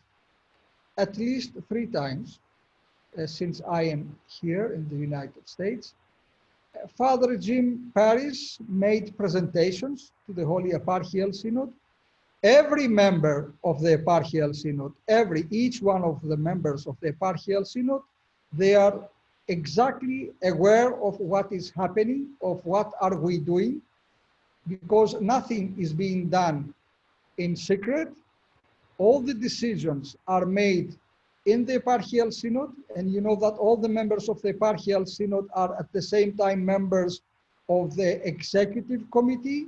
at least 3 times since I am here in the United States. Father Jim Paris made presentations to the Holy Eparchial Synod. Every member of the Eparchial Synod, each one of the members of the Eparchial Synod, they are exactly aware of what is happening, of what are we doing, because nothing is being done in secret. All the decisions are made in the Eparchial Synod, and you know that all the members of the Eparchial Synod are at the same time members of the Executive Committee.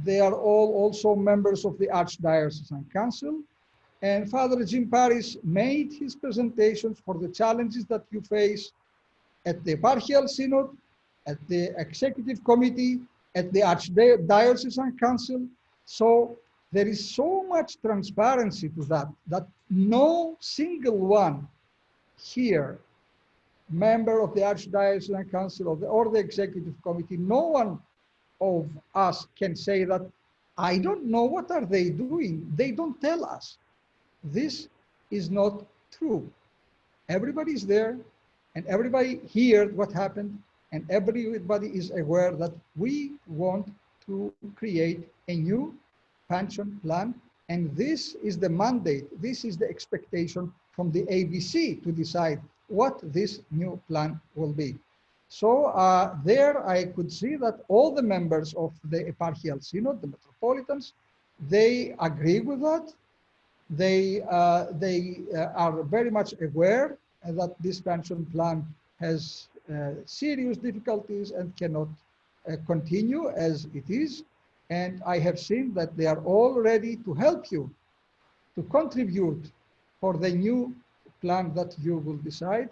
They are all also members of the Archdiocesan Council. And Father Jim Paris made his presentations for the challenges that you face at the Eparchial Synod, at the Executive Committee, at the Archdiocesan Council. So there is so much transparency to that, that no single one here, member of the Archdiocesan Council or the Executive Committee, no one of us can say that, I don't know what are they doing. They don't tell us. This is not true. Everybody is there and everybody heard what happened, and everybody is aware that we want to create a new pension plan, and this is the mandate, this is the expectation from the ABC to decide what this new plan will be. So there I could see that all the members of the Eparchial Synod, the Metropolitans, they agree with that. They are very much aware that this pension plan has serious difficulties and cannot continue as it is. And I have seen that they are all ready to help you, to contribute for the new plan that you will decide.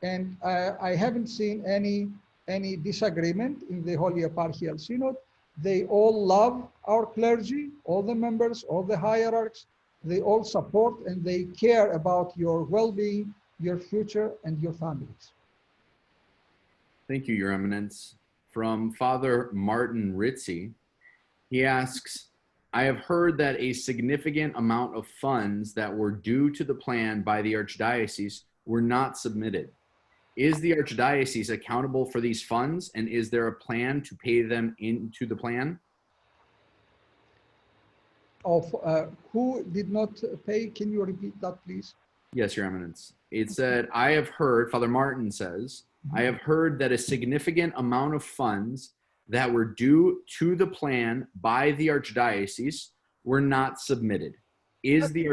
And I haven't seen any disagreement in the Holy Eparchial Synod. They all love our clergy, all the members, all the hierarchs. They all support and they care about your well-being, your future, and your families. Thank you, Your Eminence. From Father Martin Ritzy, he asks, I have heard that a significant amount of funds that were due to the plan by the Archdiocese were not submitted. Is the Archdiocese accountable for these funds, and is there a plan to pay them into the plan? Of who did not pay? Can you repeat that, please? Yes, Your Eminence. It said, I have heard, Father Martin says, I have heard that a significant amount of funds that were due to the plan by the Archdiocese were not submitted. Is the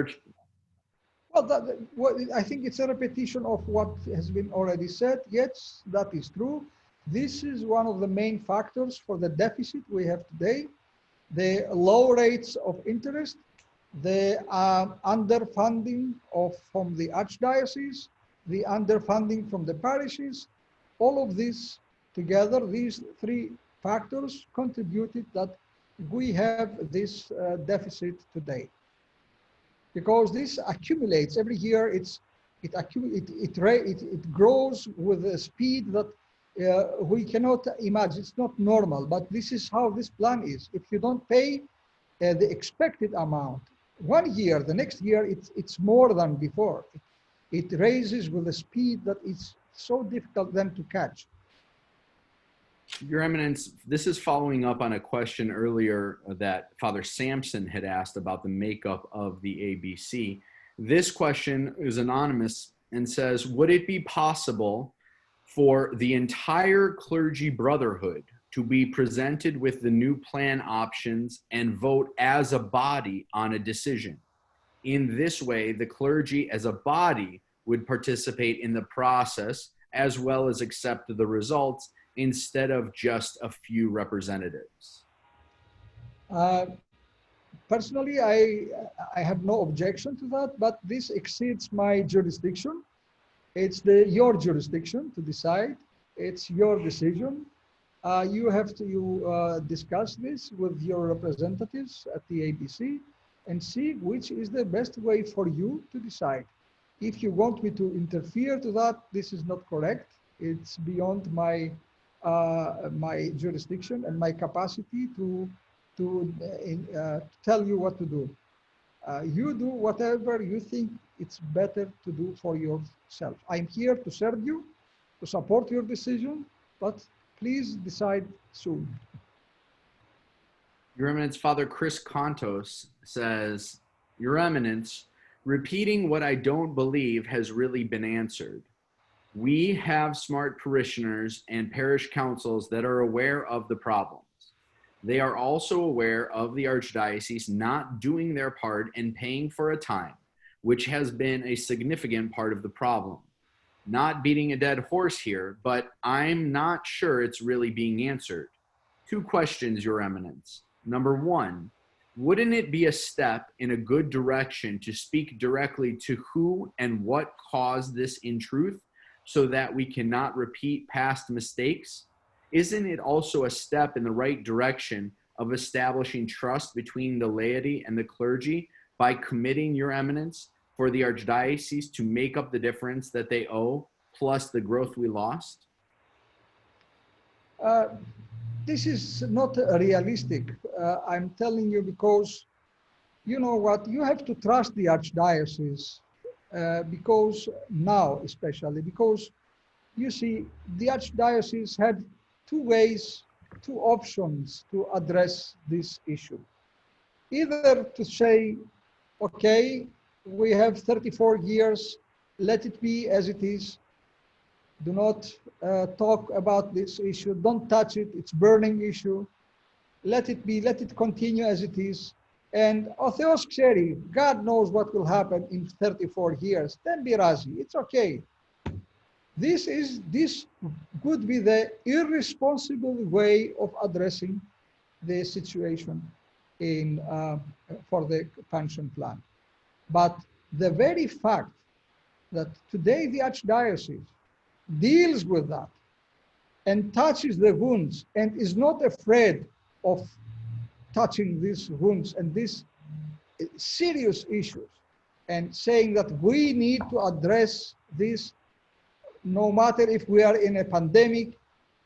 Well, I think it's a repetition of what has been already said. Yes, that is true. This is one of the main factors for the deficit we have today. The low rates of interest, the underfunding from the Archdiocese, the underfunding from the parishes, all of this together, these 3 factors contributed that we have this deficit today. Because this accumulates every year, it grows with a speed that we cannot imagine. It's not normal, but this is how this plan is. If you don't pay the expected amount, 1 year, the next year, it's more than before. It raises with a speed that it's so difficult then to catch. Your Eminence, this is following up on a question earlier that Father Sampson had asked about the makeup of the ABC. This question is anonymous and says, would it be possible for the entire clergy brotherhood to be presented with the new plan options and vote as a body on a decision? In this way, the clergy as a body would participate in the process as well as accept the results instead of just a few representatives? Personally, I have no objection to that, but this exceeds my jurisdiction. It's your jurisdiction to decide. It's your decision. You have to discuss this with your representatives at the ABC and see which is the best way for you to decide. If you want me to interfere to that, this is not correct. It's beyond my my jurisdiction and my capacity to to tell you what to do. You do whatever you think it's better to do for yourself. I'm here to serve you, to support your decision, but please decide soon. Your Eminence, Father Chris Contos says, Your Eminence, repeating what I don't believe has really been answered. We have smart parishioners and parish councils that are aware of the problems. They are also aware of the Archdiocese not doing their part and paying for a time, which has been a significant part of the problem. Not beating a dead horse here, but I'm not sure it's really being answered. 2 questions, Your Eminence. Number 1, wouldn't it be a step in a good direction to speak directly to who and what caused this in truth so that we cannot repeat past mistakes? Isn't it also a step in the right direction of establishing trust between the laity and the clergy by committing, Your Eminence, for the Archdiocese to make up the difference that they owe, plus the growth we lost? This is not realistic. I'm telling you because, you know what, you have to trust the Archdiocese because now especially, because you see, the Archdiocese had 2 ways, 2 options to address this issue. Either to say, okay, we have 34 years, let it be as it is. Do not talk about this issue. Don't touch it. It's burning issue. Let it be. Let it continue as it is. And Otheos Xeri, God knows what will happen in 34 years. Then be razi. It's okay. This could be the irresponsible way of addressing the situation in for the pension plan. But the very fact that today the Archdiocese deals with that and touches the wounds and is not afraid of touching these wounds and these serious issues and saying that we need to address this no matter if we are in a pandemic,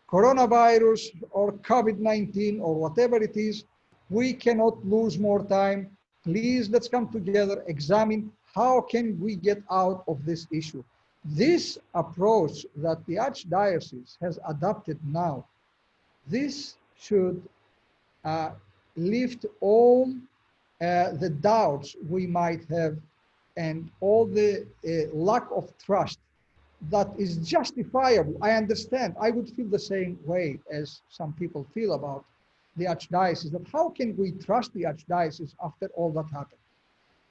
coronavirus or COVID-19 or whatever it is, we cannot lose more time. Please, let's come together, examine how can we get out of this issue. This approach that the Archdiocese has adopted now, this should lift all the doubts we might have and all the lack of trust that is justifiable. I understand. I would feel the same way as some people feel about the Archdiocese, that how can we trust the Archdiocese after all that happened?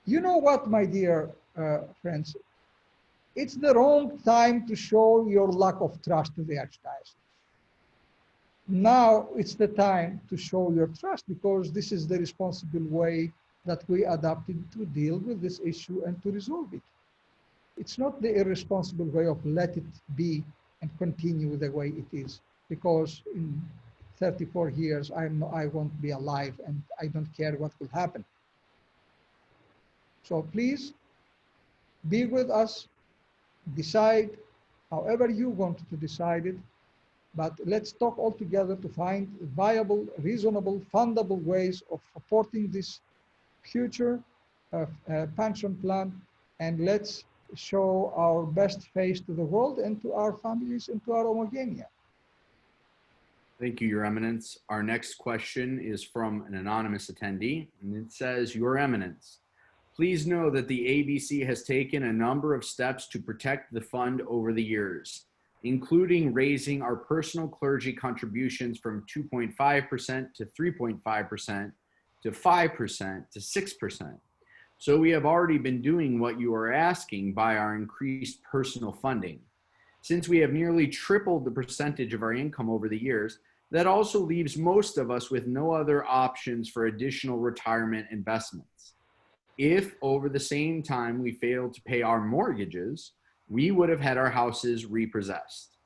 You know what, my dear friends? It's the wrong time to show your lack of trust to the Archdiocese. Now it's the time to show your trust because this is the responsible way that we adopted to deal with this issue and to resolve it. It's not the irresponsible way of let it be and continue the way it is, because in 34 years, I won't be alive and I don't care what will happen. So please be with us, decide however you want to decide it, but let's talk all together to find viable, reasonable, fundable ways of supporting this future pension plan, and let's show our best face to the world and to our families and to our homogenia. Thank you, Your Eminence. Our next question is from an anonymous attendee, and it says, Your Eminence, please know that the ABC has taken a number of steps to protect the fund over the years, including raising our personal clergy contributions from 2.5% to 3.5% to 5% to 6%. So we have already been doing what you are asking by our increased personal funding. Since we have nearly tripled the percentage of our income over the years, that also leaves most of us with no other options for additional retirement investments. If over the same time we failed to pay our mortgages, we would have had our houses repossessed.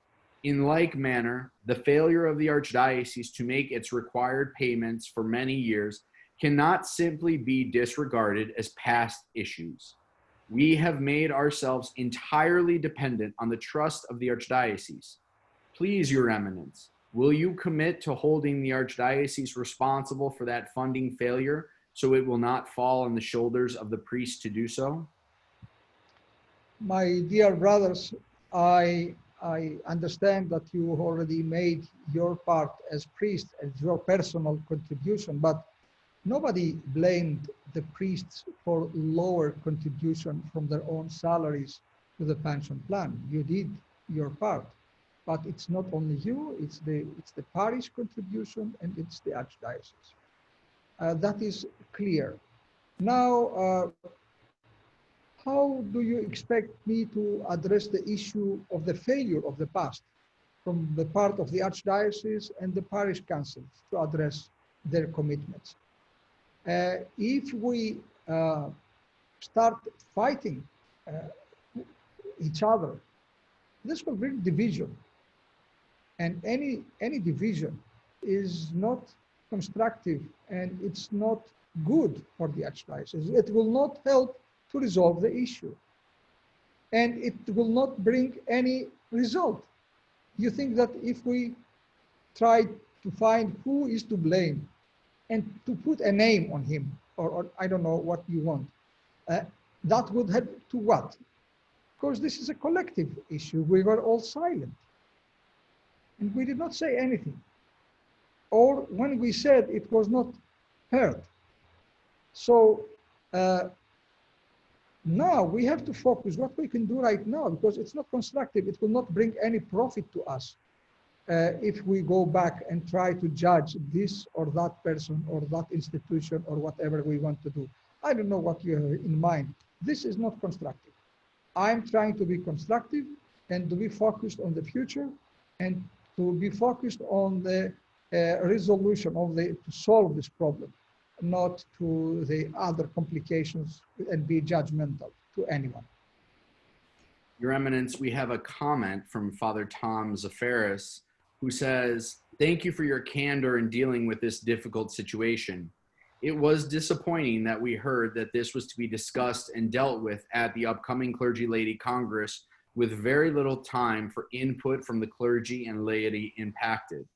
In like manner, the failure of the Archdiocese to make its required payments for many years cannot simply be disregarded as past issues. We have made ourselves entirely dependent on the trust of the Archdiocese. Please, Your Eminence, Will you commit to holding the Archdiocese responsible for that funding failure so it will not fall on the shoulders of the priests to do so? My dear brothers, I understand that you already made your part as priest, as your personal contribution, but nobody blamed the priests for lower contribution from their own salaries to the pension plan. You did your part, but it's not only you, it's the parish contribution and it's the Archdiocese. That is clear. Now, how do you expect me to address the issue of the failure of the past from the part of the Archdiocese and the parish councils to address their commitments? If we start fighting each other, this will bring division. And any division is not constructive and it's not good for the Archdiocese. It will not help to resolve the issue. And it will not bring any result. You think that if we try to find who is to blame and to put a name on him, or I don't know what you want, that would help to what? Because this is a collective issue. We were all silent. And we did not say anything. Or when we said, it was not heard. So now we have to focus what we can do right now, because it's not constructive. It will not bring any profit to us if we go back and try to judge this or that person or that institution or whatever we want to do. I don't know what you have in mind. This is not constructive. I'm trying to be constructive and to be focused on the future and to be focused on the resolution of to solve this problem, not to the other complications and be judgmental to anyone. Your Eminence, we have a comment from Father Tom Zafaris, who says, "Thank you for your candor in dealing with this difficult situation. It was disappointing that we heard that this was to be discussed and dealt with at the upcoming Clergy Laity Congress with very little time for input from the clergy and laity impacted.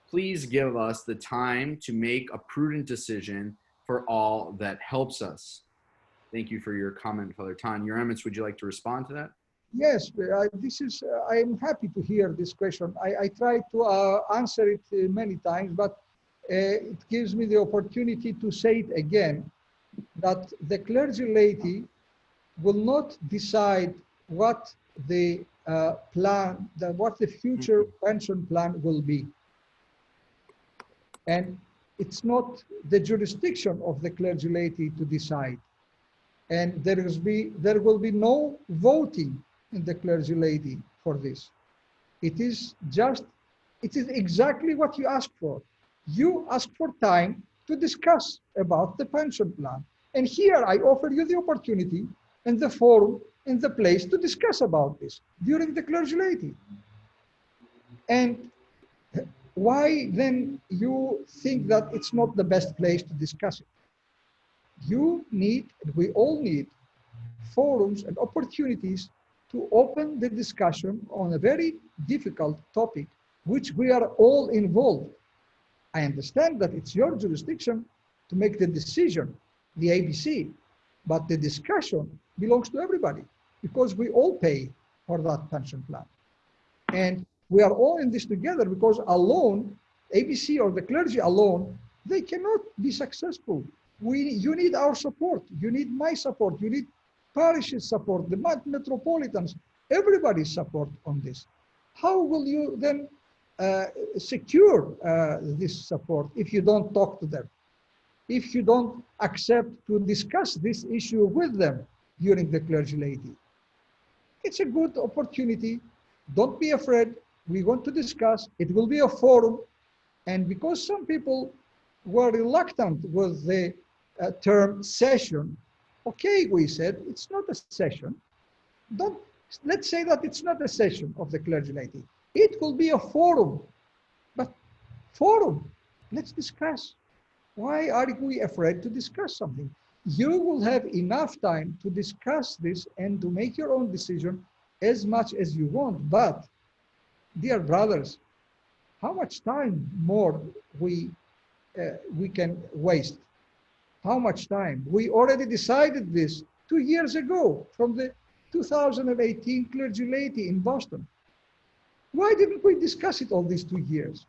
Please give us the time to make a prudent decision for all that helps us." Thank you for your comment, Father Tom. Your Eminence, would you like to respond to that? Yes, I am happy to hear this question. I tried to answer it many times, but it gives me the opportunity to say it again, that the clergy laity will not decide what the what the future pension plan will be. And it's not the jurisdiction of the clergy laity to decide. And there will be no voting in the clergy laity for this. It is exactly what you asked for. You asked for time to discuss about the pension plan. And here I offer you the opportunity and the forum and the place to discuss about this during the clergy laity. And why then you think that it's not the best place to discuss it? You need, and we all need, forums and opportunities to open the discussion on a very difficult topic, which we are all involved. I understand that it's your jurisdiction to make the decision, the ABC, but the discussion belongs to everybody because we all pay for that pension plan. And we are all in this together because alone, ABC or the clergy alone, they cannot be successful. You need our support. You need my support. You need parish's support, the metropolitans, everybody's support on this. How will you then secure this support if you don't talk to them? If you don't accept to discuss this issue with them during the clergy laity? It's a good opportunity. Don't be afraid. We want to discuss. It will be a forum. And because some people were reluctant with the term session, okay, we said it's not a session. Let's say that it's not a session of the clergy laity. It will be a forum. But forum, let's discuss. Why are we afraid to discuss something? You will have enough time to discuss this and to make your own decision as much as you want. But, dear brothers, how much time more we can waste? How much time? We already decided this 2 years ago from the 2018 Clergy Laity in Boston. Why didn't we discuss it all these 2 years?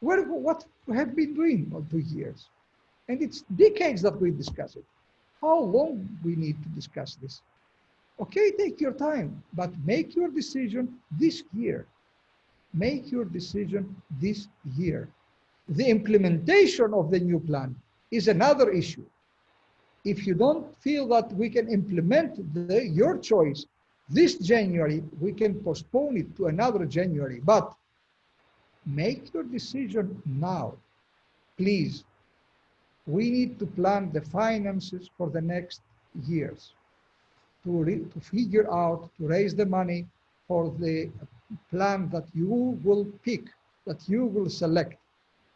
What have been doing all 2 years? And it's decades that we discuss it. How long we need to discuss this? Okay, take your time, but make your decision this year. Make your decision this year. The implementation of the new plan is another issue. If you don't feel that we can implement your choice this January, we can postpone it to another January, but make your decision now, please. We need to plan the finances for the next years to figure out, to raise the money for the plan that you will pick, that you will select.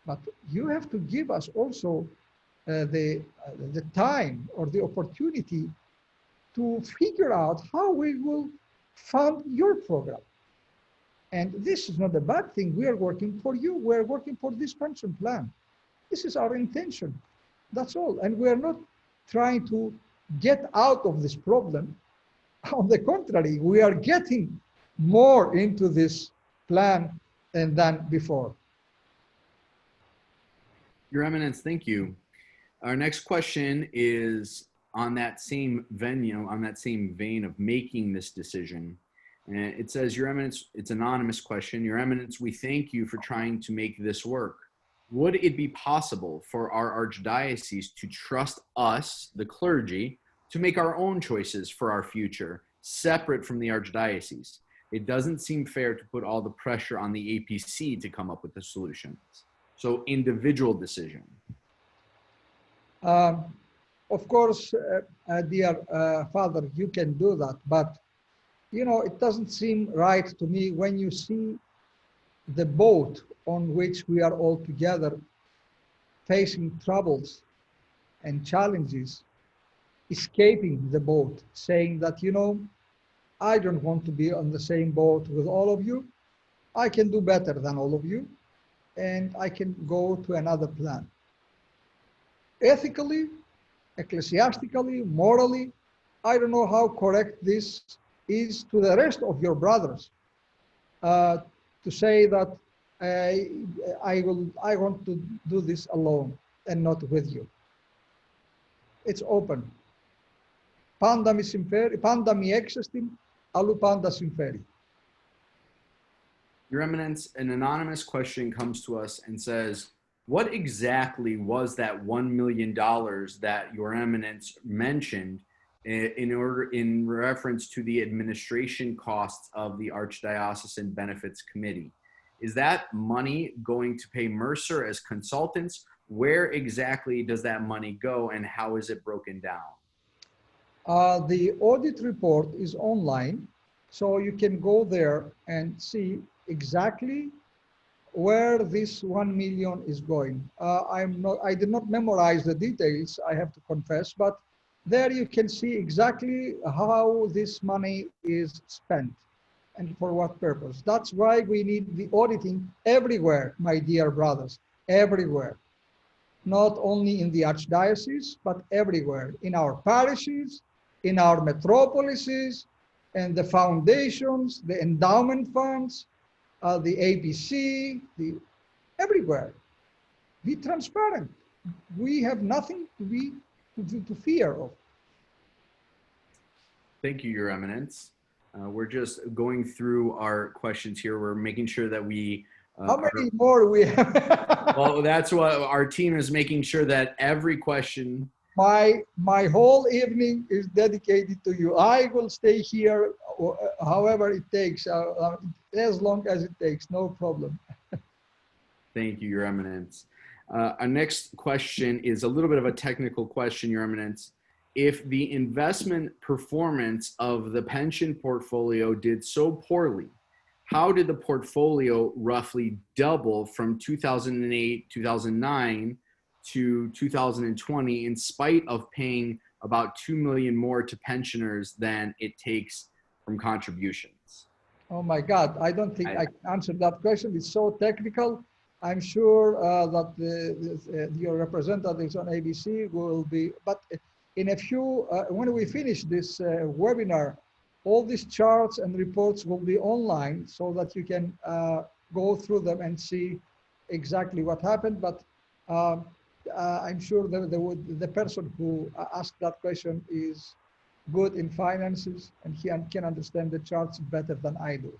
But you have to give us also the time or the opportunity to figure out how we will fund your program. And this is not a bad thing. We are working for you. We are working for this pension plan. This is our intention. That's all. And we are not trying to get out of this problem. On the contrary, we are getting more into this plan than before. Your Eminence, thank you. Our next question is on that same vein of making this decision. And it says, Your Eminence, it's an anonymous question. Your Eminence, we thank you for trying to make this work. Would it be possible for our archdiocese to trust us, the clergy, to make our own choices for our future, separate from the archdiocese? It doesn't seem fair to put all the pressure on the APC to come up with the solutions. So individual decision. Of course, dear Father, you can do that, but you know, it doesn't seem right to me when you see the boat on which we are all together facing troubles and challenges, escaping the boat, saying that, you know, I don't want to be on the same boat with all of you. I can do better than all of you, and I can go to another plan. Ethically, ecclesiastically, morally, I don't know how correct this is to the rest of your brothers to say that I want to do this alone and not with you. It's open. Πάντα μη συμφέρει, πάντα μη έξεστη, αλλού πάντα συμφέρει. Your Eminence, an anonymous question comes to us and says, what exactly was that $1 million that Your Eminence mentioned in reference to the administration costs of the Archdiocesan Benefits Committee? Is that money going to pay Mercer as consultants? Where exactly does that money go and how is it broken down? The audit report is online, so you can go there and see exactly where this 1 million is going. I did not memorize the details, I have to confess, but there you can see exactly how this money is spent and for what purpose. That's why we need the auditing everywhere, my dear brothers, everywhere. Not only in the Archdiocese, but everywhere, in our parishes, in our metropolises, and the foundations, the endowment funds, the APC, everywhere. Be transparent. We have nothing to fear of. Thank you, Your Eminence. We're just going through our questions here. We're making sure that we... How many more we have? Well, that's what our team is making sure that every question... My whole evening is dedicated to you. I will stay here however it takes, as long as it takes, no problem. Thank you, Your Eminence. Our next question is a little bit of a technical question, Your Eminence. If the investment performance of the pension portfolio did so poorly, how did the portfolio roughly double from 2008, 2009 to 2020 in spite of paying about $2 million more to pensioners than it takes from contributions? Oh my God, I don't think I can answer that question. It's so technical. I'm sure that your representatives on ABC will be, but in a few, when we finish this webinar, all these charts and reports will be online so that you can go through them and see exactly what happened. But I'm sure that the person who asked that question is good in finances and he can understand the charts better than I do.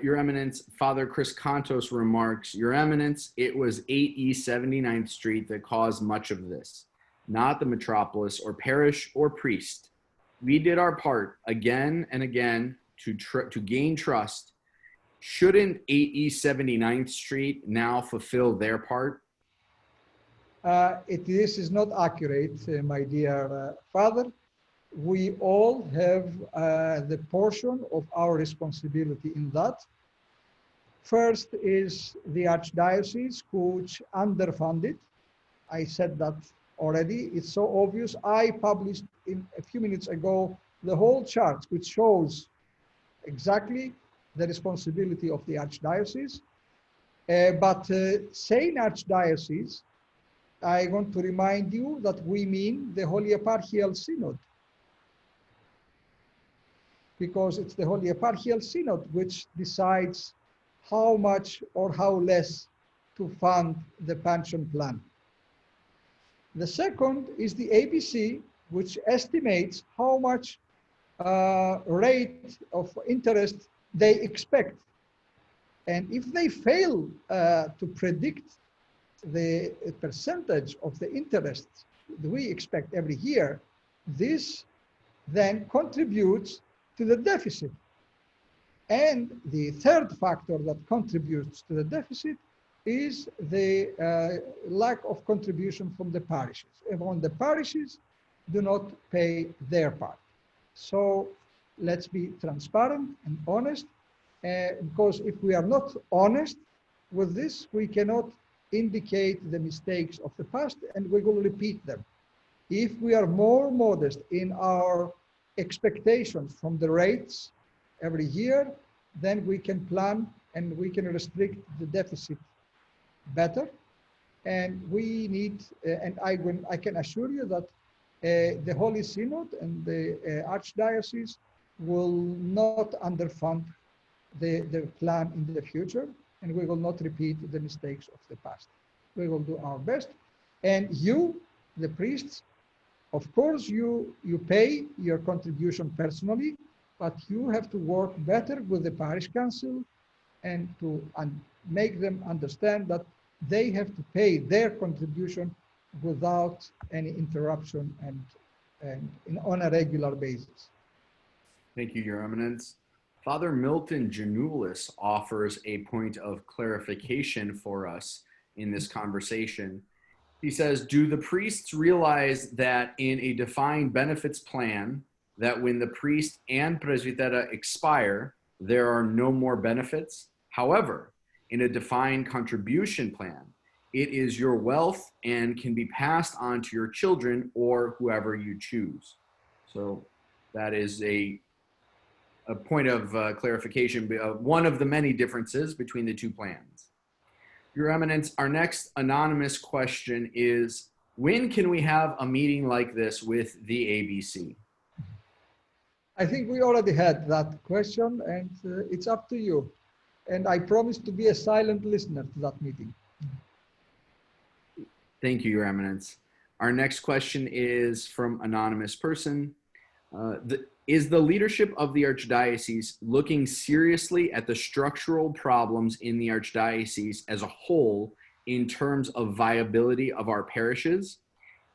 Your Eminence, Father Chris Contos remarks, Your Eminence, it was 8E 79th Street that caused much of this, not the metropolis or parish or priest. We did our part again and again to gain trust. Shouldn't 8E 79th Street now fulfill their part? This is not accurate, my dear Father. We all have the portion of our responsibility in that. First is the Archdiocese, which underfunded. I said that already. It's so obvious. I published in a few minutes ago the whole chart, which shows exactly the responsibility of the Archdiocese. But saying Archdiocese, I want to remind you that we mean the Holy Eparchial Synod, because it's the Holy Eparchial Synod which decides how much or how less to fund the pension plan. The second is the ABC, which estimates how much rate of interest they expect. And if they fail to predict the percentage of the interest that we expect every year, this then contributes to the deficit. And the third factor that contributes to the deficit is the lack of contribution from the parishes. And when the parishes do not pay their part. So let's be transparent and honest, because if we are not honest with this, we cannot indicate the mistakes of the past and we will repeat them. If we are more modest in our expectations from the rates every year, then we can plan and we can restrict the deficit better. And we need, and I can assure you that the Holy Synod and the Archdiocese will not underfund the plan in the future, and we will not repeat the mistakes of the past. We will do our best. And you, the priests, of course, you pay your contribution personally, but you have to work better with the parish council and to make them understand that they have to pay their contribution without any interruption and on a regular basis. Thank you, Your Eminence. Father Milton Janulis offers a point of clarification for us in this conversation. He says, do the priests realize that in a defined benefits plan, that when the priest and presbytera expire, there are no more benefits? However, in a defined contribution plan, it is your wealth and can be passed on to your children or whoever you choose. So that is a point of clarification, one of the many differences between the two plans. Your Eminence, our next anonymous question is, when can we have a meeting like this with the ABC? I think we already had that question, and it's up to you. And I promise to be a silent listener to that meeting. Thank you, Your Eminence. Our next question is from anonymous person. Is the leadership of the Archdiocese looking seriously at the structural problems in the Archdiocese as a whole in terms of viability of our parishes?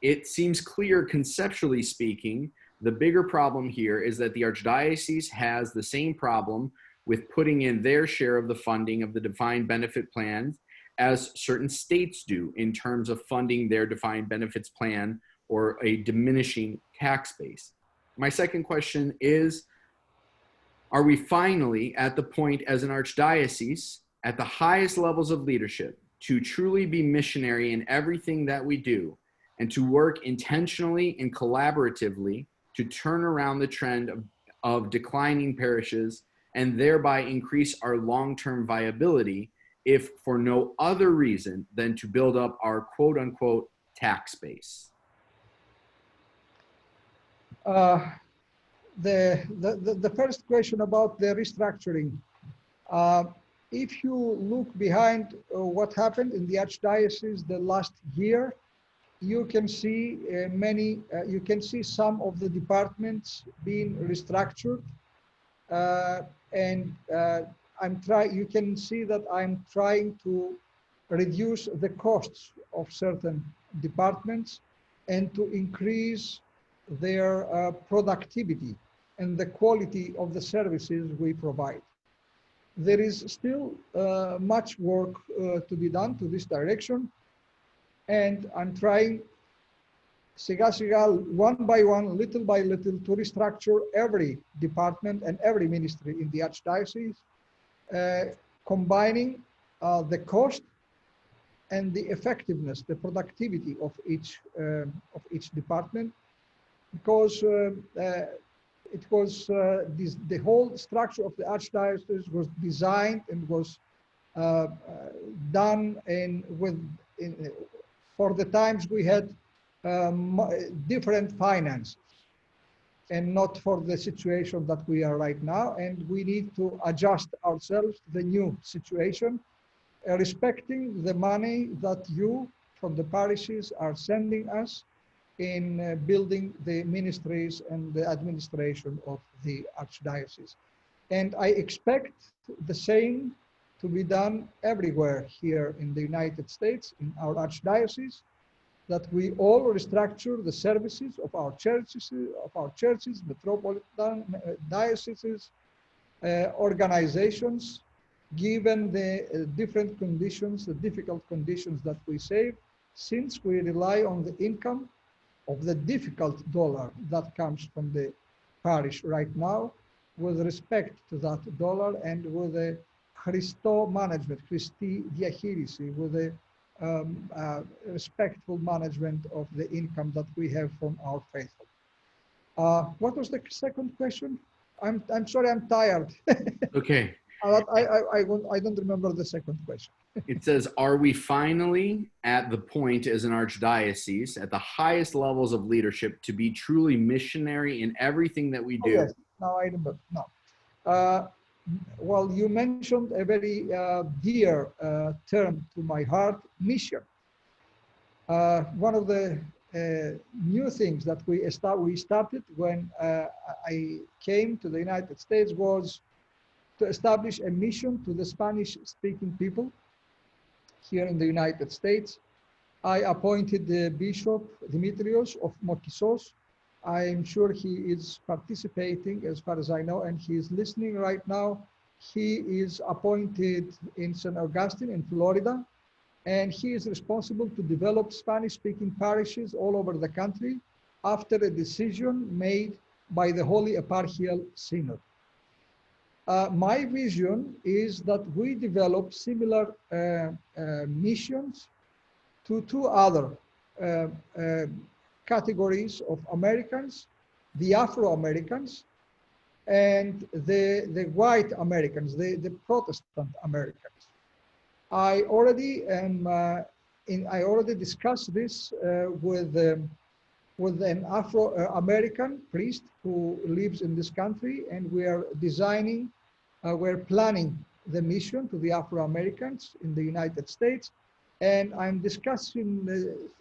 It seems clear, conceptually speaking, the bigger problem here is that the Archdiocese has the same problem with putting in their share of the funding of the defined benefit plans as certain states do in terms of funding their defined benefits plan or a diminishing tax base. My second question is, are we finally at the point as an archdiocese at the highest levels of leadership to truly be missionary in everything that we do and to work intentionally and collaboratively to turn around the trend of declining parishes and thereby increase our long-term viability, if for no other reason than to build up our quote-unquote tax base? The first question about the restructuring. If you look behind what happened in the Archdiocese the last year, you can see you can see some of the departments being restructured, and you can see that I'm trying to reduce the costs of certain departments and to increase their productivity and the quality of the services we provide. There is still much work to be done to this direction, and I'm trying siga siga, one by one, little by little, to restructure every department and every ministry in the Archdiocese, combining the cost and the effectiveness, the productivity of each department, because the whole structure of the Archdiocese was designed and was done for the times we had different finances, and not for the situation that we are right now. And we need to adjust ourselves to the new situation, respecting the money that you from the parishes are sending us in building the ministries and the administration of the Archdiocese. And I expect the same to be done everywhere here in the United States, in our Archdiocese, that we all restructure the services of our churches, metropolitan dioceses, organizations, given the different conditions, the difficult conditions that we save, since we rely on the income of the difficult dollar that comes from the parish right now, with respect to that dollar and with the Christo management, Christi diachirisi, with the respectful management of the income that we have from our faithful. What was the second question? I'm sorry, I'm tired. Okay. I don't remember the second question. It says, are we finally at the point as an archdiocese, at the highest levels of leadership, to be truly missionary in everything that we do? Oh, yes. Now I remember. No. Well, you mentioned a very dear term to my heart, mission. One of the new things that we started when I came to the United States was to establish a mission to the Spanish-speaking people here in the United States. I appointed the Bishop Dimitrios of Mokisos. I'm sure he is participating, as far as I know, and he is listening right now. He is appointed in St. Augustine in Florida, and he is responsible to develop Spanish-speaking parishes all over the country after a decision made by the Holy Eparchial Synod. My vision is that we develop similar missions to two other categories of Americans, the Afro-Americans and the white Americans, the Protestant Americans. I already discussed this with an Afro-American priest who lives in this country, and we are designing, we're planning the mission to the Afro-Americans in the United States. And I'm discussing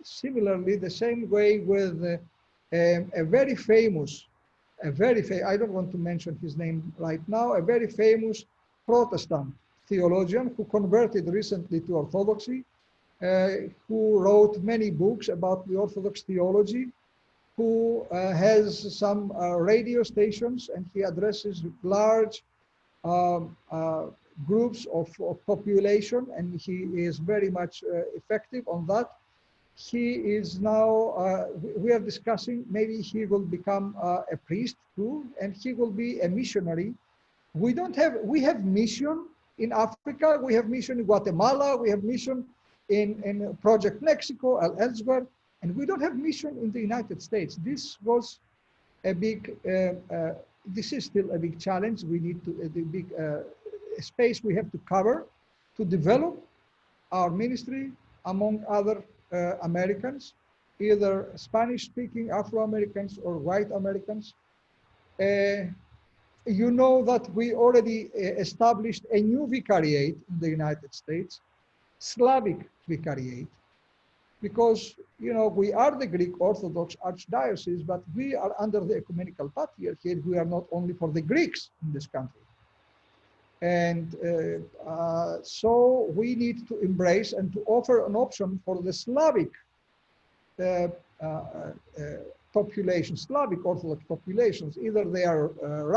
similarly the same way with a very famous, I don't want to mention his name right now, a very famous Protestant theologian who converted recently to Orthodoxy, who wrote many books about the Orthodox theology, who has some radio stations, and he addresses large groups of population, and he is very much effective on that. He is now, we are discussing, maybe he will become a priest too, and he will be a missionary. We have mission in Africa, we have mission in Guatemala, we have mission in Project Mexico and elsewhere, and we don't have mission in the United States. This was a big this is still a big challenge. We need to, the big space we have to cover to develop our ministry among other Americans, either Spanish-speaking Afro-Americans or white Americans. You know that we already established a new vicariate in the United States, Slavic vicariate, because, you know, we are the Greek Orthodox Archdiocese, but we are under the ecumenical patriarchate. We are not only for the Greeks in this country. And so we need to embrace and to offer an option for the Slavic population, Slavic Orthodox populations. Either they are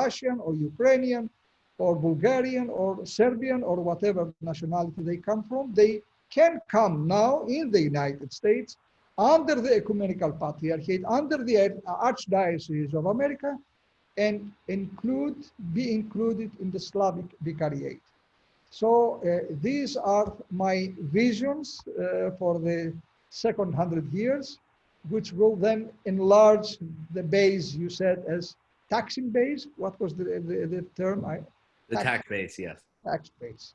Russian or Ukrainian or Bulgarian or Serbian or whatever nationality they come from. They can come now in the United States under the ecumenical patriarchate, under the Archdiocese of America, and be included in the Slavic vicariate. So these are my visions for the second 100 years, which will then enlarge the base, you said, as taxing base. What was the term? The tax base, yes. Tax base.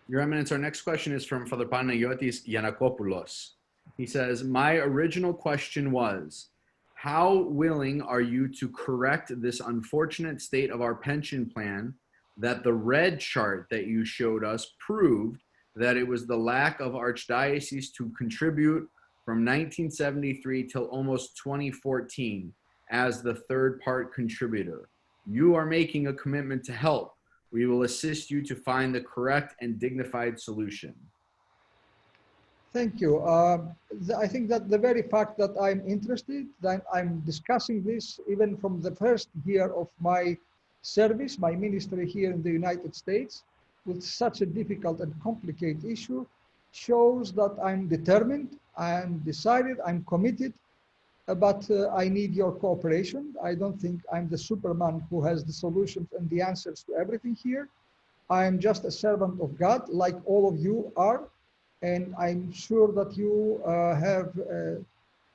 Your Eminence, our next question is from Father Panayotis Yanakopoulos. He says, my original question was, how willing are you to correct this unfortunate state of our pension plan that the red chart that you showed us proved that it was the lack of archdioceses to contribute from 1973 till almost 2014 as the third part contributor? You are making a commitment to help. We will assist you to find the correct and dignified solution. Thank you. I think that the very fact that I'm interested, that I'm discussing this even from the first year of my service, my ministry here in the United States, with such a difficult and complicated issue, shows that I'm determined, I'm decided, I'm committed, but I need your cooperation. I don't think I'm the Superman who has the solutions and the answers to everything here. I'm just a servant of God, like all of you are. And I'm sure that you have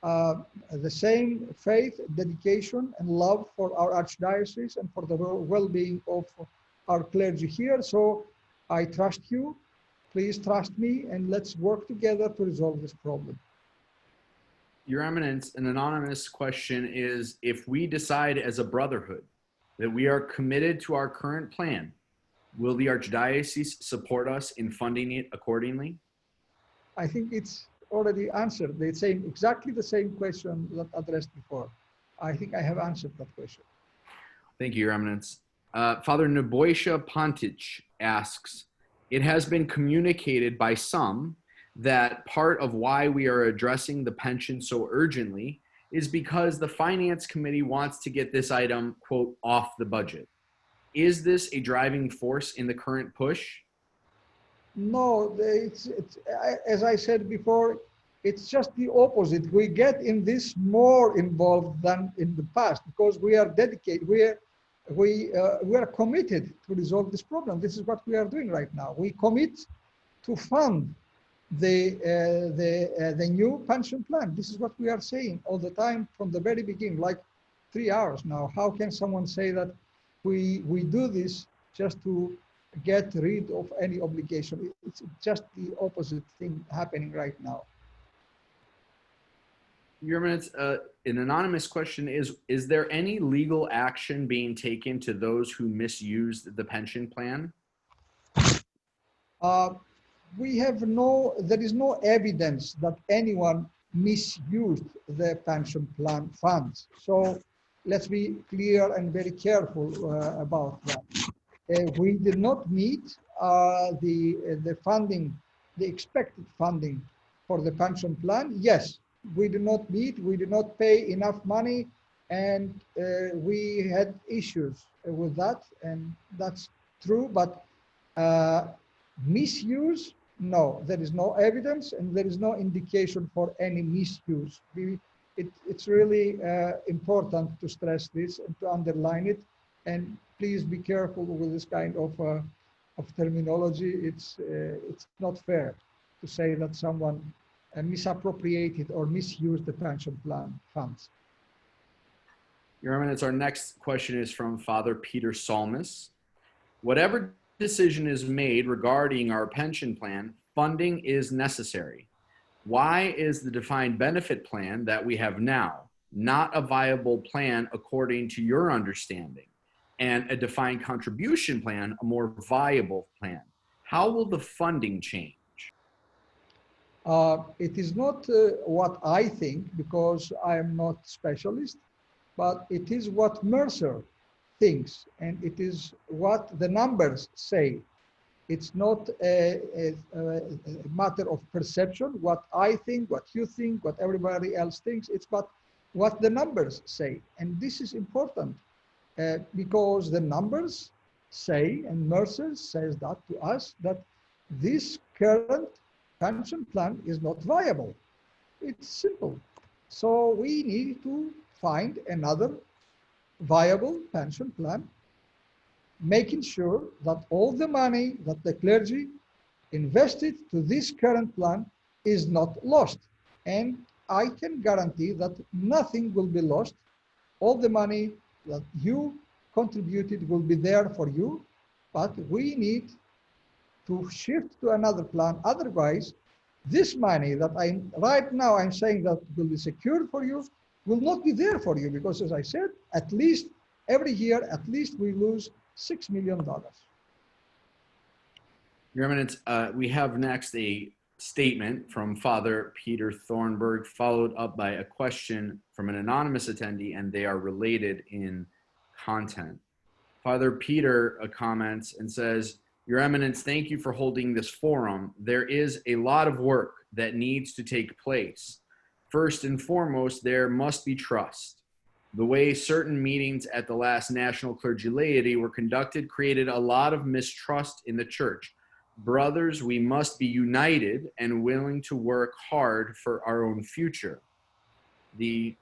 the same faith, dedication, and love for our Archdiocese and for the well-being of our clergy here. So I trust you. Please trust me, and let's work together to resolve this problem. Your Eminence, an anonymous question is, if we decide as a brotherhood that we are committed to our current plan, will the Archdiocese support us in funding it accordingly? I think it's already answered. Exactly the same question that addressed before. I think I have answered that question. Thank you, Your Eminence. Father Neboisha Pontic asks, it has been communicated by some that part of why we are addressing the pension so urgently is because the Finance Committee wants to get this item, quote, off the budget. Is this a driving force in the current push? No, as I said before, it's just the opposite. We get in this more involved than in the past because we are dedicated. We are committed to resolve this problem. This is what we are doing right now. We commit to fund the new pension plan. This is what we are saying all the time from the very beginning, like 3 hours now. How can someone say that we do this just to get rid of any obligation? It's just the opposite thing happening right now. Your Eminence, an anonymous question is there any legal action being taken to those who misused the pension plan? There is no evidence that anyone misused the pension plan funds. So let's be clear and very careful about that. We did not meet the funding, the expected funding for the pension plan. Yes, we did not meet, we did not pay enough money, and we had issues with that, and that's true, but misuse, no, there is no evidence and there is no indication for any misuse. It's really important to stress this and to underline it, and please be careful with this kind of terminology. It's not fair to say that someone misappropriated or misused the pension plan funds. Your Eminence, our next question is from Father Peter Salmis. Whatever decision is made regarding our pension plan, funding is necessary. Why is the defined benefit plan that we have now not a viable plan according to your understanding, and a defined contribution plan a more viable plan? How will the funding change? It is not what I think, because I am not specialist, but it is what Mercer thinks, and it is what the numbers say. It's not a matter of perception, what I think, what you think, what everybody else thinks. It's what the numbers say. And this is important because the numbers say, and Mercer says that to us, that this current pension plan is not viable. It's simple. So we need to find another viable pension plan, making sure that all the money that the clergy invested to this current plan is not lost. And I can guarantee that nothing will be lost. All the money that you contributed will be there for you, but we need to shift to another plan. Otherwise, this money that right now I'm saying that will be secured for you will not be there for you, because as I said, at least every year, at least we lose $6 million. Your Eminence, we have next a statement from Father Peter Thornburg, followed up by a question from an anonymous attendee, and they are related in content. Father Peter comments and says, Your Eminence, thank you for holding this forum. There is a lot of work that needs to take place. First and foremost, there must be trust. The way certain meetings at the last National Clergy Laity were conducted created a lot of mistrust in the church. Brothers, we must be united and willing to work hard for our own future. The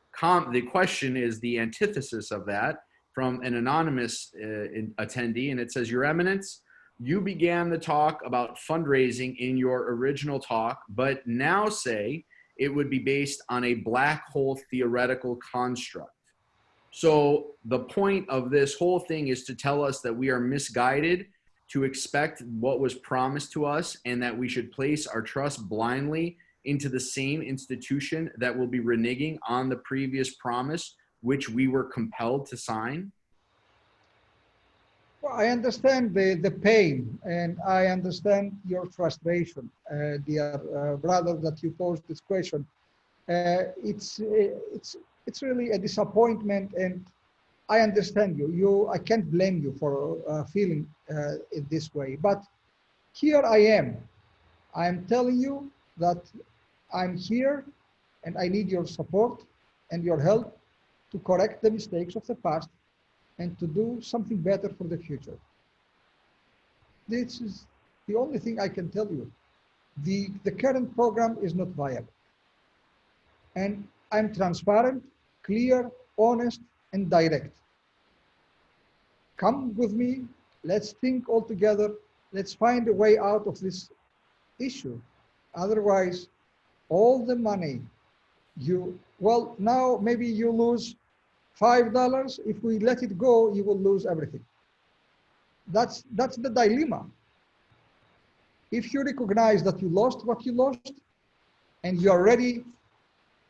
question is the antithesis of that from an anonymous attendee, and it says, Your Eminence, you began the talk about fundraising in your original talk, but now say it would be based on a black hole theoretical construct. So the point of this whole thing is to tell us that we are misguided to expect what was promised to us, and that we should place our trust blindly into the same institution that will be reneging on the previous promise, which we were compelled to sign? Well, I understand the pain, and I understand your frustration, dear brother, that you posed this question. It's really a disappointment, and I understand you. I can't blame you for feeling it this way. But here I am. I'm telling you that I'm here, and I need your support and your help to correct the mistakes of the past and to do something better for the future. This is the only thing I can tell you. The current program is not viable. And I'm transparent, clear, honest, and direct. Come with me, let's think all together, let's find a way out of this issue. Otherwise, all the money now maybe you lose $5. If we let it go, you will lose everything. That's the dilemma. If you recognize that you lost what you lost, and you are ready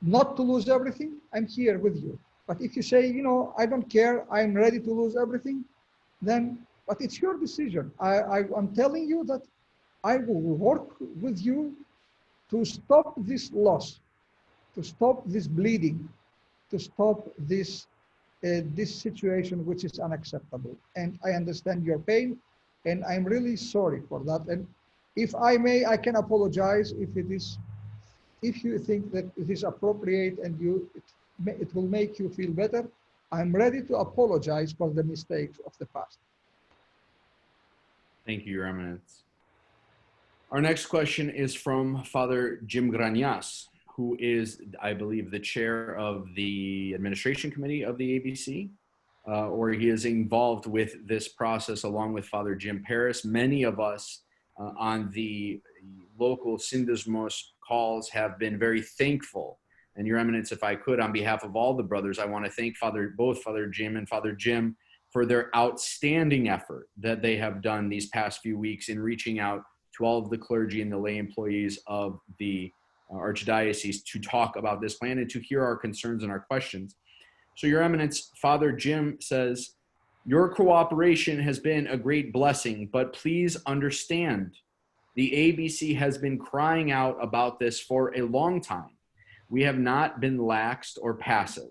not to lose everything, I'm here with you. But if you say, I don't care, I'm ready to lose everything, then, but it's your decision. I'm telling you that I will work with you to stop this loss, to stop this bleeding, to stop this situation which is unacceptable. And I understand your pain, and I'm really sorry for that. And if I may, I can apologize if you think that it is appropriate and it will make you feel better. I'm ready to apologize for the mistakes of the past. Thank you, Your Eminence. Our next question is from Father Jim Granias, who is, I believe, the chair of the administration committee of the ABC, or he is involved with this process along with Father Jim Paris. Many of us on the local Syndesmos calls have been very thankful And Your Eminence, if I could, on behalf of all the brothers, I want to thank both Father Jim and Father Jim for their outstanding effort that they have done these past few weeks in reaching out to all of the clergy and the lay employees of the Archdiocese to talk about this plan and to hear our concerns and our questions. So Your Eminence, Father Jim says, your cooperation has been a great blessing, but please understand, the ABC has been crying out about this for a long time. We have not been laxed or passive.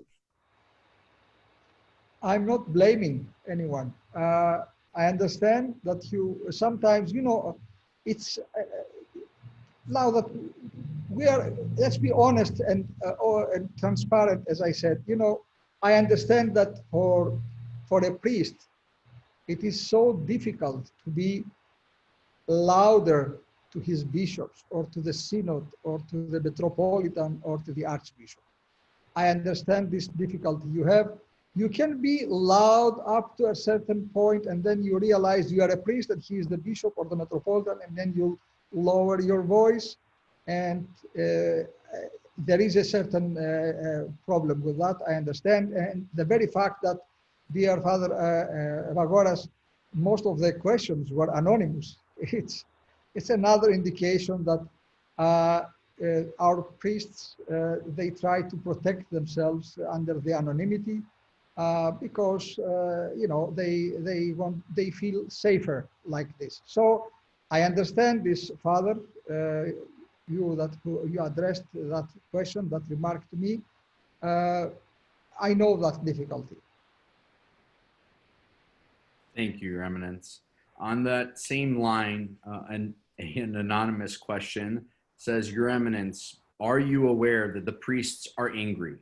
I'm not blaming anyone. I understand that you sometimes, it's now that we are, let's be honest and transparent, as I said, I understand that for a priest, it is so difficult to be louder to his bishops or to the synod or to the metropolitan or to the archbishop. I understand this difficulty you have. You can be loud up to a certain point, and then you realize you are a priest and he is the bishop or the metropolitan, and then you lower your voice, and there is a certain problem with that. I understand, and the very fact that, dear Father Vagoras, most of the questions were anonymous. It's another indication that our priests, they try to protect themselves under the anonymity because they feel safer like this. So I understand this, Father. You addressed that question, that remark to me. I know that difficulty. Thank you, Your Eminence. On that same line, an anonymous question says, Your Eminence, are you aware that the priests are angry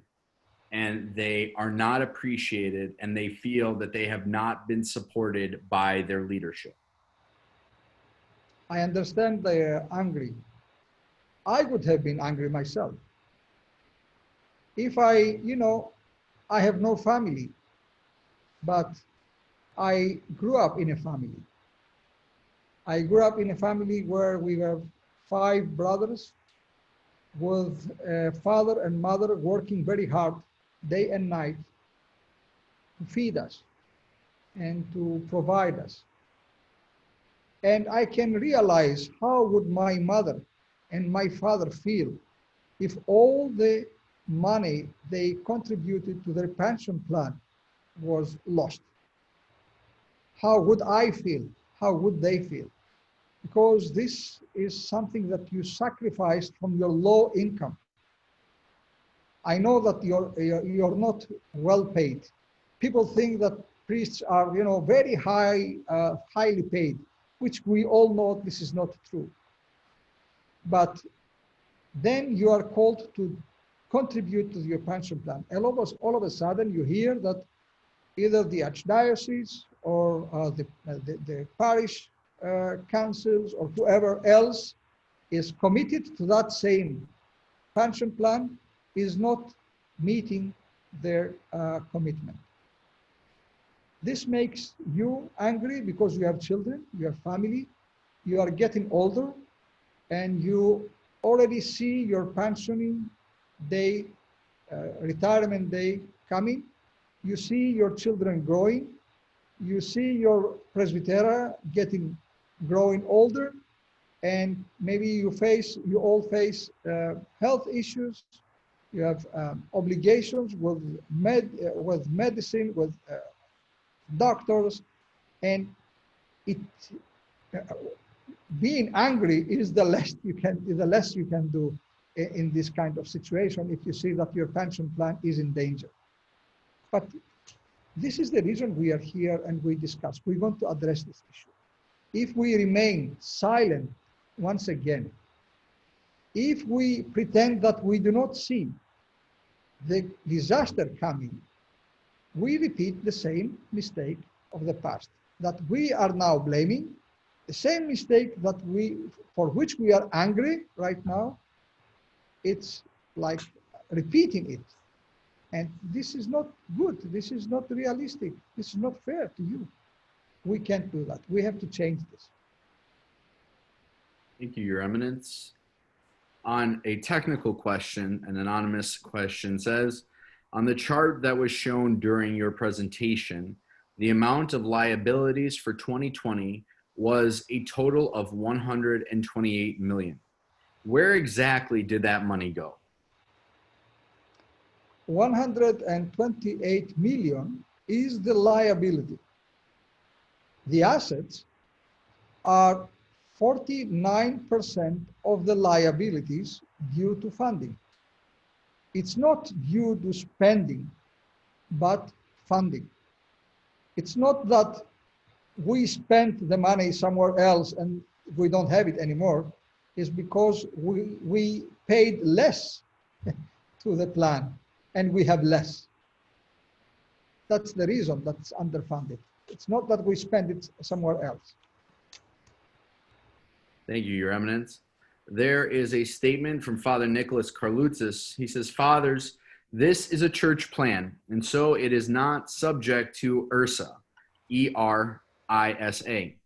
and they are not appreciated and they feel that they have not been supported by their leadership? I understand they are angry. I would have been angry myself. If I have no family, but I grew up in a family. I grew up in a family where we have 5 brothers with a father and mother working very hard day and night to feed us and to provide us. And I can realize how would my mother and my father feel if all the money they contributed to their pension plan was lost. How would I feel? How would they feel? Because this is something that you sacrificed from your low income. I know that you're not well paid. People think that priests are, very highly paid, which we all know this is not true. But then you are called to contribute to your pension plan. And all of a sudden you hear that either the Archdiocese or the parish councils or whoever else is committed to that same pension plan is not meeting their commitment. This makes you angry because you have children, you have family, you are getting older, and you already see your pensioning day, retirement day coming. You see your children growing. You see your presbytera growing older, and maybe you all face health issues. You have obligations with medicine, with doctors, and being angry is the less you can do in this kind of situation if you see that your pension plan is in danger. But this is the reason we are here and we discuss. We want to address this issue. If we remain silent once again, if we pretend that we do not see the disaster coming, we repeat the same mistake of the past that we are now blaming, the same mistake for which we are angry right now. It's like repeating it. And this is not good. This is not realistic. This is not fair to you. We can't do that. We have to change this. Thank you, Your Eminence. On a technical question, an anonymous question says, on the chart that was shown during your presentation, the amount of liabilities for 2020 was a total of 128 million. Where exactly did that money go? 128 million is the liability. The assets are 49% of the liabilities due to funding. It's not due to spending, but funding. It's not that we spent the money somewhere else and we don't have it anymore. It's because we paid less to the plan and we have less. That's the reason that's underfunded. It's not that we spend it somewhere else. Thank you, Your Eminence. There is a statement from Father Nicholas Karloutzis. He says, Fathers, this is a church plan, and so it is not subject to ERISA, E-R-I-S-A.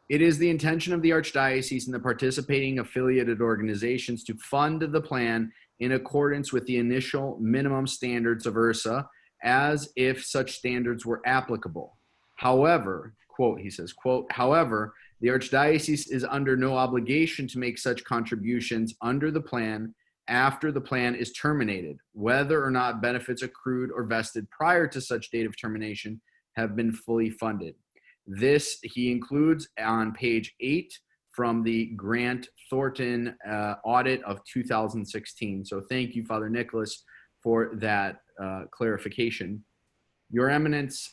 It is the intention of the Archdiocese and the participating affiliated organizations to fund the plan in accordance with the initial minimum standards of ERISA, as if such standards were applicable. However, quote, he says, quote, however, the Archdiocese is under no obligation to make such contributions under the plan after the plan is terminated, whether or not benefits accrued or vested prior to such date of termination have been fully funded. This he includes on page 8 from the Grant Thornton audit of 2016. So thank you, Father Nicholas, for that clarification. Your Eminence,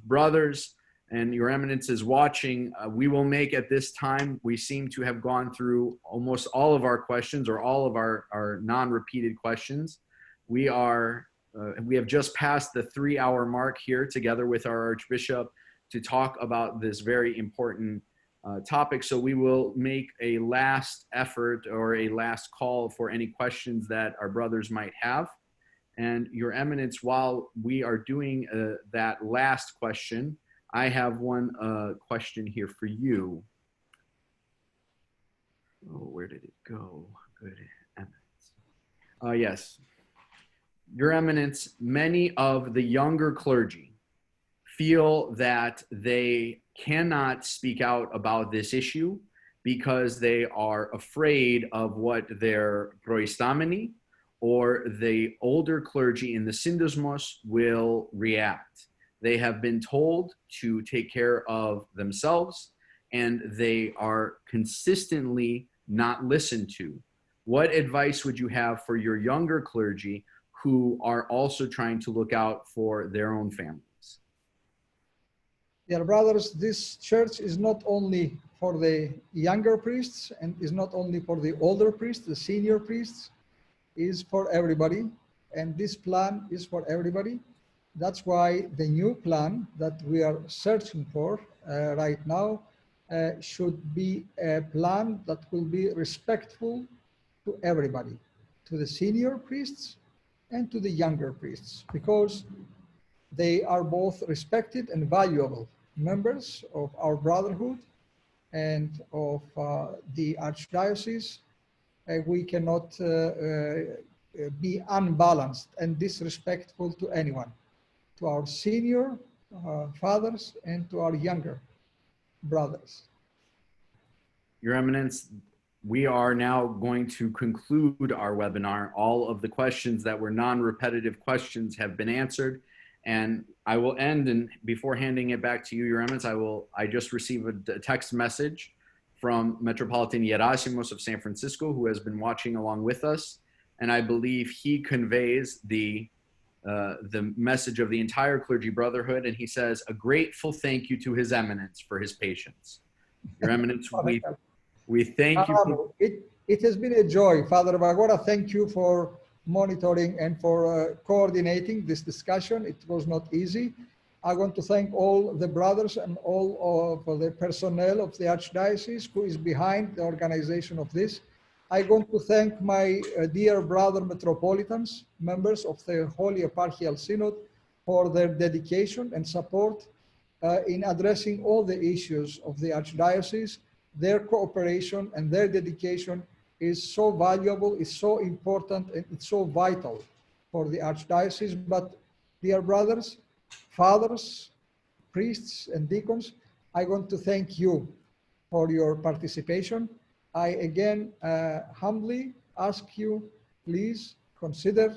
brothers, and Your Eminence is watching, we will make at this time, we seem to have gone through almost all of our questions or all of our non-repeated questions. We have just passed the 3-hour mark here together with our Archbishop to talk about this very important topic. So we will make a last effort or a last call for any questions that our brothers might have. And Your Eminence, while we are doing that last question, I have one question here for you. Oh, where did it go? Good Eminence. Yes. Your Eminence, many of the younger clergy feel that they cannot speak out about this issue because they are afraid of what their proistameni or the older clergy in the syndesmos will react. They have been told to take care of themselves, and they are consistently not listened to. What advice would you have for your younger clergy who are also trying to look out for their own families? Dear brothers, this church is not only for the younger priests and is not only for the older priests, the senior priests, is for everybody. And this plan is for everybody. That's why the new plan that we are searching for right now should be a plan that will be respectful to everybody, to the senior priests and to the younger priests, because they are both respected and valuable members of our brotherhood and of the Archdiocese. We cannot be unbalanced and disrespectful to anyone, to our senior fathers and to our younger brothers. Your Eminence, we are now going to conclude our webinar. All of the questions that were non-repetitive questions have been answered. And I will end, and before handing it back to you, Your Eminence, I just received a text message from Metropolitan Yerasimos of San Francisco, who has been watching along with us. And I believe he conveys the message of the entire clergy brotherhood. And he says, a grateful thank you to His Eminence for his patience. Your Eminence, we thank you. It has been a joy, Father Bagora. Thank you for monitoring and for coordinating this discussion. It was not easy. I want to thank all the brothers and all of the personnel of the Archdiocese who is behind the organization of this. I want to thank my dear brother Metropolitans, members of the Holy Eparchial Synod, for their dedication and support in addressing all the issues of the Archdiocese. Their cooperation and their dedication is so valuable, is so important, and it's so vital for the Archdiocese. But dear brothers, fathers, priests, and deacons, I want to thank you for your participation. I again humbly ask you, please consider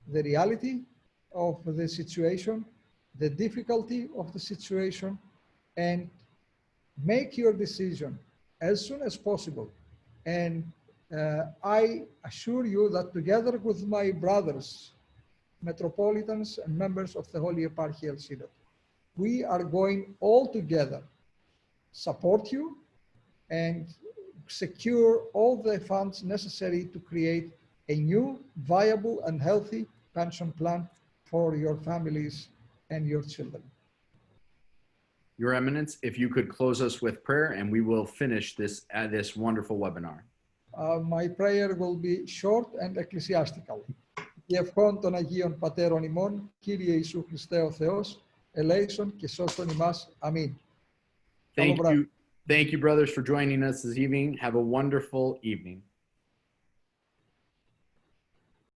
the reality of the situation, the difficulty of the situation, and make your decision as soon as possible. And I assure you that together with my brothers, metropolitans and members of the Holy Eparchial Synod, we are going all together support you and secure all the funds necessary to create a new, viable, and healthy pension plan for your families and your children. Your Eminence, if you could close us with prayer, and we will finish this wonderful webinar. My prayer will be short and ecclesiastical. Η ευχών των Αγίων Πατέρων ημών, Κύριε Ιησού Χριστέ ο Θεός, ελέησον και σώστον ημάς. Αμήν. Thank you, brothers, for joining us this evening. Have a wonderful evening.